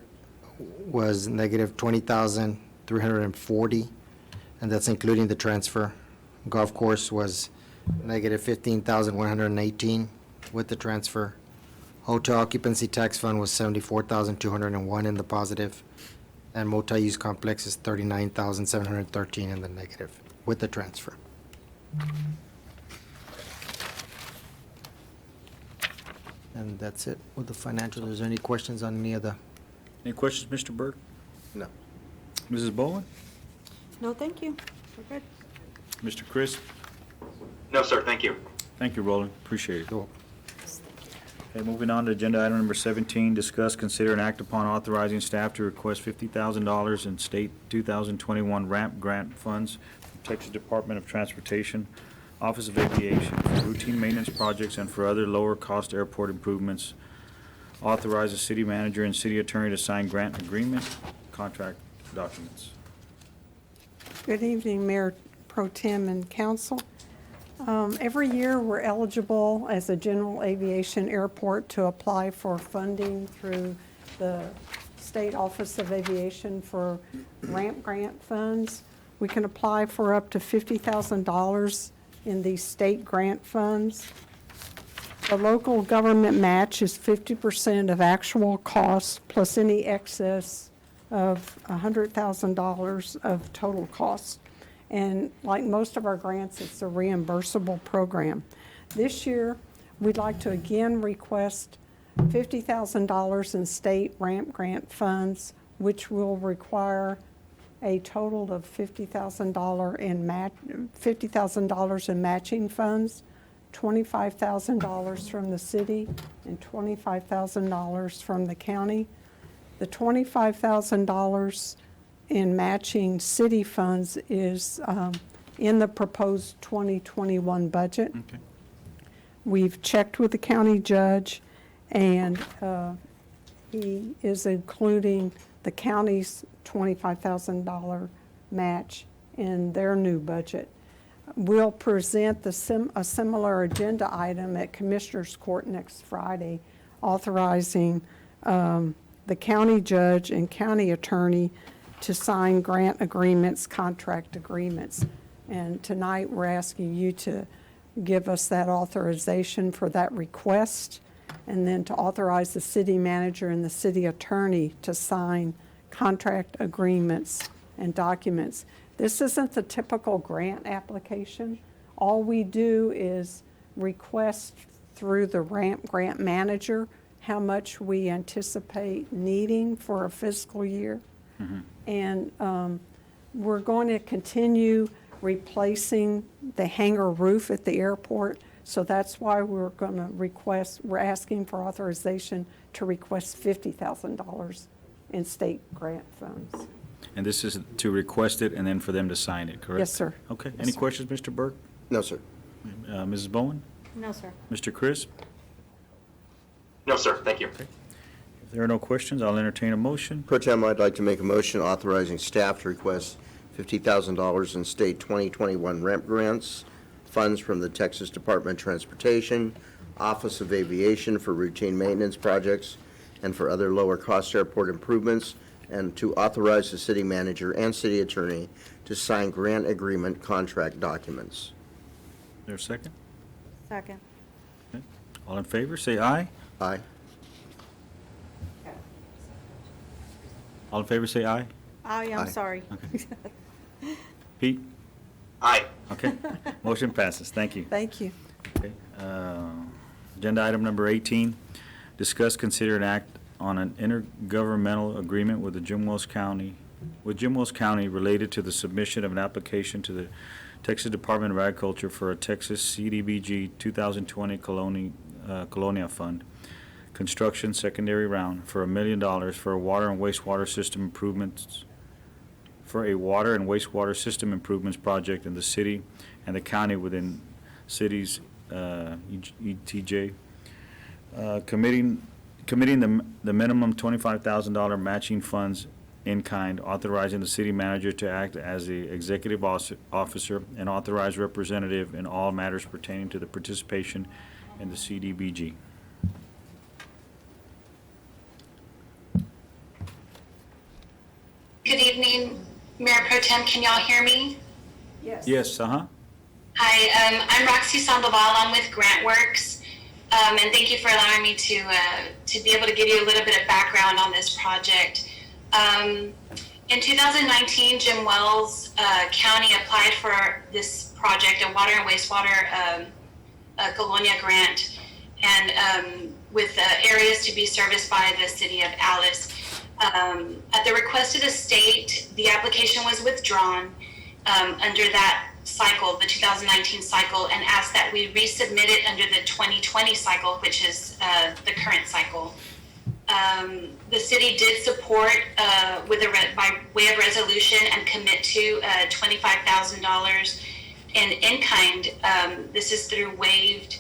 Speaker 15: was negative 20,340, and that's including the transfer. Golf course was negative 15,118 with the transfer. Hotel occupancy tax fund was 74,201 in the positive, and multi-use complex is 39,713 in the negative with the transfer. And that's it with the financials. Is there any questions on any of the?
Speaker 1: Any questions, Mr. Burke?
Speaker 15: No.
Speaker 1: Mrs. Bowen?
Speaker 3: No, thank you. We're good.
Speaker 1: Mr. Chris?
Speaker 4: No, sir, thank you.
Speaker 1: Thank you, Roland. Appreciate it. Okay, moving on to agenda item number 17, discuss, consider, and act upon authorizing staff to request $50,000 in state 2021 RAMP grant funds from Texas Department of Transportation, Office of Aviation, for routine maintenance projects and for other lower-cost airport improvements. Authorize the city manager and city attorney to sign grant agreement, contract documents.
Speaker 16: Good evening, Mayor Pro Tem and Council. Every year, we're eligible as a general aviation airport to apply for funding through the State Office of Aviation for RAMP grant funds. We can apply for up to $50,000 in these state grant funds. The local government match is 50% of actual costs plus any excess of $100,000 of total costs. And like most of our grants, it's a reimbursable program. This year, we'd like to again request $50,000 in state RAMP grant funds, which will require a total of $50,000 in matching funds, $25,000 from the city, and $25,000 from the county. The $25,000 in matching city funds is in the proposed 2021 budget.
Speaker 1: Okay.
Speaker 16: We've checked with the county judge, and he is including the county's $25,000 match in their new budget. We'll present a similar agenda item at Commissioners Court next Friday, authorizing the county judge and county attorney to sign grant agreements, contract agreements. And tonight, we're asking you to give us that authorization for that request, and then to authorize the city manager and the city attorney to sign contract agreements and documents. This isn't the typical grant application. All we do is request through the RAMP grant manager how much we anticipate needing for a fiscal year. Mm-hmm. And we're going to continue replacing the hangar roof at the airport. So that's why we're going to we're asking for authorization to request $50,000 in state grant funds.
Speaker 1: And this is to request it and then for them to sign it, correct?
Speaker 16: Yes, sir.
Speaker 1: Okay.
Speaker 16: Yes,
Speaker 1: Any
Speaker 16: sir.
Speaker 1: questions, Mr. Burke?
Speaker 5: No, sir.
Speaker 1: Mrs. Bowen?
Speaker 2: No, sir.
Speaker 1: Mr. Chris?
Speaker 4: No, sir, thank you.
Speaker 1: If there are no questions, I'll entertain a motion.
Speaker 5: Pro Tem, I'd like to make a motion authorizing staff to request $50,000 in state 2021 RAMP grants funds from the Texas Department of Transportation, Office of Aviation for routine maintenance projects and for other lower-cost airport improvements, and to authorize the city manager and city attorney to sign grant agreement contract documents.
Speaker 1: Is there a second?
Speaker 2: Second.
Speaker 1: Okay. All in favor, say aye.
Speaker 5: Aye.
Speaker 1: All in favor, say aye.
Speaker 2: Aye, I'm
Speaker 5: Aye.
Speaker 2: sorry.
Speaker 1: Pete?
Speaker 4: Aye.
Speaker 1: Okay. Motion passes. Thank you.
Speaker 16: Thank you.
Speaker 1: Okay. Agenda item number 18, discuss, consider, and act on an intergovernmental agreement with Jim Wells County related to the submission of an application to the Texas Department of Agriculture for a Texas CDBG 2020 Colonia Fund construction secondary round for $1 million for a water and wastewater system improvements project in the city and the county within cities ETJ, committing the minimum $25,000 matching funds in kind, authorizing the city manager to act as the executive officer and authorized representative in all matters pertaining to the participation in the CDBG.
Speaker 17: Good evening, Mayor Pro Tem. Can y'all hear me?
Speaker 1: Yes, uh-huh.
Speaker 17: Hi, I'm Roxy Sandoval. I'm with GrantWorks, and thank you for allowing me to be able to give you a little bit of background on this project. In 2019, Jim Wells County applied for this project, a water and wastewater Colonia grant, and with areas to be serviced by the city of Alice. At the request of the state, the application was withdrawn under that cycle, the 2019 cycle, and asked that we resubmit it under the 2020 cycle, which is the current cycle. The city did support by way of resolution and commit to $25,000 in kind. This is through waived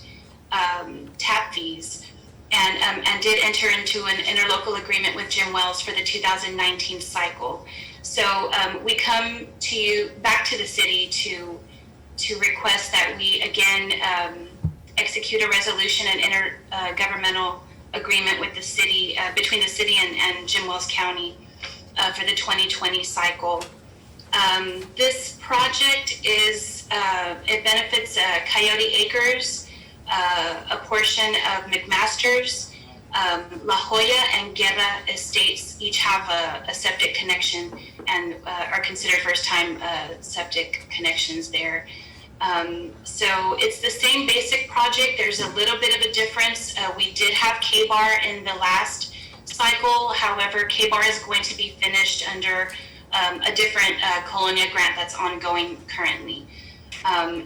Speaker 17: tap fees. And did enter into an interlocal agreement with Jim Wells for the 2019 cycle. So we come to you, back to the city to request that we again execute a resolution and intergovernmental agreement with the city, between the city and Jim Wells County for the 2020 cycle. This project it benefits Coyote Acres, a portion of McMaster's, La Jolla and Guerra estates each have a septic connection and are considered first-time septic connections there. So it's the same basic project. There's a little bit of a difference. We did have K-Bar in the last cycle. However, K-Bar is going to be finished under a different Colonia grant that's ongoing currently.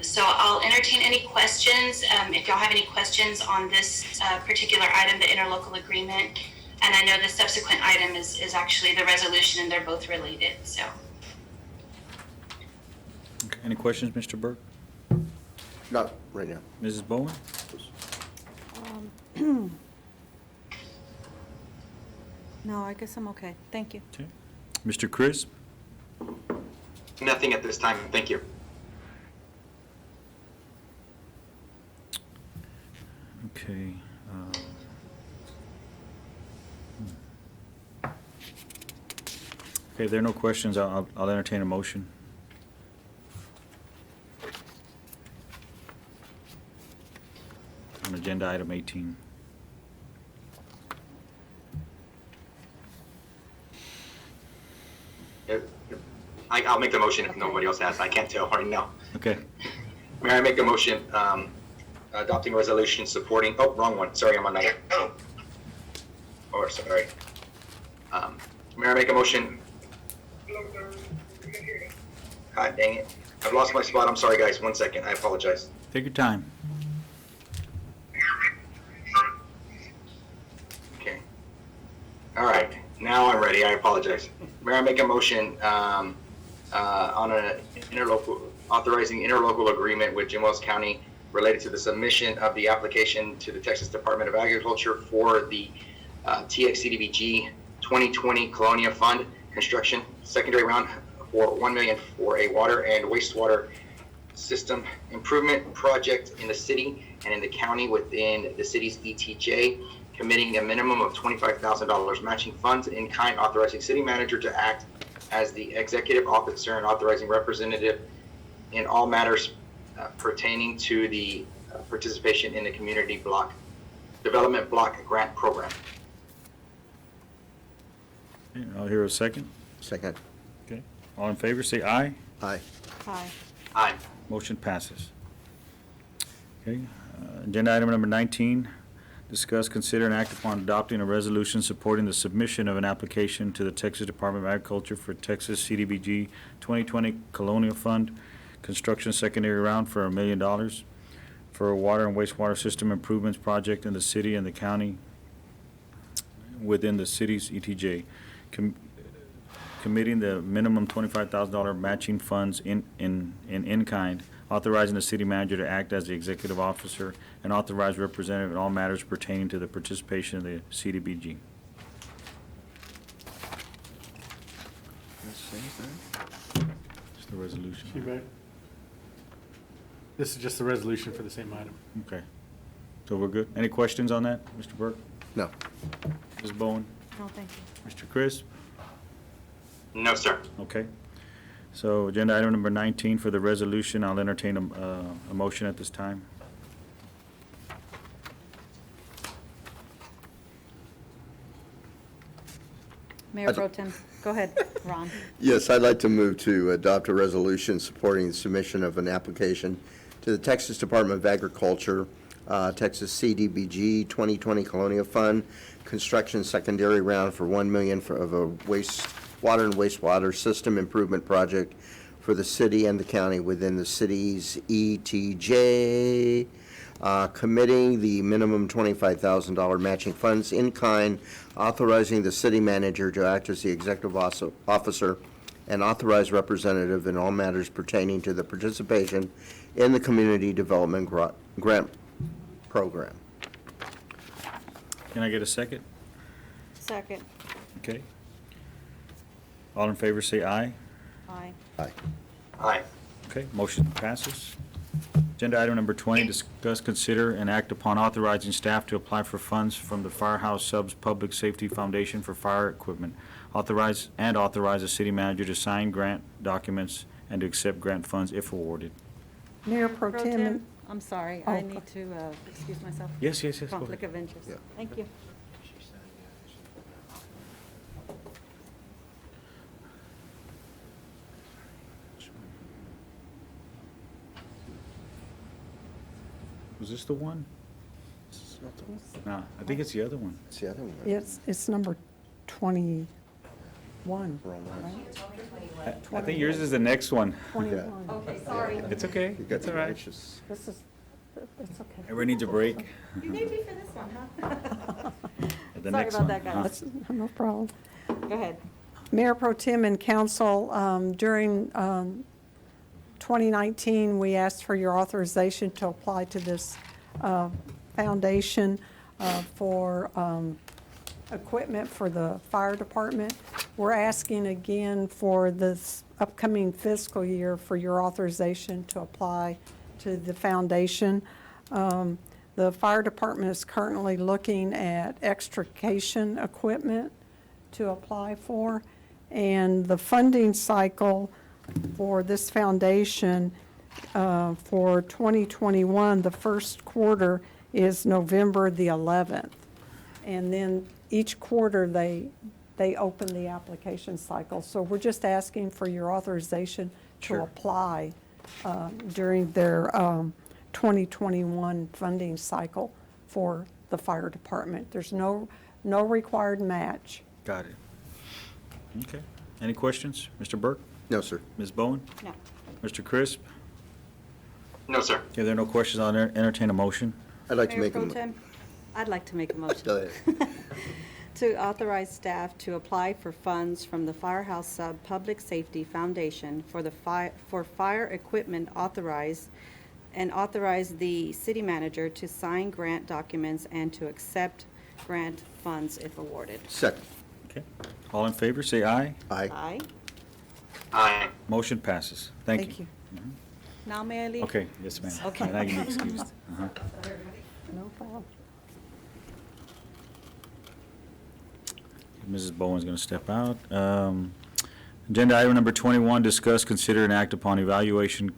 Speaker 17: So I'll entertain any questions, if y'all have any questions on this particular item, the interlocal agreement. And I know the subsequent item is actually the resolution, and they're both related, so.
Speaker 1: Okay. Any questions, Mr. Burke?
Speaker 5: Not right now.
Speaker 1: Mrs. Bowen?
Speaker 2: No, I guess I'm okay. Thank you.
Speaker 1: Okay. Mr. Chris?
Speaker 4: Nothing at this time. Thank you.
Speaker 1: Okay. Okay, if there are no questions, I'll entertain a motion. On agenda item 18.
Speaker 4: I'll make the motion if nobody else has. I can't tell right now.
Speaker 1: Okay.
Speaker 4: May I make a motion adopting a resolution supporting, oh, wrong one. Sorry, I'm on that. Oh, sorry. May I make a motion? God dang it. I've lost my spot. I'm sorry, guys. 1 second. I apologize.
Speaker 1: Take your time.
Speaker 4: Okay. All right. Now I'm ready. I apologize. May I make a motion on an authorizing interlocal agreement with Jim Wells County related to the submission of the application to the Texas Department of Agriculture for the TXCDBG 2020 Colonia Fund construction secondary round for $1 million for a water and wastewater system improvement project in the city and in the county within the city's ETJ, committing a minimum of $25,000 matching funds in kind, authorizing city manager to act as the executive officer and authorizing representative in all matters pertaining to the participation in the community development block grant program.
Speaker 1: Okay, I'll hear a second.
Speaker 5: Second.
Speaker 1: Okay, all in favor, say aye.
Speaker 5: Aye.
Speaker 2: Aye.
Speaker 4: Aye.
Speaker 1: Motion passes. Okay, agenda item number 19, discuss, consider, and act upon adopting a resolution supporting the submission of an application to the Texas Department of Agriculture for Texas CDBG 2020 Colonial Fund Construction Secondary Round for $1 million for a water and wastewater system improvements project in the city and the county within the city's ETJ, committing the minimum $25,000 matching funds in kind, authorizing the city manager to act as the executive officer and authorized representative in all matters pertaining to the participation of the CDBG. Just the resolution.
Speaker 7: You bet. This is just the resolution for the same item.
Speaker 1: Okay. So we're good. Any questions on that, Mr. Burke?
Speaker 5: No.
Speaker 1: Ms. Bowen?
Speaker 2: No, thank you.
Speaker 1: Mr. Crisp?
Speaker 4: No, sir.
Speaker 1: Okay. So agenda item number 19 for the resolution, I'll entertain a motion at this time.
Speaker 2: Mayor Pro Tem, go ahead, Ron.
Speaker 5: Yes, I'd like to move to adopt a resolution supporting the submission of an application to the Texas Department of Agriculture, Texas CDBG 2020 Colonial Fund, construction secondary round for $1 million of a water and wastewater system improvement project for the city and the county within the city's ETJ, committing the minimum $25,000 matching funds in kind, authorizing the city manager to act as the executive officer and authorized representative in all matters pertaining to the participation in the community development grant program.
Speaker 1: Can I get a second?
Speaker 2: Second.
Speaker 1: Okay. All in favor, say aye.
Speaker 2: Aye.
Speaker 5: Aye.
Speaker 4: Aye.
Speaker 1: Okay, motion passes. Agenda item number 20, discuss, consider, and act upon authorizing staff to apply for funds from the Firehouse Subs Public Safety Foundation for fire equipment. Authorize the city manager to sign grant documents and to accept grant funds if awarded.
Speaker 16: Mayor Pro Tem.
Speaker 2: I'm sorry,
Speaker 16: Oh,
Speaker 2: I need to excuse myself.
Speaker 1: Yes, yes, yes, go
Speaker 2: Conflict
Speaker 1: ahead.
Speaker 2: of interest.
Speaker 5: Yeah.
Speaker 2: Thank you.
Speaker 1: Was this the one? No, I think it's the other one.
Speaker 5: It's the other one.
Speaker 16: It's number 21,
Speaker 5: Wrong one.
Speaker 16: right?
Speaker 1: I think yours is the next one.
Speaker 16: 21.
Speaker 2: Okay, sorry.
Speaker 1: It's okay.
Speaker 5: You got
Speaker 1: It's all
Speaker 5: the
Speaker 1: right.
Speaker 5: anxious.
Speaker 16: This is, it's okay.
Speaker 1: Everybody needs a break.
Speaker 2: You need me for this one, huh?
Speaker 1: The
Speaker 2: Sorry
Speaker 1: next
Speaker 2: about
Speaker 1: one,
Speaker 2: that,
Speaker 1: huh?
Speaker 2: guys.
Speaker 16: That's no problem.
Speaker 2: Go ahead.
Speaker 16: Mayor Pro Tem and Council, during 2019, we asked for your authorization to apply to this foundation for equipment for the fire department. We're asking again for this upcoming fiscal year for your authorization to apply to the foundation. The fire department is currently looking at extrication equipment to apply for, and the funding cycle for this foundation for 2021, the first quarter is November the 11th. And then each quarter, they open the application cycle. So we're just asking for your authorization to
Speaker 1: Sure.
Speaker 16: apply during their 2021 funding cycle for the fire department. There's no required match.
Speaker 1: Got it. Okay. Any questions? Mr. Burke?
Speaker 5: No, sir.
Speaker 1: Ms. Bowen?
Speaker 2: No.
Speaker 1: Mr. Crisp?
Speaker 4: No, sir.
Speaker 1: If there are no questions, I'll entertain a motion.
Speaker 5: I'd like to
Speaker 2: Mayor
Speaker 5: make a.
Speaker 2: Pro Tem, I'd like to make a motion.
Speaker 5: Go ahead.
Speaker 2: To authorize staff to apply for funds from the Firehouse Sub Public Safety Foundation for fire equipment authorize the city manager to sign grant documents and to accept grant funds if awarded.
Speaker 5: Second.
Speaker 1: Okay. All in favor, say aye.
Speaker 5: Aye.
Speaker 2: Aye.
Speaker 4: Aye.
Speaker 1: Motion passes. Thank you.
Speaker 16: Thank you.
Speaker 2: Now may I leave?
Speaker 1: Okay, yes, ma'am.
Speaker 2: Okay.
Speaker 1: Now you can be excused. Uh-huh.
Speaker 16: No problem.
Speaker 1: Mrs. Bowen's going to step out. Agenda item number 21, discuss, consider, and act upon evaluation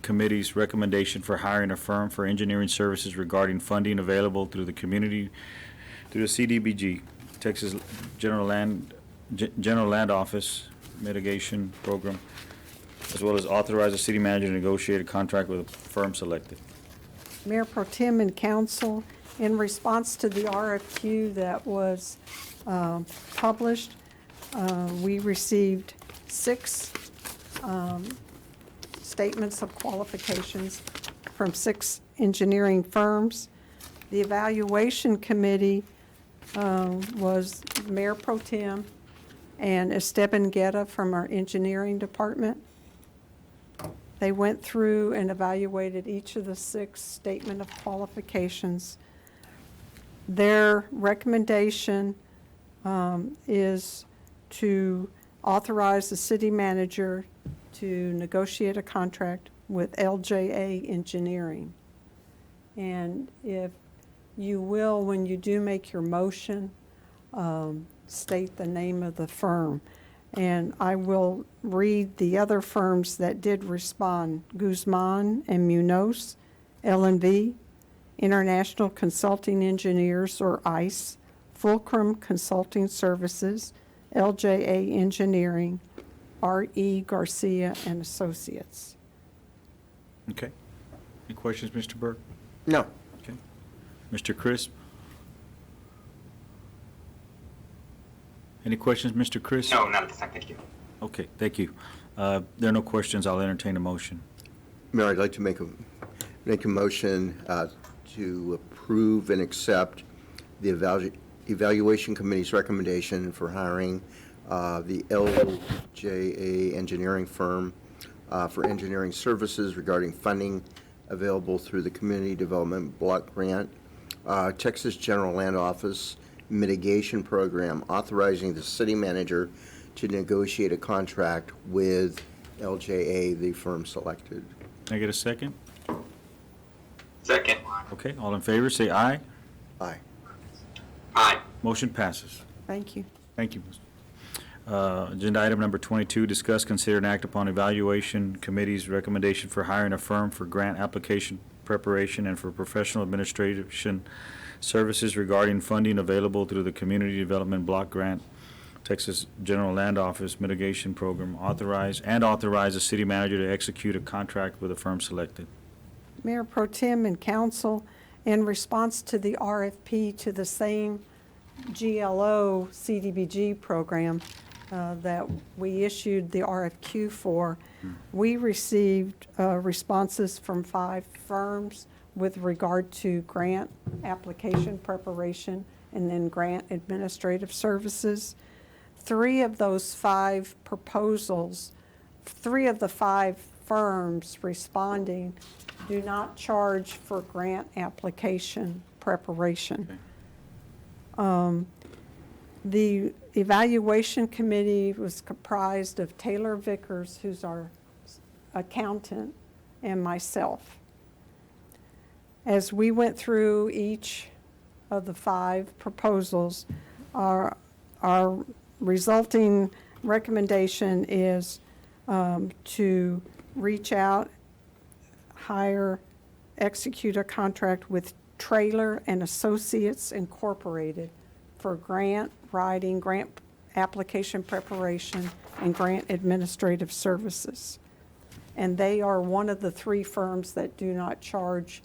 Speaker 1: committee's recommendation for hiring a firm for engineering services regarding funding available through the CDBG, Texas General Land Office Mitigation Program, as well as authorize the city manager to negotiate a contract with a firm selected.
Speaker 16: Mayor Pro Tem and council, in response to the RFQ that was published, we received 6 statements of qualifications from 6 engineering firms. The evaluation committee was Mayor Pro Tem and Esteban Guerra from our engineering department. They went through and evaluated each of the 6 statement of qualifications. Their recommendation is to authorize the city manager to negotiate a contract with LJA Engineering. And if you will, when you do make your motion, state the name of the firm. And I will read the other firms that did respond: Guzman and Munoz, L&V, International Consulting Engineers, or ICE, Fulcrum Consulting Services, LJA Engineering, R.E. Garcia and Associates.
Speaker 1: Okay. Any questions, Mr. Burke?
Speaker 5: No.
Speaker 1: Okay. Mr. Crisp? Any questions, Mr. Crisp?
Speaker 4: No, not at this time, thank you.
Speaker 1: Okay, thank you. There are no questions. I'll entertain a motion.
Speaker 5: Mayor, I'd like to make a motion to approve and accept the evaluation committee's recommendation for hiring the LJA engineering firm for engineering services regarding funding available through the Community Development Block Grant, Texas General Land Office Mitigation Program, authorizing the city manager to negotiate a contract with LJA, the firm selected.
Speaker 1: Can I get a second?
Speaker 4: Second.
Speaker 1: Okay, all in favor, say aye.
Speaker 5: Aye.
Speaker 4: Aye.
Speaker 1: Motion passes.
Speaker 16: Thank you.
Speaker 1: Thank you. Agenda item number 22, discuss, consider, and act upon evaluation committee's recommendation for hiring a firm for grant application preparation and for professional administration services regarding funding available through the Community Development Block Grant, Texas General Land Office Mitigation Program, authorize the city manager to execute a contract with a firm selected.
Speaker 16: Mayor Pro Tem and council, in response to the RFP to the same GLO CDBG program that we issued the RFQ for, we received responses from 5 firms with regard to grant application preparation and then grant administrative services. 3 of those 5 proposals, 3 of the 5 firms responding do not charge for grant application preparation.
Speaker 1: Okay.
Speaker 16: The evaluation committee was comprised of Taylor Vickers, who's our accountant, and myself. As we went through each of the 5 proposals, our resulting recommendation is to reach out, hire, execute a contract with Trailer and Associates Incorporated for grant writing, grant application preparation, and grant administrative services. And they are one of the 3 firms that do not charge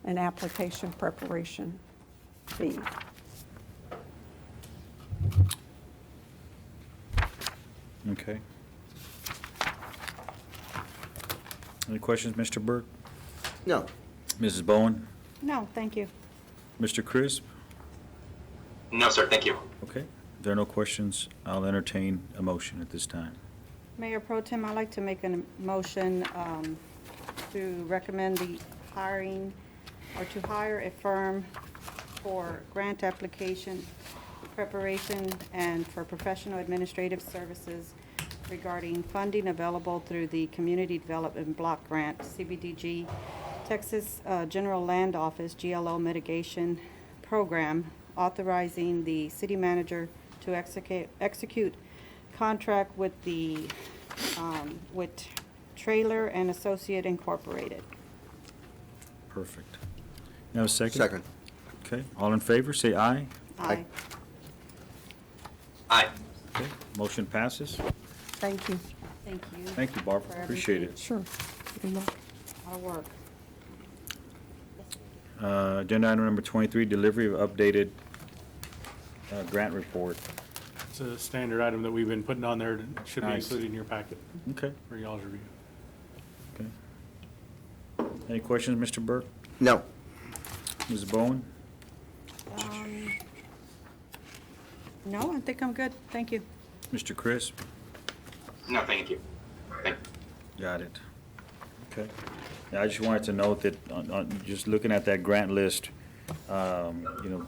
Speaker 16: an application preparation fee.
Speaker 1: Okay. Any questions, Mr. Burke?
Speaker 5: No.
Speaker 1: Mrs. Bowen?
Speaker 2: No, thank you.
Speaker 1: Mr. Crisp?
Speaker 4: No, sir, thank you.
Speaker 1: Okay. If there are no questions, I'll entertain a motion at this time.
Speaker 2: Mayor Pro Tem, I'd like to make a motion to recommend the hiring or to hire a firm for grant application preparation and for professional administrative services regarding funding available through the Community Development Block Grant, CBDG, Texas General Land Office, GLO Mitigation Program, authorizing the city manager to execute contract with the, with Trailer and Associate Incorporated.
Speaker 1: Perfect. You have a second?
Speaker 5: Second.
Speaker 1: Okay, all in favor, say aye.
Speaker 2: Aye.
Speaker 4: Aye.
Speaker 1: Okay, motion passes.
Speaker 16: Thank you.
Speaker 2: Thank you.
Speaker 1: Thank you, Barbara,
Speaker 2: for
Speaker 1: appreciate
Speaker 2: everything.
Speaker 1: it.
Speaker 16: Sure. You're welcome.
Speaker 2: Our work.
Speaker 1: Agenda item number 23, delivery of updated grant report.
Speaker 7: It's a standard item that we've been putting on there, that should be
Speaker 1: Nice.
Speaker 7: included in your packet
Speaker 1: Okay,
Speaker 7: for y'all's review.
Speaker 1: okay. Any questions, Mr. Burke?
Speaker 5: No.
Speaker 1: Ms. Bowen?
Speaker 2: No, I think I'm good. Thank you.
Speaker 1: Mr. Crisp?
Speaker 4: No, thank you. Thank you.
Speaker 1: Got it. Okay. Yeah, I just wanted to note that, just looking at that grant list, you know,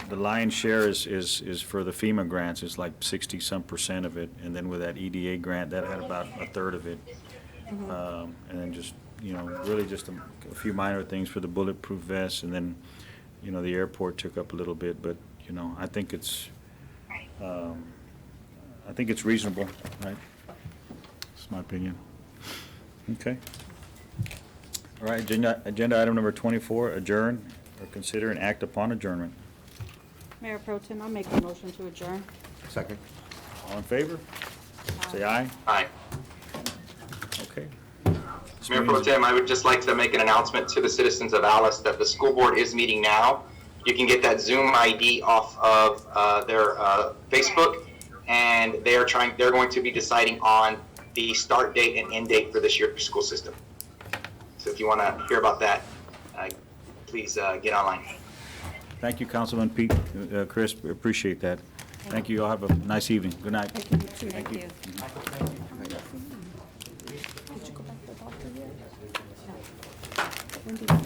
Speaker 1: the lion's share is for the FEMA grants. It's like 60-some% of it. And then with that EDA grant, that had about a third of it. And then just, you know, really just a few minor things for the bulletproof vests. And then, you know, the airport took up a little bit. But, you know, I think it's reasonable, right? That's my opinion. Okay. All right, agenda item number 24, adjourn or consider an act upon adjournment.
Speaker 2: Mayor Pro Tem, I'll make a motion to adjourn.
Speaker 5: Second.
Speaker 1: All in favor? Say aye.
Speaker 4: Aye.
Speaker 1: Okay. This
Speaker 4: Mayor Pro
Speaker 1: meeting's-
Speaker 4: Tem, I would just like to make an announcement to the citizens of Alice that the school board is meeting now. You can get that Zoom ID off of their Facebook, and they're going to be deciding on the start date and end date for this year's school system. So if you want to hear about that, please get online.
Speaker 1: Thank you, Councilman Pete, Chris, we appreciate that. Thank you, all have a nice evening. Good night.
Speaker 2: Thank you.
Speaker 16: Did you go back to the doctor yet? No. When did you